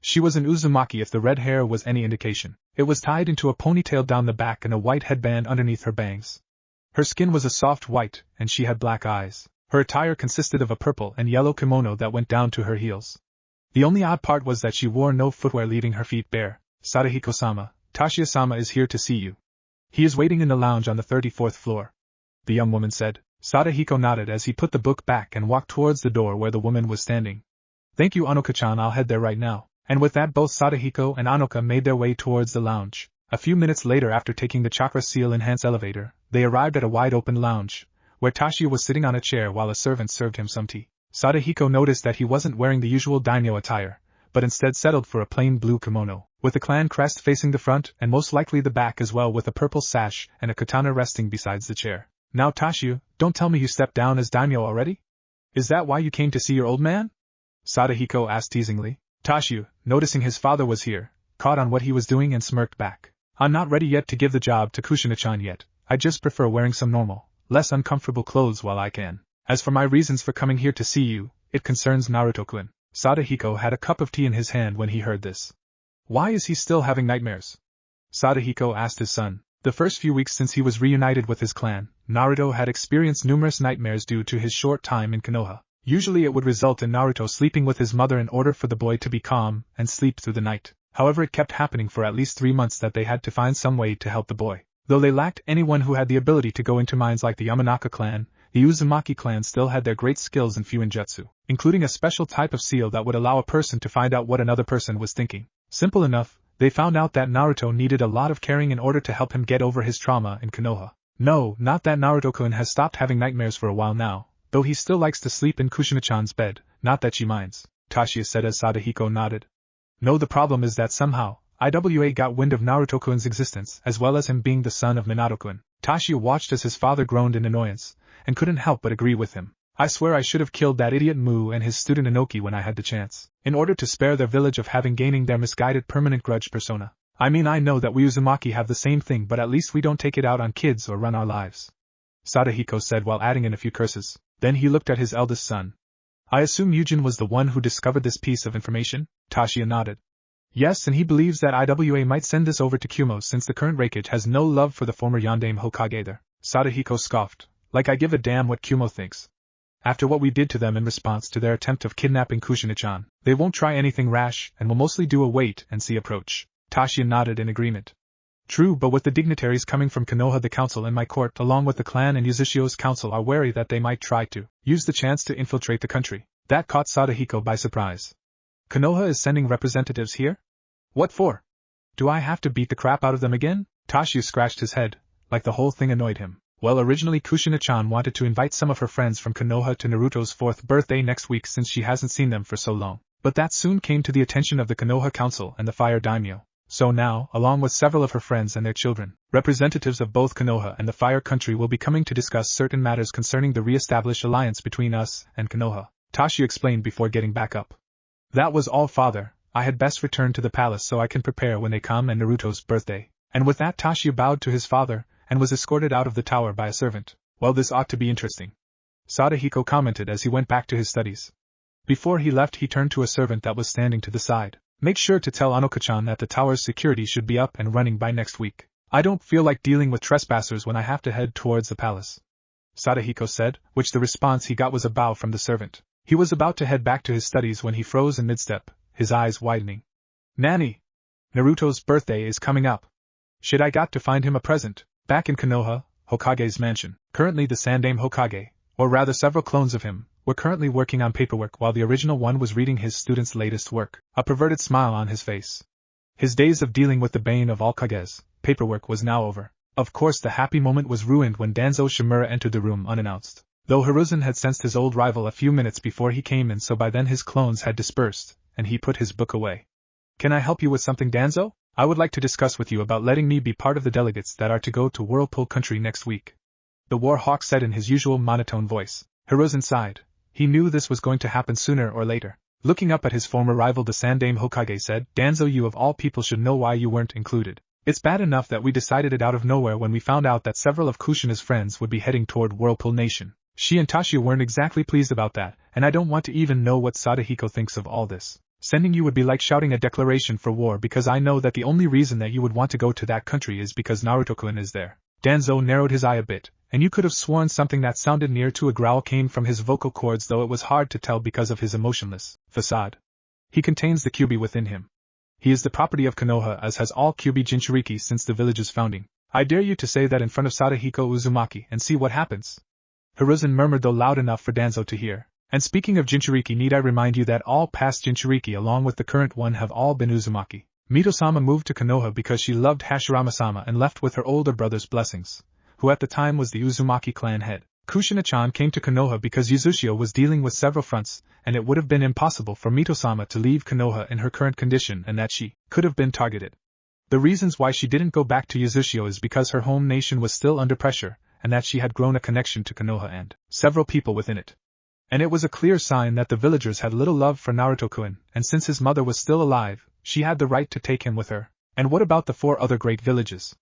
She was an Uzumaki if the red hair was any indication. It was tied into a ponytail down the back and a white headband underneath her bangs. Her skin was a soft white, and she had black eyes. Her attire consisted of a purple and yellow kimono that went down to her heels. The only odd part was that she wore no footwear, leaving her feet bare. "Sadahiko-sama, Tashiya-sama is here to see you. He is waiting in the lounge on the 34th floor," the young woman said. Sadahiko nodded as he put the book back and walked towards the door where the woman was standing. "Thank you, Anoka-chan, I'll head there right now." And with that, both Sadahiko and Anoka made their way towards the lounge. A few minutes later, after taking the chakra seal enhance elevator, they arrived at a wide-open lounge, where Tashio was sitting on a chair while a servant served him some tea. Sadahiko noticed that he wasn't wearing the usual daimyo attire, but instead settled for a plain blue kimono, with a clan crest facing the front and most likely the back as well, with a purple sash and a katana resting besides the chair. Now Tashio, don't tell me you stepped down as daimyo already? Is that why you came to see your old man? Sadahiko asked teasingly. Tashio, noticing his father was here, caught on what he was doing and smirked back. I'm not ready yet to give the job to Kushina-chan yet. I just prefer wearing some normal, less uncomfortable clothes while I can. As for my reasons for coming here to see you, it concerns Naruto-kun. Sadahiko had a cup of tea in his hand when he heard this. Why is he still having nightmares? Sadahiko asked his son. The first few weeks since he was reunited with his clan, Naruto had experienced numerous nightmares due to his short time in Konoha. Usually it would result in Naruto sleeping with his mother in order for the boy to be calm and sleep through the night. However, it kept happening for at least 3 months that they had to find some way to help the boy. Though they lacked anyone who had the ability to go into mines like the Yamanaka clan, the Uzumaki clan still had their great skills in Fuinjutsu, including a special type of seal that would allow a person to find out what another person was thinking. Simple enough, they found out that Naruto needed a lot of caring in order to help him get over his trauma in Konoha. No, not that Naruto-kun has stopped having nightmares for a while now, though he still likes to sleep in Kushina-chan's bed, not that she minds, Tashio said as Sadahiko nodded. No, the problem is that somehow, IWA got wind of Naruto-kun's existence as well as him being the son of Minato-kun. Tashio watched as his father groaned in annoyance, and couldn't help but agree with him. I swear I should have killed that idiot Mu and his student Inoki when I had the chance, in order to spare their village of having gaining their misguided permanent grudge persona. I mean, I know that we Uzumaki have the same thing, but at least we don't take it out on kids or run our lives. Sadahiko said while adding in a few curses. Then he looked at his eldest son. I assume Yujin was the one who discovered this piece of information? Tashio nodded. Yes, and he believes that IWA might send this over to Kumo since the current Raikage has no love for the former Yondaime Hokage there. Sadahiko scoffed. Like I give a damn what Kumo thinks. After what we did to them in response to their attempt of kidnapping Kushina-chan, they won't try anything rash and will mostly do a wait-and-see approach. Tashio nodded in agreement. True, but with the dignitaries coming from Konoha, the council and my court along with the clan and Yuzishio's council are wary that they might try to use the chance to infiltrate the country. That caught Sadahiko by surprise. Konoha is sending representatives here? What for? Do I have to beat the crap out of them again? Tashio scratched his head, like the whole thing annoyed him. Well, originally Kushina-chan wanted to invite some of her friends from Konoha to Naruto's 4th birthday next week since she hasn't seen them for so long. But that soon came to the attention of the Konoha Council and the Fire Daimyo. So now, along with several of her friends and their children, representatives of both Konoha and the Fire Country will be coming to discuss certain matters concerning the re-established alliance between us and Konoha, Tashio explained before getting back up. That was all, father. I had best return to the palace so I can prepare when they come and Naruto's birthday. And with that Tashio bowed to his father, and was escorted out of the tower by a servant. Well, this ought to be interesting, Sadahiko commented as he went back to his studies. Before he left, he turned to a servant that was standing to the side. Make sure to tell Anoka-chan that the tower's security should be up and running by next week. I don't feel like dealing with trespassers when I have to head towards the palace, Sadahiko said, which the response he got was a bow from the servant. He was about to head back to his studies when he froze in mid-step, his eyes widening. Nanny! Naruto's birthday is coming up. Should I got to find him a present? Back in Konoha, Hokage's mansion, currently the Sandaime Hokage, or rather several clones of him, were currently working on paperwork while the original one was reading his student's latest work, a perverted smile on his face. His days of dealing with the bane of all Kages, paperwork, was now over. Of course, the happy moment was ruined when Danzo Shimura entered the room unannounced. Though Hiruzen had sensed his old rival a few minutes before he came in, so by then his clones had dispersed, and he put his book away. Can I help you with something, Danzo? I would like to discuss with you about letting me be part of the delegates that are to go to Whirlpool country next week, the War Hawk said in his usual monotone voice. Hiruzen sighed. He knew this was going to happen sooner or later. Looking up at his former rival, the Sandaime Hokage said, Danzo, you of all people should know why you weren't included. It's bad enough that we decided it out of nowhere when we found out that several of Kushina's friends would be heading toward Whirlpool Nation. She and Tashio weren't exactly pleased about that, and I don't want to even know what Sadahiko thinks of all this. Sending you would be like shouting a declaration for war, because I know that the only reason that you would want to go to that country is because Naruto-kun is there. Danzo narrowed his eye a bit, and you could have sworn something that sounded near to a growl came from his vocal cords, though it was hard to tell because of his emotionless facade. He contains the Kyubi within him. He is the property of Konoha, as has all Kyubi Jinchuriki since the village's founding. I dare you to say that in front of Sadahiko Uzumaki and see what happens. Hiruzen murmured, though loud enough for Danzo to hear. And speaking of Jinchuriki, need I remind you that all past Jinchuriki along with the current one have all been Uzumaki. Mito-sama moved to Konoha because she loved Hashirama-sama and left with her older brother's blessings, who at the time was the Uzumaki clan head. Kushina-chan came to Konoha because Yuzushio was dealing with several fronts, and it would have been impossible for Mito-sama to leave Konoha in her current condition and that she could have been targeted. The reasons why she didn't go back to Yuzushio is because her home nation was still under pressure, and that she had grown a connection to Konoha and several people within it. And it was a clear sign that the villagers had little love for Naruto-kun, and since his mother was still alive, she had the right to take him with her. And what about the 4 other great villages?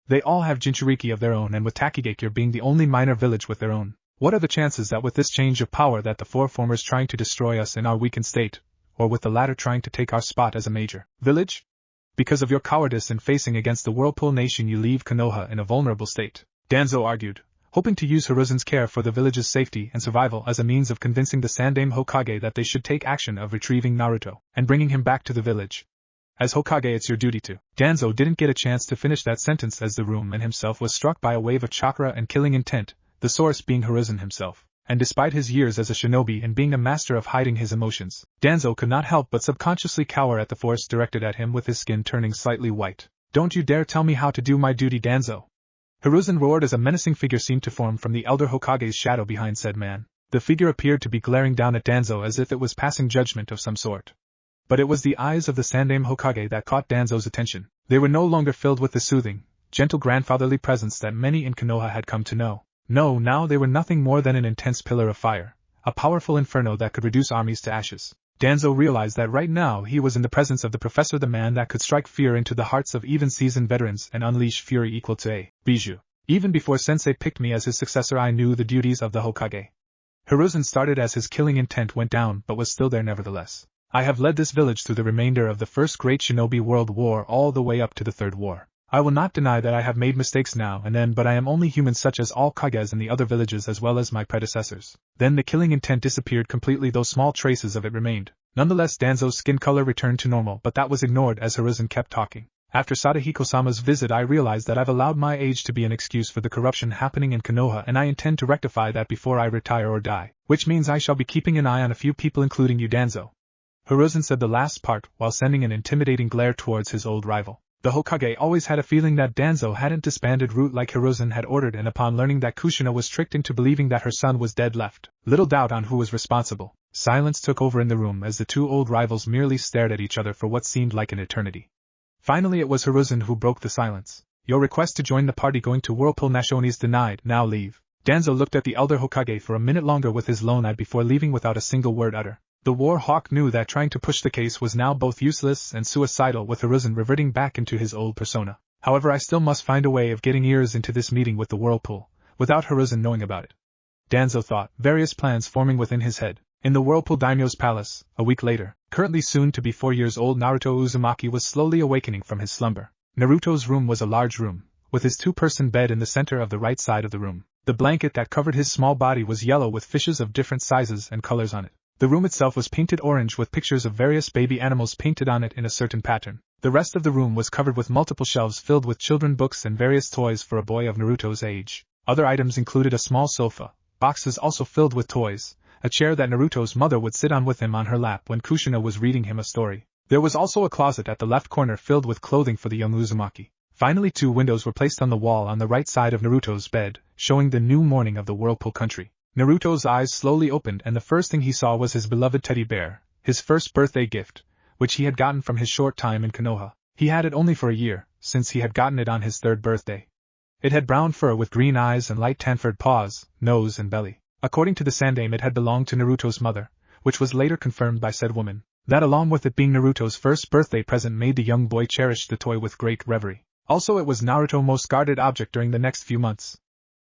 They all have Jinchuriki of their own, and with Takigakure being the only minor village with their own. What are the chances that with this change of power that the 4 formers trying to destroy us in our weakened state, or with the latter trying to take our spot as a major village? Because of your cowardice in facing against the Whirlpool nation you leave Konoha in a vulnerable state, Danzo argued, hoping to use Hiruzen's care for the village's safety and survival as a means of convincing the Sandaime Hokage that they should take action of retrieving Naruto and bringing him back to the village. As Hokage, it's your duty to. Danzo didn't get a chance to finish that sentence as the room and himself was struck by a wave of chakra and killing intent, the source being Hiruzen himself. And despite his years as a shinobi and being a master of hiding his emotions, Danzo could not help but subconsciously cower at the force directed at him, with his skin turning slightly white. Don't you dare tell me how to do my duty, Danzo! Hiruzen roared as a menacing figure seemed to form from the elder Hokage's shadow behind said man. The figure appeared to be glaring down at Danzo as if it was passing judgment of some sort. But it was the eyes of the Sandaime Hokage that caught Danzo's attention. They were no longer filled with the soothing, gentle grandfatherly presence that many in Konoha had come to know. No, now they were nothing more than an intense pillar of fire, a powerful inferno that could reduce armies to ashes. Danzo realized that right now he was in the presence of the professor, the man that could strike fear into the hearts of even seasoned veterans and unleash fury equal to a bijou. Even before Sensei picked me as his successor, I knew the duties of the Hokage. Hiruzen started as his killing intent went down but was still there nevertheless. I have led this village through the remainder of the First Great Shinobi World War all the way up to the Third War. I will not deny that I have made mistakes now and then, but I am only human, such as all Kages in the other villages as well as my predecessors. Then the killing intent disappeared completely, though small traces of it remained. Nonetheless, Danzo's skin color returned to normal, but that was ignored as Hiruzen kept talking. After Sadahiko-sama's visit, I realized that I've allowed my age to be an excuse for the corruption happening in Konoha, and I intend to rectify that before I retire or die, which means I shall be keeping an eye on a few people, including you, Danzo. Hiruzen said the last part while sending an intimidating glare towards his old rival. The Hokage always had a feeling that Danzo hadn't disbanded Root like Hiruzen had ordered, and upon learning that Kushina was tricked into believing that her son was dead, left little doubt on who was responsible. Silence took over in the room as the 2 old rivals merely stared at each other for what seemed like an eternity. Finally it was Hiruzen who broke the silence. Your request to join the party going to Whirlpool Nashon is denied, now leave. Danzo looked at the elder Hokage for a minute longer with his lone eye before leaving without a single word uttered. The War Hawk knew that trying to push the case was now both useless and suicidal, with Hiruzen reverting back into his old persona. However, I still must find a way of getting ears into this meeting with the Whirlpool, without Hiruzen knowing about it. Danzo thought, various plans forming within his head. In the Whirlpool Daimyo's palace, a week later, currently soon to be 4 years old Naruto Uzumaki was slowly awakening from his slumber. Naruto's room was a large room, with his 2-person bed in the center of the right side of the room. The blanket that covered his small body was yellow with fishes of different sizes and colors on it. The room itself was painted orange with pictures of various baby animals painted on it in a certain pattern. The rest of the room was covered with multiple shelves filled with children books and various toys for a boy of Naruto's age. Other items included a small sofa, boxes also filled with toys, a chair that Naruto's mother would sit on with him on her lap when Kushina was reading him a story. There was also a closet at the left corner filled with clothing for the young Uzumaki. Finally, 2 windows were placed on the wall on the right side of Naruto's bed, showing the new morning of the Whirlpool country. Naruto's eyes slowly opened, and the first thing he saw was his beloved teddy bear, his first birthday gift, which he had gotten from his short time in Konoha. He had it only for a year, since he had gotten it on his 3rd birthday. It had brown fur with green eyes and light tan-furred paws, nose and belly. According to the Sandaime, it had belonged to Naruto's mother, which was later confirmed by said woman. That, along with it being Naruto's first birthday present, made the young boy cherish the toy with great reverie. Also, it was Naruto's most guarded object during the next few months.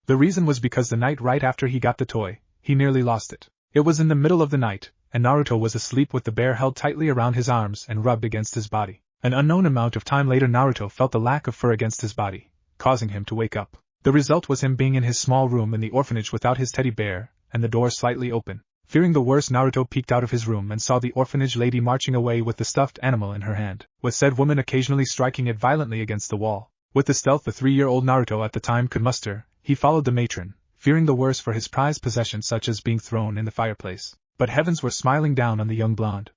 The reason was because the night right after he got the toy, he nearly lost it. It was in the middle of the night, and Naruto was asleep with the bear held tightly around his arms and rubbed against his body. An unknown amount of time later, Naruto felt the lack of fur against his body, causing him to wake up. The result was him being in his small room in the orphanage without his teddy bear, and the door slightly open. Fearing the worst, Naruto peeked out of his room and saw the orphanage lady marching away with the stuffed animal in her hand, with said woman occasionally striking it violently against the wall. With the stealth the 3-year-old Naruto at the time could muster, he followed the matron, fearing the worst for his prized possession such as being thrown in the fireplace. But heavens were smiling down on the young blonde.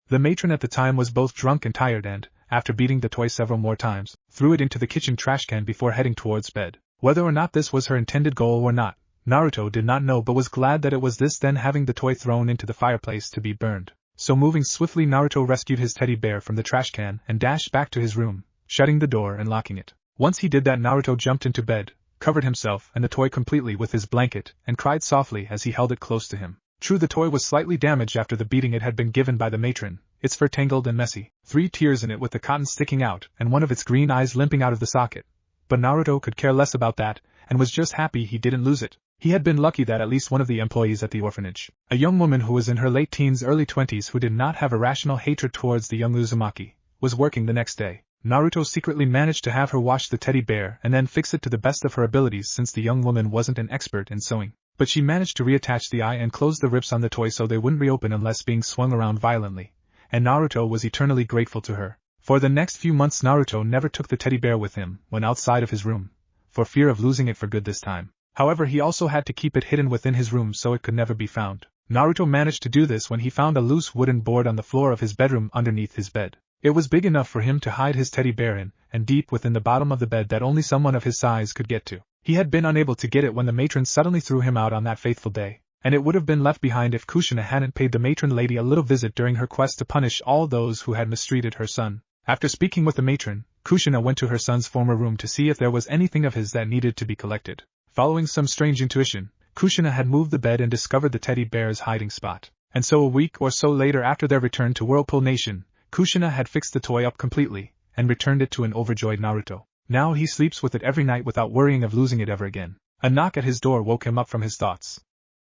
The matron at the time was both drunk and tired and, after beating the toy several more times, threw it into the kitchen trash can before heading towards bed. Whether or not this was her intended goal or not, Naruto did not know, but was glad that it was this, then having the toy thrown into the fireplace to be burned. So moving swiftly, Naruto rescued his teddy bear from the trash can and dashed back to his room, shutting the door and locking it. Once he did that, Naruto jumped into bed, covered himself and the toy completely with his blanket, and cried softly as he held it close to him. True, the toy was slightly damaged after the beating it had been given by the matron, its fur tangled and messy, 3 tears in it with the cotton sticking out and one of its green eyes limping out of the socket. But Naruto could care less about that, and was just happy he didn't lose it. He had been lucky that at least one of the employees at the orphanage, a young woman who was in her late teens, early 20s, who did not have irrational hatred towards the young Uzumaki, was working the next day. Naruto secretly managed to have her wash the teddy bear and then fix it to the best of her abilities, since the young woman wasn't an expert in sewing. But she managed to reattach the eye and close the rips on the toy so they wouldn't reopen unless being swung around violently, and Naruto was eternally grateful to her. For the next few months Naruto never took the teddy bear with him when outside of his room, for fear of losing it for good this time. However, he also had to keep it hidden within his room so it could never be found. Naruto managed to do this when he found a loose wooden board on the floor of his bedroom underneath his bed. It was big enough for him to hide his teddy bear in, and deep within the bottom of the bed that only someone of his size could get to. He had been unable to get it when the matron suddenly threw him out on that fateful day, and it would have been left behind if Kushina hadn't paid the matron lady a little visit during her quest to punish all those who had mistreated her son. After speaking with the matron, Kushina went to her son's former room to see if there was anything of his that needed to be collected. Following some strange intuition, Kushina had moved the bed and discovered the teddy bear's hiding spot. And so a week or so later, after their return to Whirlpool Nation, Kushina had fixed the toy up completely, and returned it to an overjoyed Naruto. Now he sleeps with it every night without worrying of losing it ever again. A knock at his door woke him up from his thoughts.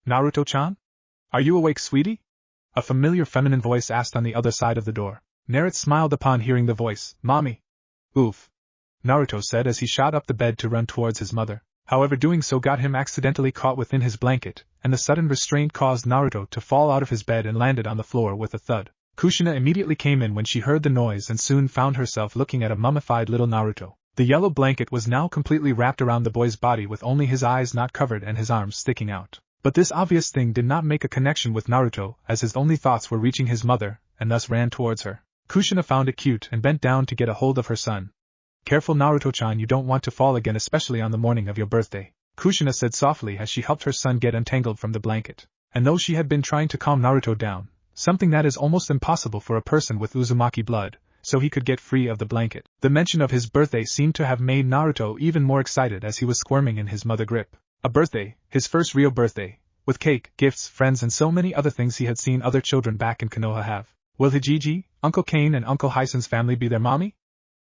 "Naruto-chan? Are you awake, sweetie?" A familiar feminine voice asked on the other side of the door. Naruto smiled upon hearing the voice. "Mommy." "Oof," Naruto said as he shot up the bed to run towards his mother. However, doing so got him accidentally caught within his blanket, and the sudden restraint caused Naruto to fall out of his bed and landed on the floor with a thud. Kushina immediately came in when she heard the noise and soon found herself looking at a mummified little Naruto. The yellow blanket was now completely wrapped around the boy's body with only his eyes not covered and his arms sticking out. But this obvious thing did not make a connection with Naruto, as his only thoughts were reaching his mother, and thus ran towards her. Kushina found it cute and bent down to get a hold of her son. "Careful, Naruto-chan, you don't want to fall again, especially on the morning of your birthday," Kushina said softly as she helped her son get untangled from the blanket. And though she had been trying to calm Naruto down, something that is almost impossible for a person with Uzumaki blood, so he could get free of the blanket, the mention of his birthday seemed to have made Naruto even more excited as he was squirming in his mother grip. A birthday, his first real birthday, with cake, gifts, friends and so many other things he had seen other children back in Konoha have. Will Hijiji, Uncle Kane and Uncle Hisen's family be their mommy?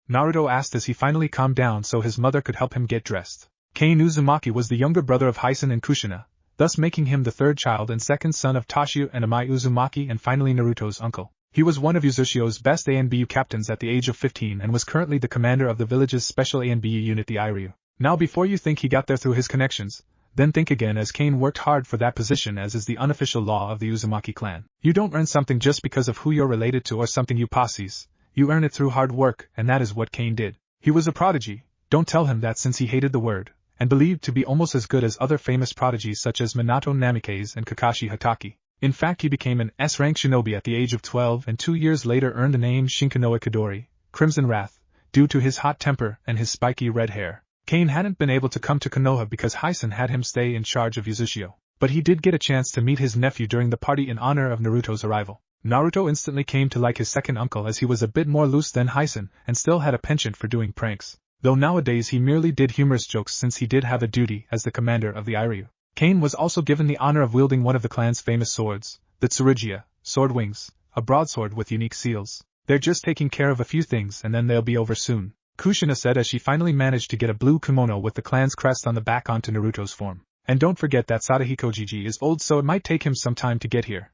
Naruto asked as he finally calmed down so his mother could help him get dressed. Kane Uzumaki was the younger brother of Hisen and Kushina, thus making him the third child and second son of Toshio and Amai Uzumaki and finally Naruto's uncle. He was one of Uzushio's best ANBU captains at the age of 15 and was currently the commander of the village's special ANBU unit, the Iryu. Now before you think he got there through his connections, then think again, as Kane worked hard for that position, as is the unofficial law of the Uzumaki clan. You don't earn something just because of who you're related to or something you possess. You earn it through hard work, and that is what Kane did. He was a prodigy, don't tell him that, since he hated the word, and believed to be almost as good as other famous prodigies such as Minato Namikaze and Kakashi Hatake. In fact, he became an S-rank shinobi at the age of 12 and 2 years later earned the name Shinkanoa Kidori, Crimson Wrath, due to his hot temper and his spiky red hair. Kane hadn't been able to come to Konoha because Hisen had him stay in charge of Uzushio, but he did get a chance to meet his nephew during the party in honor of Naruto's arrival. Naruto instantly came to like his second uncle, as he was a bit more loose than Hisen and still had a penchant for doing pranks, though nowadays he merely did humorous jokes since he did have a duty as the commander of the Iryu. Kane was also given the honor of wielding one of the clan's famous swords, the Tsurugia, Sword Wings, a broadsword with unique seals. "They're just taking care of a few things and then they'll be over soon," Kushina said as she finally managed to get a blue kimono with the clan's crest on the back onto Naruto's form. "And don't forget that Sadahiko Jiji is old, so it might take him some time to get here,"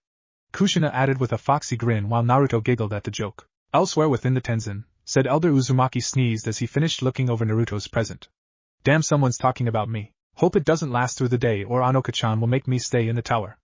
Kushina added with a foxy grin while Naruto giggled at the joke. Elsewhere within the Tenzin, said Elder Uzumaki sneezed as he finished looking over Naruto's present. "Damn, someone's talking about me. Hope it doesn't last through the day or Anoka-chan will make me stay in the tower,"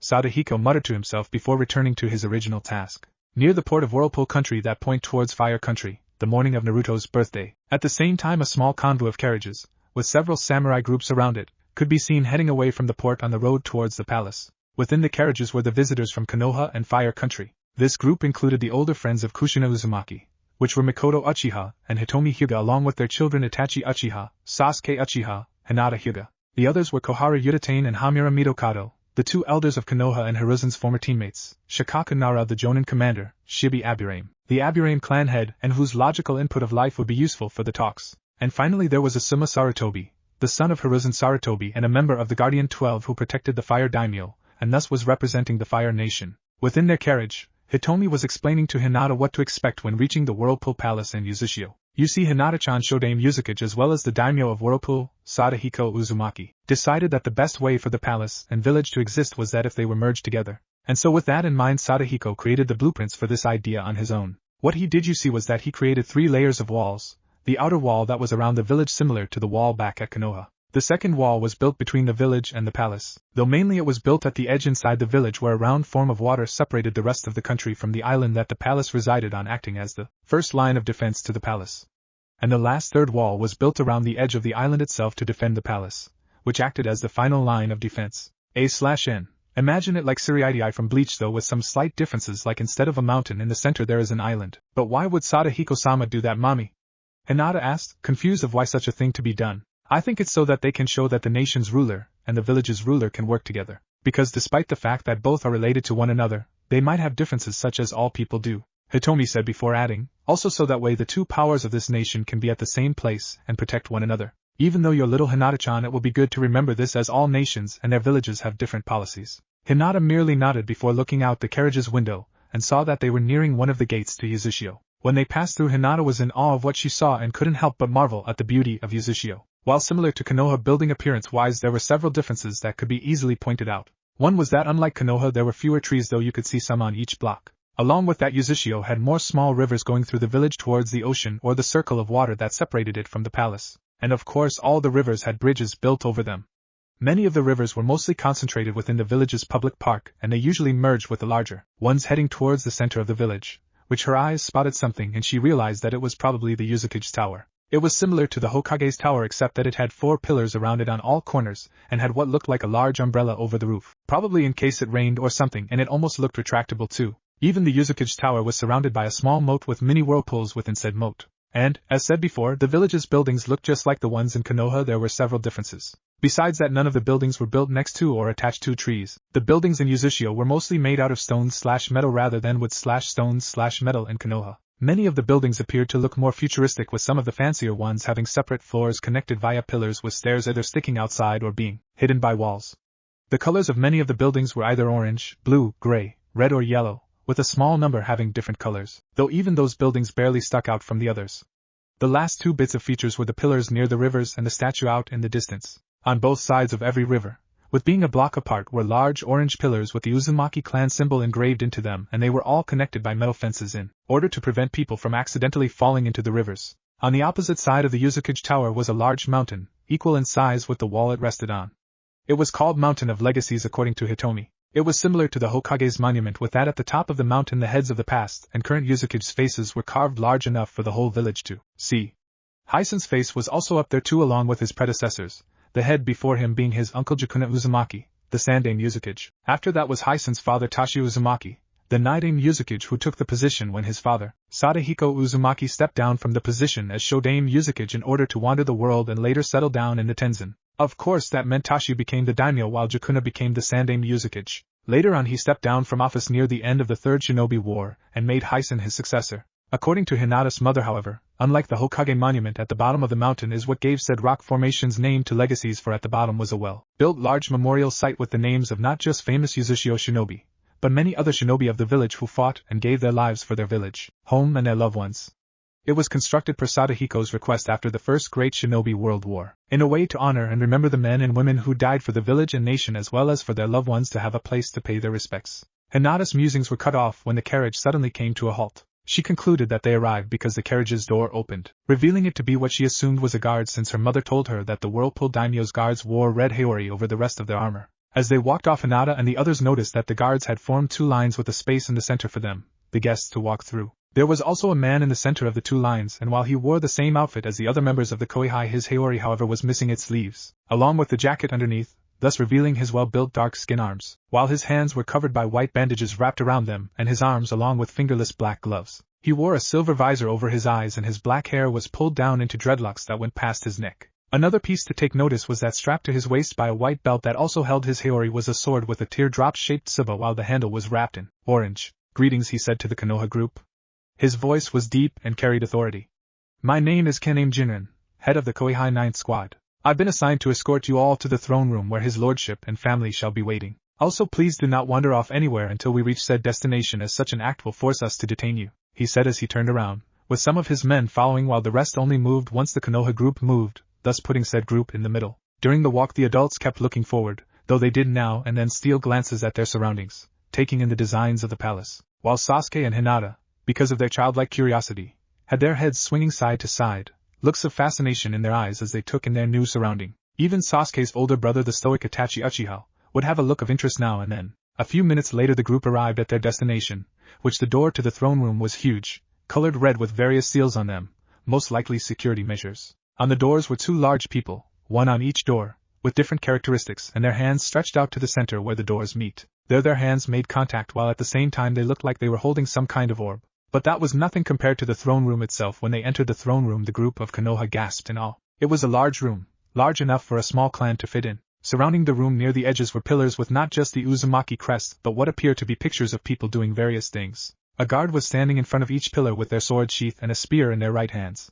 Sadahiko muttered to himself before returning to his original task. Near the port of Whirlpool Country that point towards Fire Country, the morning of Naruto's birthday, at the same time a small convoy of carriages, with several samurai groups around it, could be seen heading away from the port on the road towards the palace. Within the carriages were the visitors from Konoha and Fire Country. This group included the older friends of Kushina Uzumaki, which were Mikoto Uchiha and Hitomi Hyuga along with their children Itachi Uchiha, Sasuke Uchiha, Hinata Hyuga. The others were Koharu Yudatane and Hamura Mitokado, the two elders of Konoha and Hiruzen's former teammates, Shikaku Nara the Jonin commander, Shibi Aburame, the Aburame clan head and whose logical input of life would be useful for the talks. And finally there was Asuma Sarutobi, the son of Hiruzen Sarutobi and a member of the Guardian 12 who protected the Fire Daimyo, and thus was representing the Fire Nation. Within their carriage, Hitomi was explaining to Hinata what to expect when reaching the Whirlpool Palace in Uzushio. You see, Hinata-chan Shodame Yuzukage as well as the daimyo of Whirlpool, Sadahiko Uzumaki, decided that the best way for the palace and village to exist was that if they were merged together. And so with that in mind Sadahiko created the blueprints for this idea on his own. What he did you see was that he created 3 layers of walls, the outer wall that was around the village similar to the wall back at Konoha. The second wall was built between the village and the palace, though mainly it was built at the edge inside the village where a round form of water separated the rest of the country from the island that the palace resided on, acting as the first line of defense to the palace. And the last third wall was built around the edge of the island itself to defend the palace, which acted as the final line of defense. A/N. Imagine it like Suriidii from Bleach though with some slight differences, like instead of a mountain in the center there is an island. But why would Sadahiko-sama do that, mommy? Hinata asked, confused of why such a thing to be done. I think it's so that they can show that the nation's ruler and the village's ruler can work together. Because despite the fact that both are related to one another, they might have differences such as all people do, Hitomi said before adding, also so that way the two powers of this nation can be at the same place and protect one another. Even though you're little Hinata-chan, it will be good to remember this as all nations and their villages have different policies. Hinata merely nodded before looking out the carriage's window and saw that they were nearing one of the gates to Uzushio. When they passed through, Hinata was in awe of what she saw and couldn't help but marvel at the beauty of Uzushio. While similar to Konoha building appearance-wise, there were several differences that could be easily pointed out. One was that unlike Konoha there were fewer trees, though you could see some on each block. Along with that, Uzushio had more small rivers going through the village towards the ocean or the circle of water that separated it from the palace. And of course all the rivers had bridges built over them. Many of the rivers were mostly concentrated within the village's public park, and they usually merged with the larger ones heading towards the center of the village, which her eyes spotted something and she realized that it was probably the Uzukage's tower. It was similar to the Hokage's tower except that it had 4 pillars around it on all corners and had what looked like a large umbrella over the roof, probably in case it rained or something, and it almost looked retractable too. Even the Uzukage's tower was surrounded by a small moat with many whirlpools within said moat. And, as said before, the village's buildings looked just like the ones in Konoha. There were several differences. Besides that, none of the buildings were built next to or attached to trees. The buildings in Uzushio were mostly made out of stones/metal rather than wood/stones/metal in Konoha. Many of the buildings appeared to look more futuristic, with some of the fancier ones having separate floors connected via pillars with stairs either sticking outside or being hidden by walls. The colors of many of the buildings were either orange, blue, gray, red or yellow, with a small number having different colors, though even those buildings barely stuck out from the others. The last 2 bits of features were the pillars near the rivers and the statue out in the distance. On both sides of every river, with being a block apart, were large orange pillars with the Uzumaki clan symbol engraved into them, and they were all connected by metal fences in order to prevent people from accidentally falling into the rivers. On the opposite side of the Uzukage Tower was a large mountain, equal in size with the wall it rested on. It was called Mountain of Legacies according to Hitomi. It was similar to the Hokage's monument, with that at the top of the mountain the heads of the past and current Uzukage's faces were carved large enough for the whole village to see. Hisen's face was also up there too, along with his predecessors, the head before him being his uncle Jakuna Uzumaki, the Sandame Uzukage. After that was Hisen's father Tashi Uzumaki, the Nidame Uzukage, who took the position when his father, Sadahiko Uzumaki, stepped down from the position as Shodame Uzukage in order to wander the world and later settle down in the Tenzin. Of course that meant Tashi became the daimyo while Jakuna became the Sandame Uzukage. Later on he stepped down from office near the end of the Third Shinobi War and made Hisen his successor. According to Hinata's mother, however, unlike the Hokage monument at the bottom of the mountain is what gave said rock formation's name to Legacies, for at the bottom was a well-built large memorial site with the names of not just famous Uzushio shinobi, but many other shinobi of the village who fought and gave their lives for their village, home and their loved ones. It was constructed per Sadahiko's request after the First Great Shinobi World War, in a way to honor and remember the men and women who died for the village and nation, as well as for their loved ones to have a place to pay their respects. Hinata's musings were cut off when the carriage suddenly came to a halt. She concluded that they arrived because the carriage's door opened, revealing it to be what she assumed was a guard, since her mother told her that the Whirlpool Daimyo's guards wore red haori over the rest of their armor. As they walked off, Hinata and the others noticed that the guards had formed 2 lines with a space in the center for them, the guests, to walk through. There was also a man in the center of the 2 lines, and while he wore the same outfit as the other members of the Koihai, his haori however was missing its sleeves, along with the jacket underneath, thus revealing his well-built dark skin arms, while his hands were covered by white bandages wrapped around them, and his arms along with fingerless black gloves. He wore a silver visor over his eyes and his black hair was pulled down into dreadlocks that went past his neck. Another piece to take notice was that strapped to his waist by a white belt that also held his haori was a sword with a teardrop-shaped tsuba while the handle was wrapped in orange. "Greetings," he said to the Konoha group. His voice was deep and carried authority. "My name is Kenaim Jinrin, head of the Koihai 9th Squad. I've been assigned to escort you all to the throne room where his lordship and family shall be waiting. Also please do not wander off anywhere until we reach said destination, as such an act will force us to detain you," he said as he turned around, with some of his men following while the rest only moved once the Konoha group moved, thus putting said group in the middle. During the walk the adults kept looking forward, though they did now and then steal glances at their surroundings, taking in the designs of the palace, while Sasuke and Hinata, because of their childlike curiosity, had their heads swinging side to side, looks of fascination in their eyes as they took in their new surrounding. Even Sasuke's older brother, the stoic Itachi Uchiha, would have a look of interest now and then. A few minutes later the group arrived at their destination, which the door to the throne room was huge, colored red with various seals on them, most likely security measures. On the doors were two large people, one on each door, with different characteristics, and their hands stretched out to the center where the doors meet. There their hands made contact while at the same time they looked like they were holding some kind of orb. But that was nothing compared to the throne room itself. When they entered the throne room the group of Konoha gasped in awe. It was a large room, large enough for a small clan to fit in. Surrounding the room near the edges were pillars with not just the Uzumaki crest but what appeared to be pictures of people doing various things. A guard was standing in front of each pillar with their sword sheath and a spear in their right hands.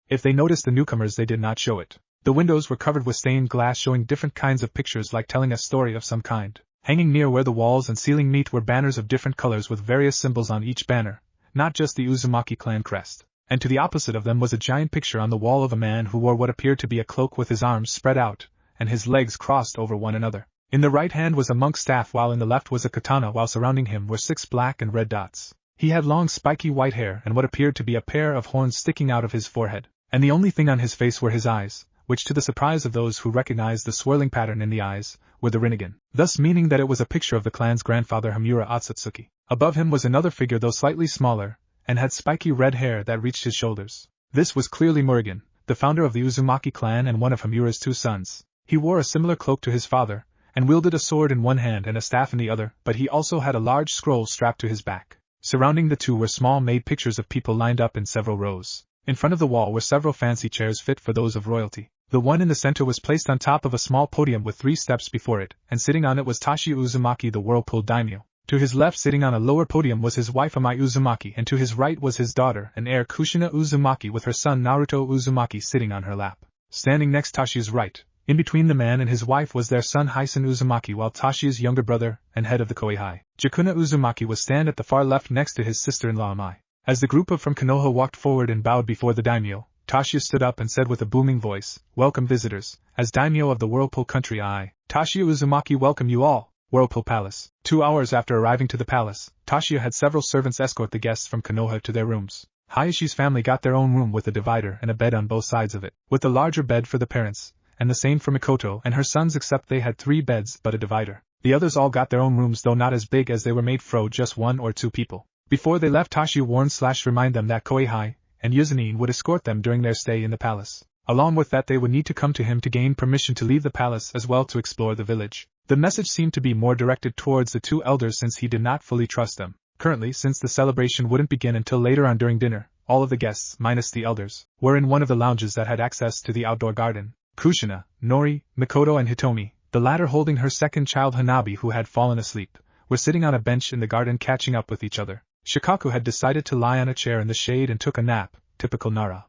If they noticed the newcomers they did not show it. The windows were covered with stained glass showing different kinds of pictures like telling a story of some kind. Hanging near where the walls and ceiling meet were banners of different colors with various symbols on each banner, not just the Uzumaki clan crest. And to the opposite of them was a giant picture on the wall of a man who wore what appeared to be a cloak with his arms spread out, and his legs crossed over one another. In the right hand was a monk's staff while in the left was a katana, while surrounding him were 6 black and red dots. He had long spiky white hair and what appeared to be a pair of horns sticking out of his forehead. And the only thing on his face were his eyes, which to the surprise of those who recognized the swirling pattern in the eyes, were the Rinnegan, thus meaning that it was a picture of the clan's grandfather Hamura Otsutsuki. Above him was another figure though slightly smaller, and had spiky red hair that reached his shoulders. This was clearly Murugan, the founder of the Uzumaki clan and one of Hamura's 2 sons. He wore a similar cloak to his father, and wielded a sword in one hand and a staff in the other, but he also had a large scroll strapped to his back. Surrounding the two were small-made pictures of people lined up in several rows. In front of the wall were several fancy chairs fit for those of royalty. The one in the center was placed on top of a small podium with 3 steps before it, and sitting on it was Tashi Uzumaki, the Whirlpool daimyo. To his left, sitting on a lower podium, was his wife Amai Uzumaki, and to his right was his daughter and heir Kushina Uzumaki with her son Naruto Uzumaki sitting on her lap. Standing next Tashi's right, in between the man and his wife, was their son Hysen Uzumaki, while Tashi's younger brother and head of the Koihai, Jakuna Uzumaki, was stand at the far left next to his sister-in-law Amai. As the group from Konoha walked forward and bowed before the daimyo, Tashi stood up and said with a booming voice, "Welcome visitors. As daimyo of the Whirlpool country, I, Tashi Uzumaki, welcome you all." Whirlpool Palace. 2 hours after arriving to the palace, Tashi had several servants escort the guests from Konoha to their rooms. Hayashi's family got their own room with a divider and a bed on both sides of it, with a larger bed for the parents, and the same for Mikoto and her sons, except they had 3 beds but a divider. The others all got their own rooms, though not as big as they were made for just 1 or 2 people. Before they left, Tashi warned/remind them that Koihai and Yuzunin would escort them during their stay in the palace. Along with that, they would need to come to him to gain permission to leave the palace as well to explore the village. The message seemed to be more directed towards the 2 elders since he did not fully trust them. Currently, since the celebration wouldn't begin until later on during dinner, all of the guests, minus the elders, were in one of the lounges that had access to the outdoor garden. Kushina, Nori, Mikoto and Hitomi, the latter holding her second child Hanabi who had fallen asleep, were sitting on a bench in the garden catching up with each other. Shikaku had decided to lie on a chair in the shade and took a nap, typical Nara.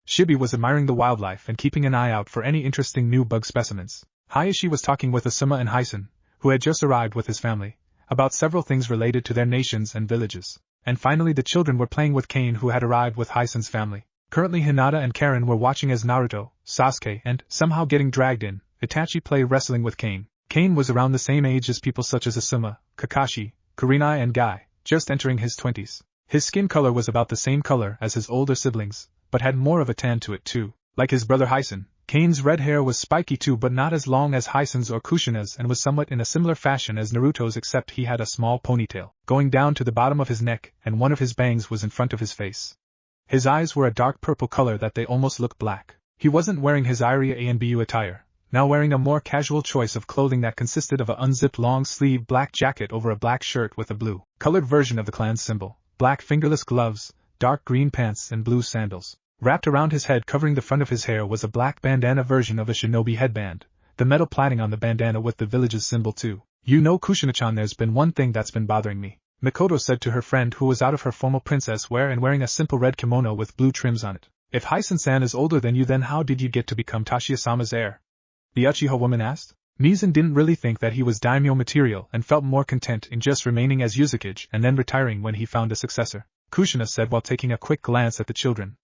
Shibi was admiring the wildlife and keeping an eye out for any interesting new bug specimens. Hayashi was talking with Asuma and Hysen, who had just arrived with his family, about several things related to their nations and villages. And finally the children were playing with Kane, who had arrived with Hysen's family. Currently Hinata and Karen were watching as Naruto, Sasuke and, somehow getting dragged in, Itachi play wrestling with Kane. Kane was around the same age as people such as Asuma, Kakashi, Kurinai and Guy, just entering his 20s. His skin color was about the same color as his older siblings, but had more of a tan to it too. Like his brother Hysen, Kane's red hair was spiky too, but not as long as Hysen's or Kushina's, and was somewhat in a similar fashion as Naruto's, except he had a small ponytail going down to the bottom of his neck, and one of his bangs was in front of his face. His eyes were a dark purple color that they almost looked black. He wasn't wearing his Iria ANBU attire, now wearing a more casual choice of clothing that consisted of an unzipped long-sleeved black jacket over a black shirt with a blue-colored version of the clan's symbol, black fingerless gloves, dark green pants and blue sandals. Wrapped around his head covering the front of his hair was a black bandana version of a shinobi headband, the metal plating on the bandana with the village's symbol too. You know Kushina-chan, there's been one thing that's been bothering me, Mikoto said to her friend who was out of her formal princess wear and wearing a simple red kimono with blue trims on it. If Hysen-san is older than you, then how did you get to become Tashiya-sama's heir? The Uchiha woman asked. Mizan didn't really think that he was daimyo material and felt more content in just remaining as Yuzukage and then retiring when he found a successor, Kushina said while taking a quick glance at the children.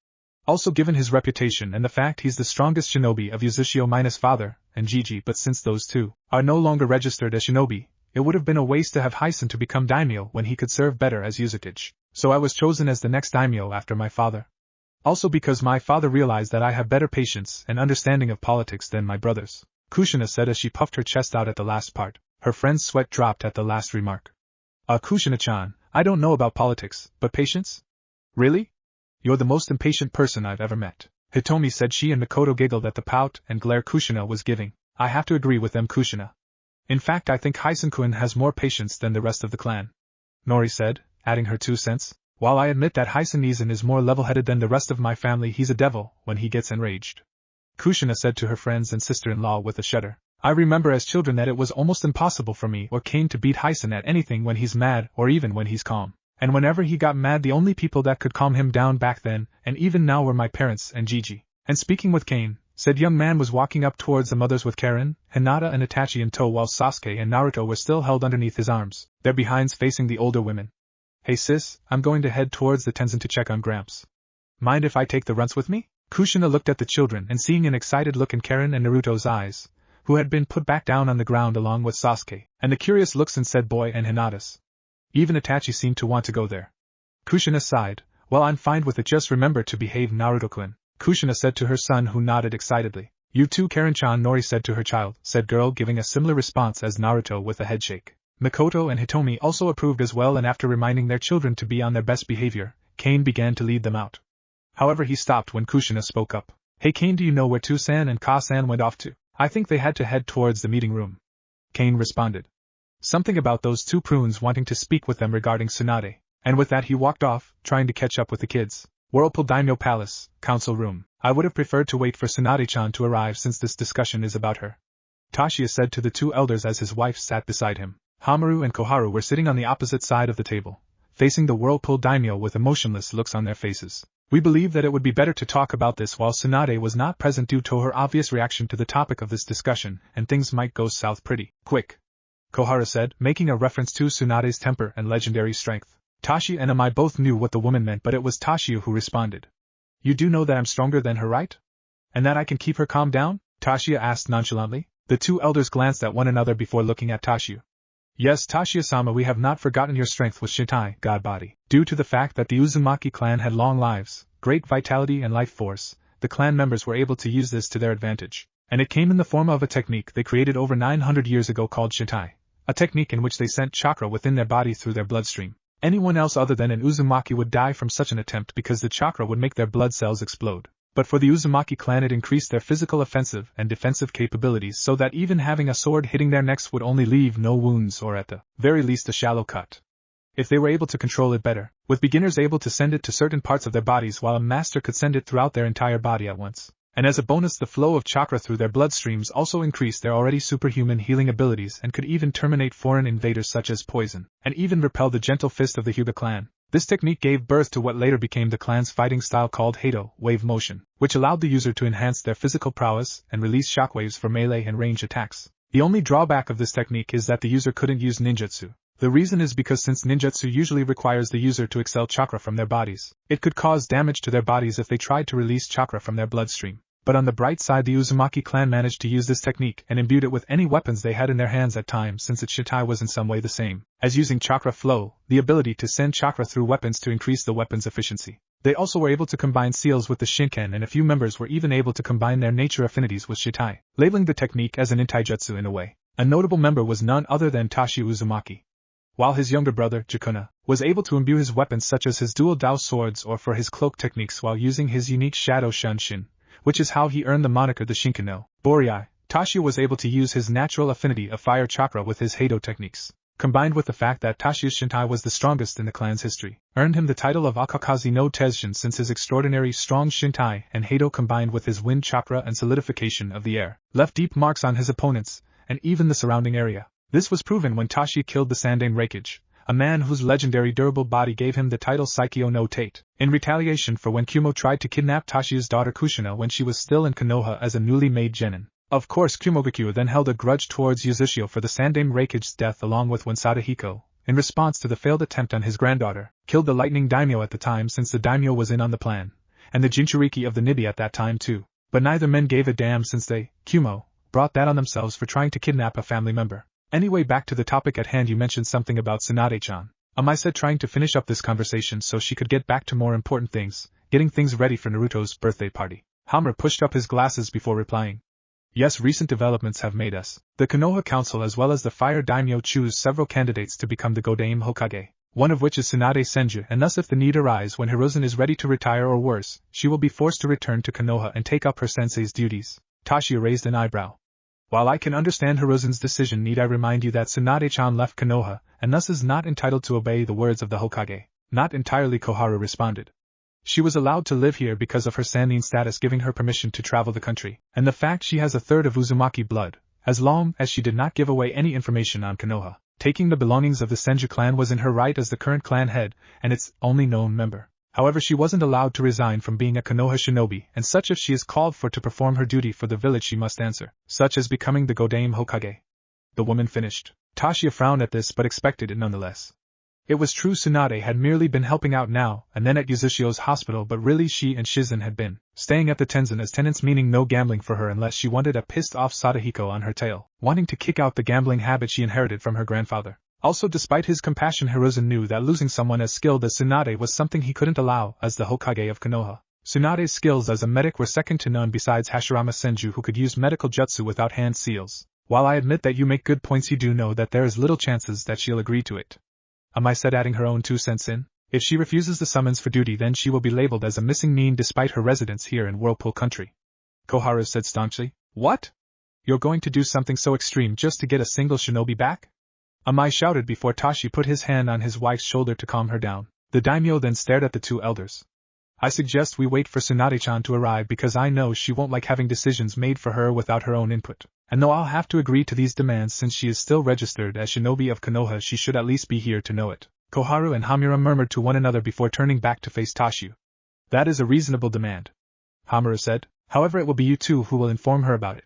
Also, given his reputation and the fact he's the strongest shinobi of Yuzashio minus father and Gigi, but since those two are no longer registered as shinobi, it would have been a waste to have Hysen to become daimyo when he could serve better as Yuzukage. So I was chosen as the next daimyo after my father. Also because my father realized that I have better patience and understanding of politics than my brothers, Kushina said as she puffed her chest out at the last part. Her friend's sweat dropped at the last remark. Kushina-chan, I don't know about politics, but patience? Really? You're the most impatient person I've ever met, Hitomi said she, and Mikoto giggled at the pout and glare Kushina was giving. I have to agree with them, Kushina. In fact, I think Hysen-kun has more patience than the rest of the clan, Nori said, adding her 2 cents. While I admit that Hysen-izan is more level-headed than the rest of my family, he's a devil when he gets enraged, Kushina said to her friends and sister-in-law with a shudder. I remember as children that it was almost impossible for me or Kane to beat Hysen at anything when he's mad or even when he's calm. And whenever he got mad, the only people that could calm him down back then, and even now, were my parents and Gigi. And speaking with Kane, said young man was walking up towards the mothers with Karen, Hinata and Itachi in tow while Sasuke and Naruto were still held underneath his arms, their behinds facing the older women. Hey sis, I'm going to head towards the Tenzin to check on Gramps. Mind if I take the runts with me? Kushina looked at the children and seeing an excited look in Karen and Naruto's eyes, who had been put back down on the ground along with Sasuke, and the curious looks in said boy and Hinata's. Even Itachi seemed to want to go there. Kushina sighed. Well, I'm fine with it, just remember to behave, Naruto-kun, Kushina said to her son who nodded excitedly. You too, Karen-chan, Nori said to her child, said girl, giving a similar response as Naruto with a headshake. Mikoto and Hitomi also approved as well, and after reminding their children to be on their best behavior, Kane began to lead them out. However, he stopped when Kushina spoke up. Hey Kane, do you know where Tu-san and Ka-san went off to? I think they had to head towards the meeting room, Kane responded. Something about those 2 prunes wanting to speak with them regarding Tsunade, and with that he walked off, trying to catch up with the kids. Whirlpool Daimyo Palace, Council Room. I would have preferred to wait for Tsunade-chan to arrive since this discussion is about her, Tashiya said to the 2 elders as his wife sat beside him. Hamaru and Koharu were sitting on the opposite side of the table, facing the Whirlpool Daimyo with emotionless looks on their faces. We believe that it would be better to talk about this while Tsunade was not present due to her obvious reaction to the topic of this discussion, and things might go south pretty quick, Koharu said, making a reference to Tsunade's temper and legendary strength. Tashiya and I both knew what the woman meant, but it was Tashiya who responded. You do know that I'm stronger than her, right? And that I can keep her calm down? Tashiya asked nonchalantly. The 2 elders glanced at one another before looking at Tashiya. Yes, Tashiya-sama, we have not forgotten your strength with Shintai, God Body. Due to the fact that the Uzumaki clan had long lives, great vitality and life force, the clan members were able to use this to their advantage. And it came in the form of a technique they created over 900 years ago called Shintai, a technique in which they sent chakra within their body through their bloodstream. Anyone else other than an Uzumaki would die from such an attempt because the chakra would make their blood cells explode. But for the Uzumaki clan, it increased their physical offensive and defensive capabilities so that even having a sword hitting their necks would only leave no wounds or at the very least a shallow cut. If they were able to control it better, with beginners able to send it to certain parts of their bodies while a master could send it throughout their entire body at once. And as a bonus, the flow of chakra through their bloodstreams also increased their already superhuman healing abilities and could even terminate foreign invaders such as poison, and even repel the gentle fist of the Hyuga clan. This technique gave birth to what later became the clan's fighting style called Heido, wave motion, which allowed the user to enhance their physical prowess and release shockwaves for melee and range attacks. The only drawback of this technique is that the user couldn't use ninjutsu. The reason is because since ninjutsu usually requires the user to expel chakra from their bodies, it could cause damage to their bodies if they tried to release chakra from their bloodstream. But on the bright side, the Uzumaki clan managed to use this technique and imbued it with any weapons they had in their hands at times, since its Shitai was in some way the same as using chakra flow, the ability to send chakra through weapons to increase the weapon's efficiency. They also were able to combine seals with the Shinken, and a few members were even able to combine their nature affinities with Shitai, labeling the technique as an Intaijutsu in a way. A notable member was none other than Tashi Uzumaki. While his younger brother, Jakuna, was able to imbue his weapons such as his dual Dao swords or for his cloak techniques while using his unique Shadow Shunshin, which is how he earned the moniker the Shinken no Boryai. Tashi was able to use his natural affinity of fire chakra with his Heido techniques. combined with the fact that Tashi's Shintai was the strongest in the clan's history, earned him the title of Akakazi no Tenshin since his extraordinary strong Shintai and Heido combined with his wind chakra and solidification of the air, left deep marks on his opponents, and even the surrounding area. This was proven when Tashi killed the Sandaime Reikage, a man whose legendary durable body gave him the title Saikyo no Tate, in retaliation for when Kumo tried to kidnap Tashi's daughter Kushina when she was still in Konoha as a newly made genin. Of course Kumogakyo then held a grudge towards Yuzashio for the Sandaime Reikage's death along with when Sadahiko, in response to the failed attempt on his granddaughter, killed the lightning daimyo at the time since the daimyo was in on the plan, and the Jinchuriki of the Nibi at that time too. But neither men gave a damn since they, Kumo, brought that on themselves for trying to kidnap a family member. Anyway, back to the topic at hand. You mentioned something about Tsunade-chan. I said, trying to finish up this conversation so she could get back to more important things, getting things ready for Naruto's birthday party. Hamura pushed up his glasses before replying. Yes, recent developments have made us, the Konoha Council as well as the Fire Daimyo, choose several candidates to become the Godaime Hokage, one of which is Tsunade Senju, and thus if the need arise when Hiruzen is ready to retire or worse, she will be forced to return to Konoha and take up her sensei's duties. Tashi raised an eyebrow. While I can understand Hiruzen's decision, need I remind you that Tsunade-chan left Konoha, and thus is not entitled to obey the words of the Hokage. Not entirely, Koharu responded. She was allowed to live here because of her Sannin status giving her permission to travel the country, and the fact she has a third of Uzumaki blood, as long as she did not give away any information on Konoha. Taking the belongings of the Senju clan was in her right as the current clan head, and its only known member. However, she wasn't allowed to resign from being a Konoha shinobi, and such if she is called for to perform her duty for the village she must answer, such as becoming the Godaime Hokage. The woman finished. Tashi frowned at this but expected it nonetheless. It was true Tsunade had merely been helping out now and then at Yuzashio's hospital, but really she and Shizen had been staying at the Tenzin as tenants, meaning no gambling for her unless she wanted a pissed-off Sadahiko on her tail, wanting to kick out the gambling habit she inherited from her grandfather. Also, despite his compassion, Hiruzen knew that losing someone as skilled as Tsunade was something he couldn't allow as the Hokage of Konoha. Tsunade's skills as a medic were second to none besides Hashirama Senju, who could use medical jutsu without hand seals. While I admit that you make good points, you do know that there is little chances that she'll agree to it. I said, adding her own 2 cents in. If she refuses the summons for duty, then she will be labeled as a missing nin despite her residence here in Whirlpool country. Koharu said staunchly. What? You're going to do something so extreme just to get a single shinobi back? Amai shouted before Tashi put his hand on his wife's shoulder to calm her down. The daimyo then stared at the 2 elders. I suggest we wait for Tsunade-chan to arrive because I know she won't like having decisions made for her without her own input. And though I'll have to agree to these demands since she is still registered as shinobi of Konoha, she should at least be here to know it. Koharu and Hamura murmured to one another before turning back to face Tashi. That is a reasonable demand, Hamura said. However, it will be you 2 who will inform her about it,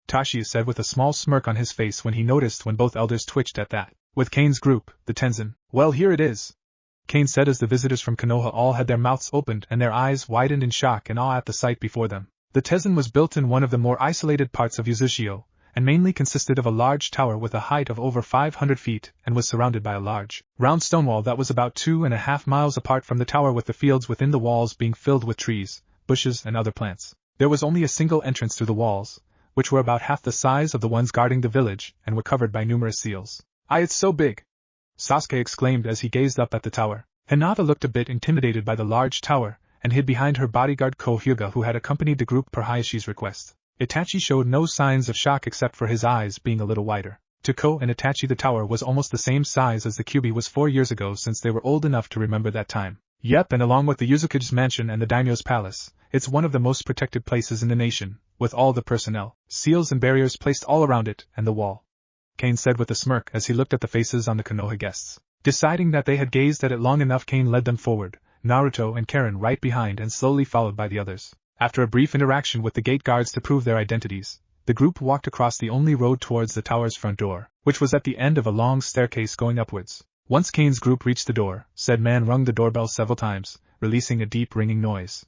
Tashi said with a small smirk on his face when he noticed when both elders twitched at that. With Kane's group, the Tenzin. Well, here it is, Kane said as the visitors from Konoha all had their mouths opened and their eyes widened in shock and awe at the sight before them. The Tenzin was built in one of the more isolated parts of Yuzashio, and mainly consisted of a large tower with a height of over 500 feet and was surrounded by a large, round stone wall that was about 2.5 miles apart from the tower, with the fields within the walls being filled with trees, bushes and other plants. There was only a single entrance through the walls, which were about half the size of the ones guarding the village and were covered by numerous seals. It's so big! Sasuke exclaimed as he gazed up at the tower. Hinata looked a bit intimidated by the large tower, and hid behind her bodyguard Kohyuga, who had accompanied the group per Hayashi's request. Itachi showed no signs of shock except for his eyes being a little wider. To Ko and Itachi, the tower was almost the same size as the Kyubi was 4 years ago, since they were old enough to remember that time. Yep, and along with the Yuzukage's mansion and the daimyo's palace, it's one of the most protected places in the nation, with all the personnel, seals and barriers placed all around it and the wall, Kane said with a smirk as he looked at the faces on the Konoha guests. Deciding that they had gazed at it long enough, Kane led them forward, Naruto and Karen right behind and slowly followed by the others. After a brief interaction with the gate guards to prove their identities, the group walked across the only road towards the tower's front door, which was at the end of a long staircase going upwards. Once Kane's group reached the door, said man rung the doorbell several times, releasing a deep ringing noise.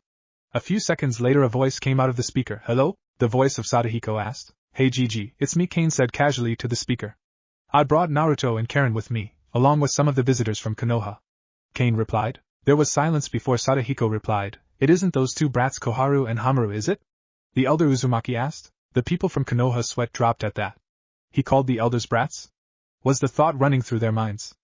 A few seconds later a voice came out of the speaker. Hello? The voice of Sadahiko asked. Hey Gigi, it's me, Kane said casually to the speaker. I brought Naruto and Karen with me, along with some of the visitors from Konoha, Kane replied. There was silence before Sadahiko replied. It isn't those 2 brats Koharu and Hamura, is it? The elder Uzumaki asked. The people from Konoha's sweat dropped at that. He called the elders brats? Was the thought running through their minds?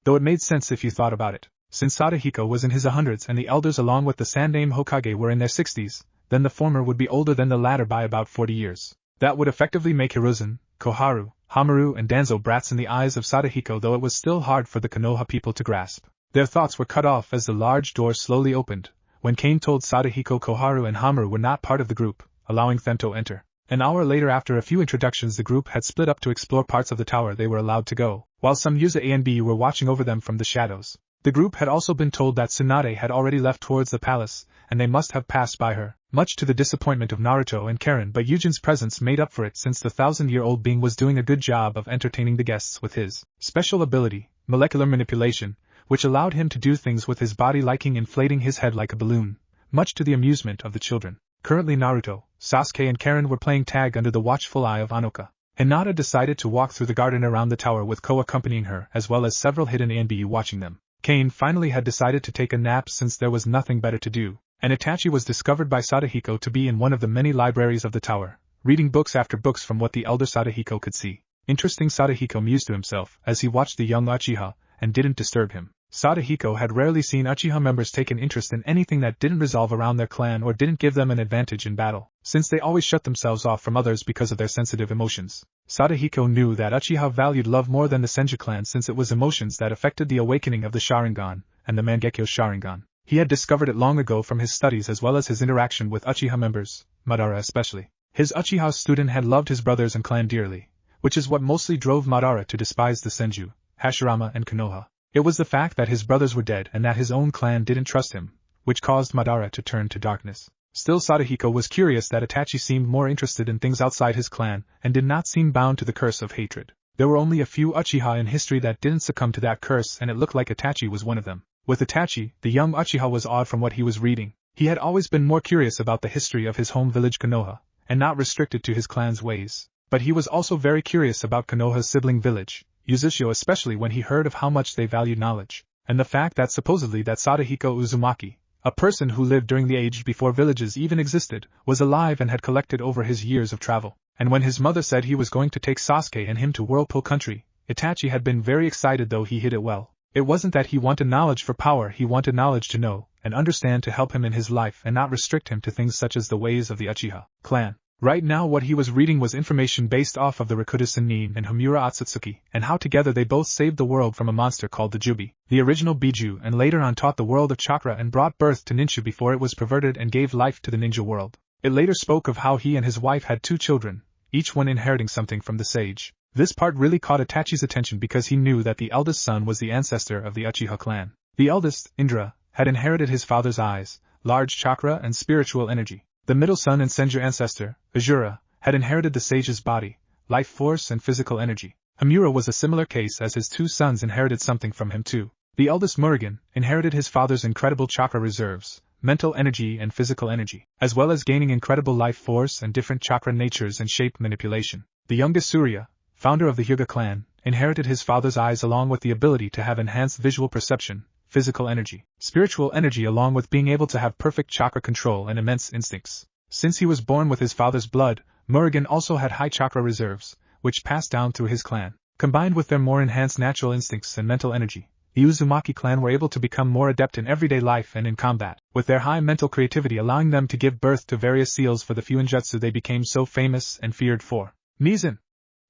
Though it made sense if you thought about it. Since Sadahiko was in his 100s and the elders along with the Sandaime Hokage were in their 60s, then the former would be older than the latter by about 40 years. That would effectively make Hiruzen, Koharu, Hamaru and Danzo brats in the eyes of Sadahiko, though it was still hard for the Konoha people to grasp. Their thoughts were cut off as the large door slowly opened, when Kane told Sadahiko Koharu and Hamaru were not part of the group, allowing them to enter. An hour later, after a few introductions, the group had split up to explore parts of the tower they were allowed to go, while some Yuza A and B were watching over them from the shadows. The group had also been told that Tsunade had already left towards the palace, and they must have passed by her, much to the disappointment of Naruto and Karen, but Yujin's presence made up for it since the 1,000-year-old being was doing a good job of entertaining the guests with his special ability, molecular manipulation, which allowed him to do things with his body like inflating his head like a balloon, much to the amusement of the children. Currently Naruto, Sasuke and Karen were playing tag under the watchful eye of Anoka. Hinata decided to walk through the garden around the tower with Ko accompanying her as well as several hidden ANBU watching them. Kane finally had decided to take a nap since there was nothing better to do, and Itachi was discovered by Sadahiko to be in one of the many libraries of the tower, reading books after books from what the elder Sadahiko could see. Interesting, Sadahiko mused to himself as he watched the young Uchiha, and didn't disturb him. Sadahiko had rarely seen Uchiha members take an interest in anything that didn't resolve around their clan or didn't give them an advantage in battle, since they always shut themselves off from others because of their sensitive emotions. Sadahiko knew that Uchiha valued love more than the Senju clan since it was emotions that affected the awakening of the Sharingan, and the Mangekyo Sharingan. He had discovered it long ago from his studies as well as his interaction with Uchiha members, Madara especially. His Uchiha student had loved his brothers and clan dearly, which is what mostly drove Madara to despise the Senju, Hashirama and Konoha. It was the fact that his brothers were dead and that his own clan didn't trust him, which caused Madara to turn to darkness. Still, Sadahiko was curious that Itachi seemed more interested in things outside his clan and did not seem bound to the curse of hatred. There were only a few Uchiha in history that didn't succumb to that curse, and it looked like Itachi was one of them. With Itachi, the young Uchiha was awed from what he was reading. He had always been more curious about the history of his home village Konoha, and not restricted to his clan's ways. But he was also very curious about Konoha's sibling village, Uzushio, especially when he heard of how much they valued knowledge, and the fact that supposedly that Sadahiko Uzumaki, a person who lived during the age before villages even existed, was alive and had collected over his years of travel. And when his mother said he was going to take Sasuke and him to Whirlpool country, Itachi had been very excited, though he hid it well. It wasn't that he wanted knowledge for power, he wanted knowledge to know and understand to help him in his life and not restrict him to things such as the ways of the Uchiha clan. Right now what he was reading was information based off of the Rakuta Sennin and Homura Otsutsuki, and how together they both saved the world from a monster called the Jubi, the original Biju, and later on taught the world of chakra and brought birth to Ninshu before it was perverted and gave life to the ninja world. It later spoke of how he and his wife had 2 children, each one inheriting something from the sage. This part really caught Itachi's attention because he knew that the eldest son was the ancestor of the Uchiha clan. The eldest, Indra, had inherited his father's eyes, large chakra and spiritual energy. The middle son and Senju ancestor, Azura, had inherited the sage's body, life force and physical energy. Homura was a similar case as his 2 sons inherited something from him too. The eldest Murugan inherited his father's incredible chakra reserves, mental energy and physical energy, as well as gaining incredible life force and different chakra natures and shape manipulation. The youngest Surya, founder of the Hyuga clan, inherited his father's eyes along with the ability to have enhanced visual perception, physical energy, spiritual energy, along with being able to have perfect chakra control and immense instincts. Since he was born with his father's blood, Murugan also had high chakra reserves, which passed down through his clan. Combined with their more enhanced natural instincts and mental energy, the Uzumaki clan were able to become more adept in everyday life and in combat, with their high mental creativity allowing them to give birth to various seals for the Fuinjutsu they became so famous and feared for. Nizan!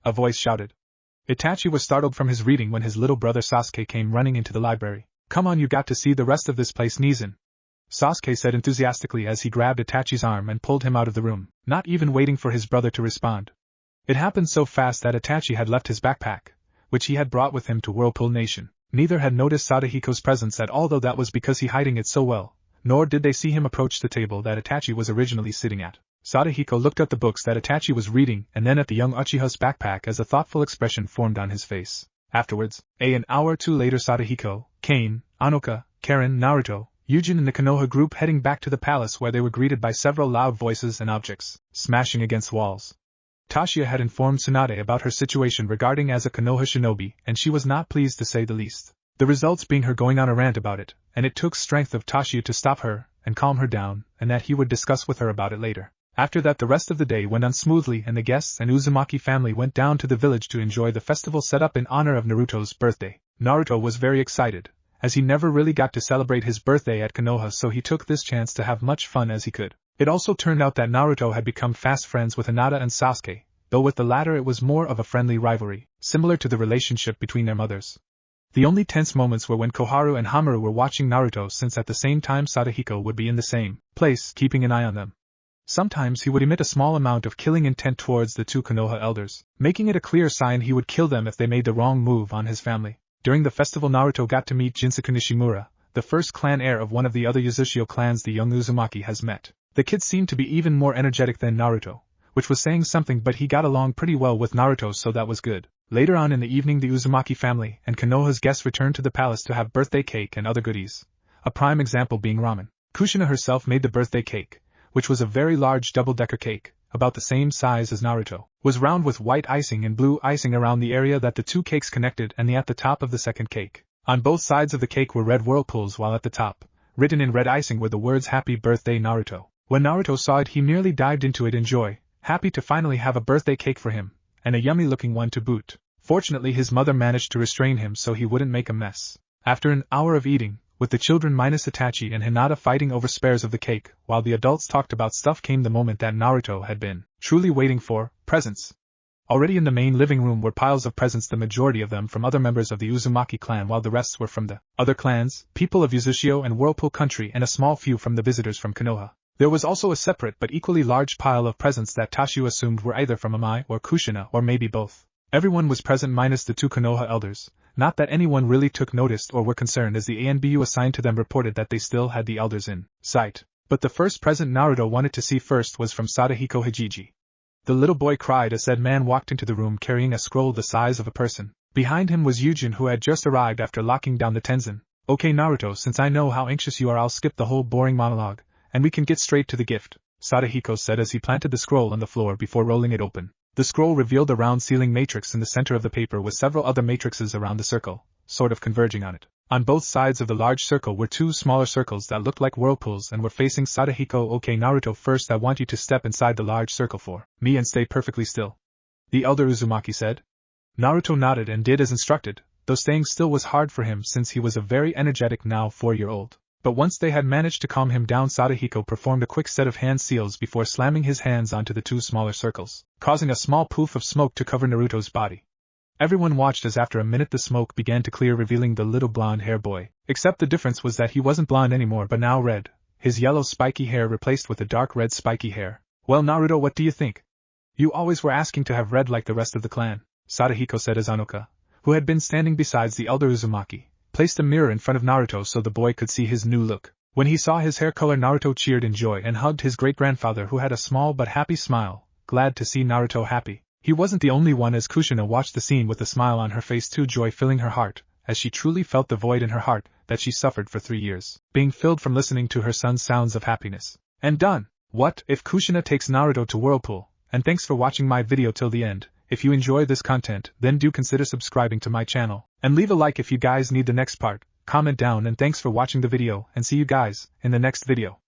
A voice shouted. Itachi was startled from his reading when his little brother Sasuke came running into the library. "Come on, you got to see the rest of this place, Nizan," Sasuke said enthusiastically as he grabbed Itachi's arm and pulled him out of the room, not even waiting for his brother to respond. It happened so fast that Itachi had left his backpack, which he had brought with him to Whirlpool Nation. Neither had noticed Sadahiko's presence at all, though that was because he hiding it so well, nor did they see him approach the table that Itachi was originally sitting at. Sadahiko looked at the books that Itachi was reading and then at the young Uchiha's backpack as a thoughtful expression formed on his face. Afterwards, an hour or 2 later, Sadahiko, Kane, Anoka, Karen, Naruto, Yujin and the Konoha group heading back to the palace, where they were greeted by several loud voices and objects smashing against walls. Tashiya had informed Tsunade about her situation regarding as a Konoha shinobi, and she was not pleased to say the least. The results being her going on a rant about it, and it took strength of Tashiya to stop her and calm her down, and that he would discuss with her about it later. After that, the rest of the day went on smoothly, and the guests and Uzumaki family went down to the village to enjoy the festival set up in honor of Naruto's birthday. Naruto was very excited, as he never really got to celebrate his birthday at Konoha, so he took this chance to have much fun as he could. It also turned out that Naruto had become fast friends with Hinata and Sasuke, though with the latter it was more of a friendly rivalry, similar to the relationship between their mothers. The only tense moments were when Koharu and Hamaru were watching Naruto, since at the same time Sadahiko would be in the same place, keeping an eye on them. Sometimes he would emit a small amount of killing intent towards the two Konoha elders, making it a clear sign he would kill them if they made the wrong move on his family. During the festival, Naruto got to meet Jinsaku Nishimura, the first clan heir of one of the other Uzushio clans the young Uzumaki has met. The kid seemed to be even more energetic than Naruto, which was saying something, but he got along pretty well with Naruto, so that was good. Later on in the evening, the Uzumaki family and Konoha's guests returned to the palace to have birthday cake and other goodies, a prime example being ramen. Kushina herself made the birthday cake, which was a very large double-decker cake, about the same size as Naruto, was round with white icing and blue icing around the area that the two cakes connected, and at the top of the second cake. On both sides of the cake were red whirlpools, while at the top, written in red icing, were the words "Happy Birthday Naruto." When Naruto saw it, he nearly dived into it in joy, happy to finally have a birthday cake for him, and a yummy-looking one to boot. Fortunately, his mother managed to restrain him so he wouldn't make a mess. After an hour of eating, with the children minus Itachi and Hinata fighting over spares of the cake, while the adults talked about stuff, came the moment that Naruto had been truly waiting for: presents. Already in the main living room were piles of presents, the majority of them from other members of the Uzumaki clan, while the rest were from the other clans, people of Uzushio and Whirlpool country, and a small few from the visitors from Konoha. There was also a separate but equally large pile of presents that Tashu assumed were either from Amai or Kushina, or maybe both. Everyone was present minus the two Konoha elders, not that anyone really took notice or were concerned, as the ANBU assigned to them reported that they still had the elders in sight. But the first present Naruto wanted to see first was from Sadahiko Hijiji. The little boy cried as said man walked into the room carrying a scroll the size of a person. Behind him was Yujin, who had just arrived after locking down the Tenzin. "Okay Naruto, since I know how anxious you are, I'll skip the whole boring monologue, and we can get straight to the gift," Sadahiko said as he planted the scroll on the floor before rolling it open. The scroll revealed a round ceiling matrix in the center of the paper with several other matrices around the circle, sort of converging on it. On both sides of the large circle were two smaller circles that looked like whirlpools and were facing Sadahiko. "Okay Naruto, first I want you to step inside the large circle for me and stay perfectly still," the elder Uzumaki said. Naruto nodded and did as instructed, though staying still was hard for him since he was a very energetic now 4-year-old. But once they had managed to calm him down, Sadahiko performed a quick set of hand seals before slamming his hands onto the two smaller circles, causing a small poof of smoke to cover Naruto's body. Everyone watched as after a minute the smoke began to clear, revealing the little blonde-hair boy, except the difference was that he wasn't blonde anymore but now red, his yellow spiky hair replaced with a dark red spiky hair. "Well Naruto, what do you think? You always were asking to have red like the rest of the clan," Sadahiko said as Anoka, who had been standing beside the elder Uzumaki, placed a mirror in front of Naruto so the boy could see his new look. When he saw his hair color, Naruto cheered in joy and hugged his great-grandfather, who had a small but happy smile, glad to see Naruto happy. He wasn't the only one, as Kushina watched the scene with a smile on her face too, joy filling her heart, as she truly felt the void in her heart that she suffered for 3 years, being filled from listening to her son's sounds of happiness. And done! What if Kushina takes Naruto to Whirlpool? And thanks for watching my video till the end. If you enjoy this content, then do consider subscribing to my channel, and leave a like if you guys need the next part. Comment down, and thanks for watching the video, and see you guys in the next video.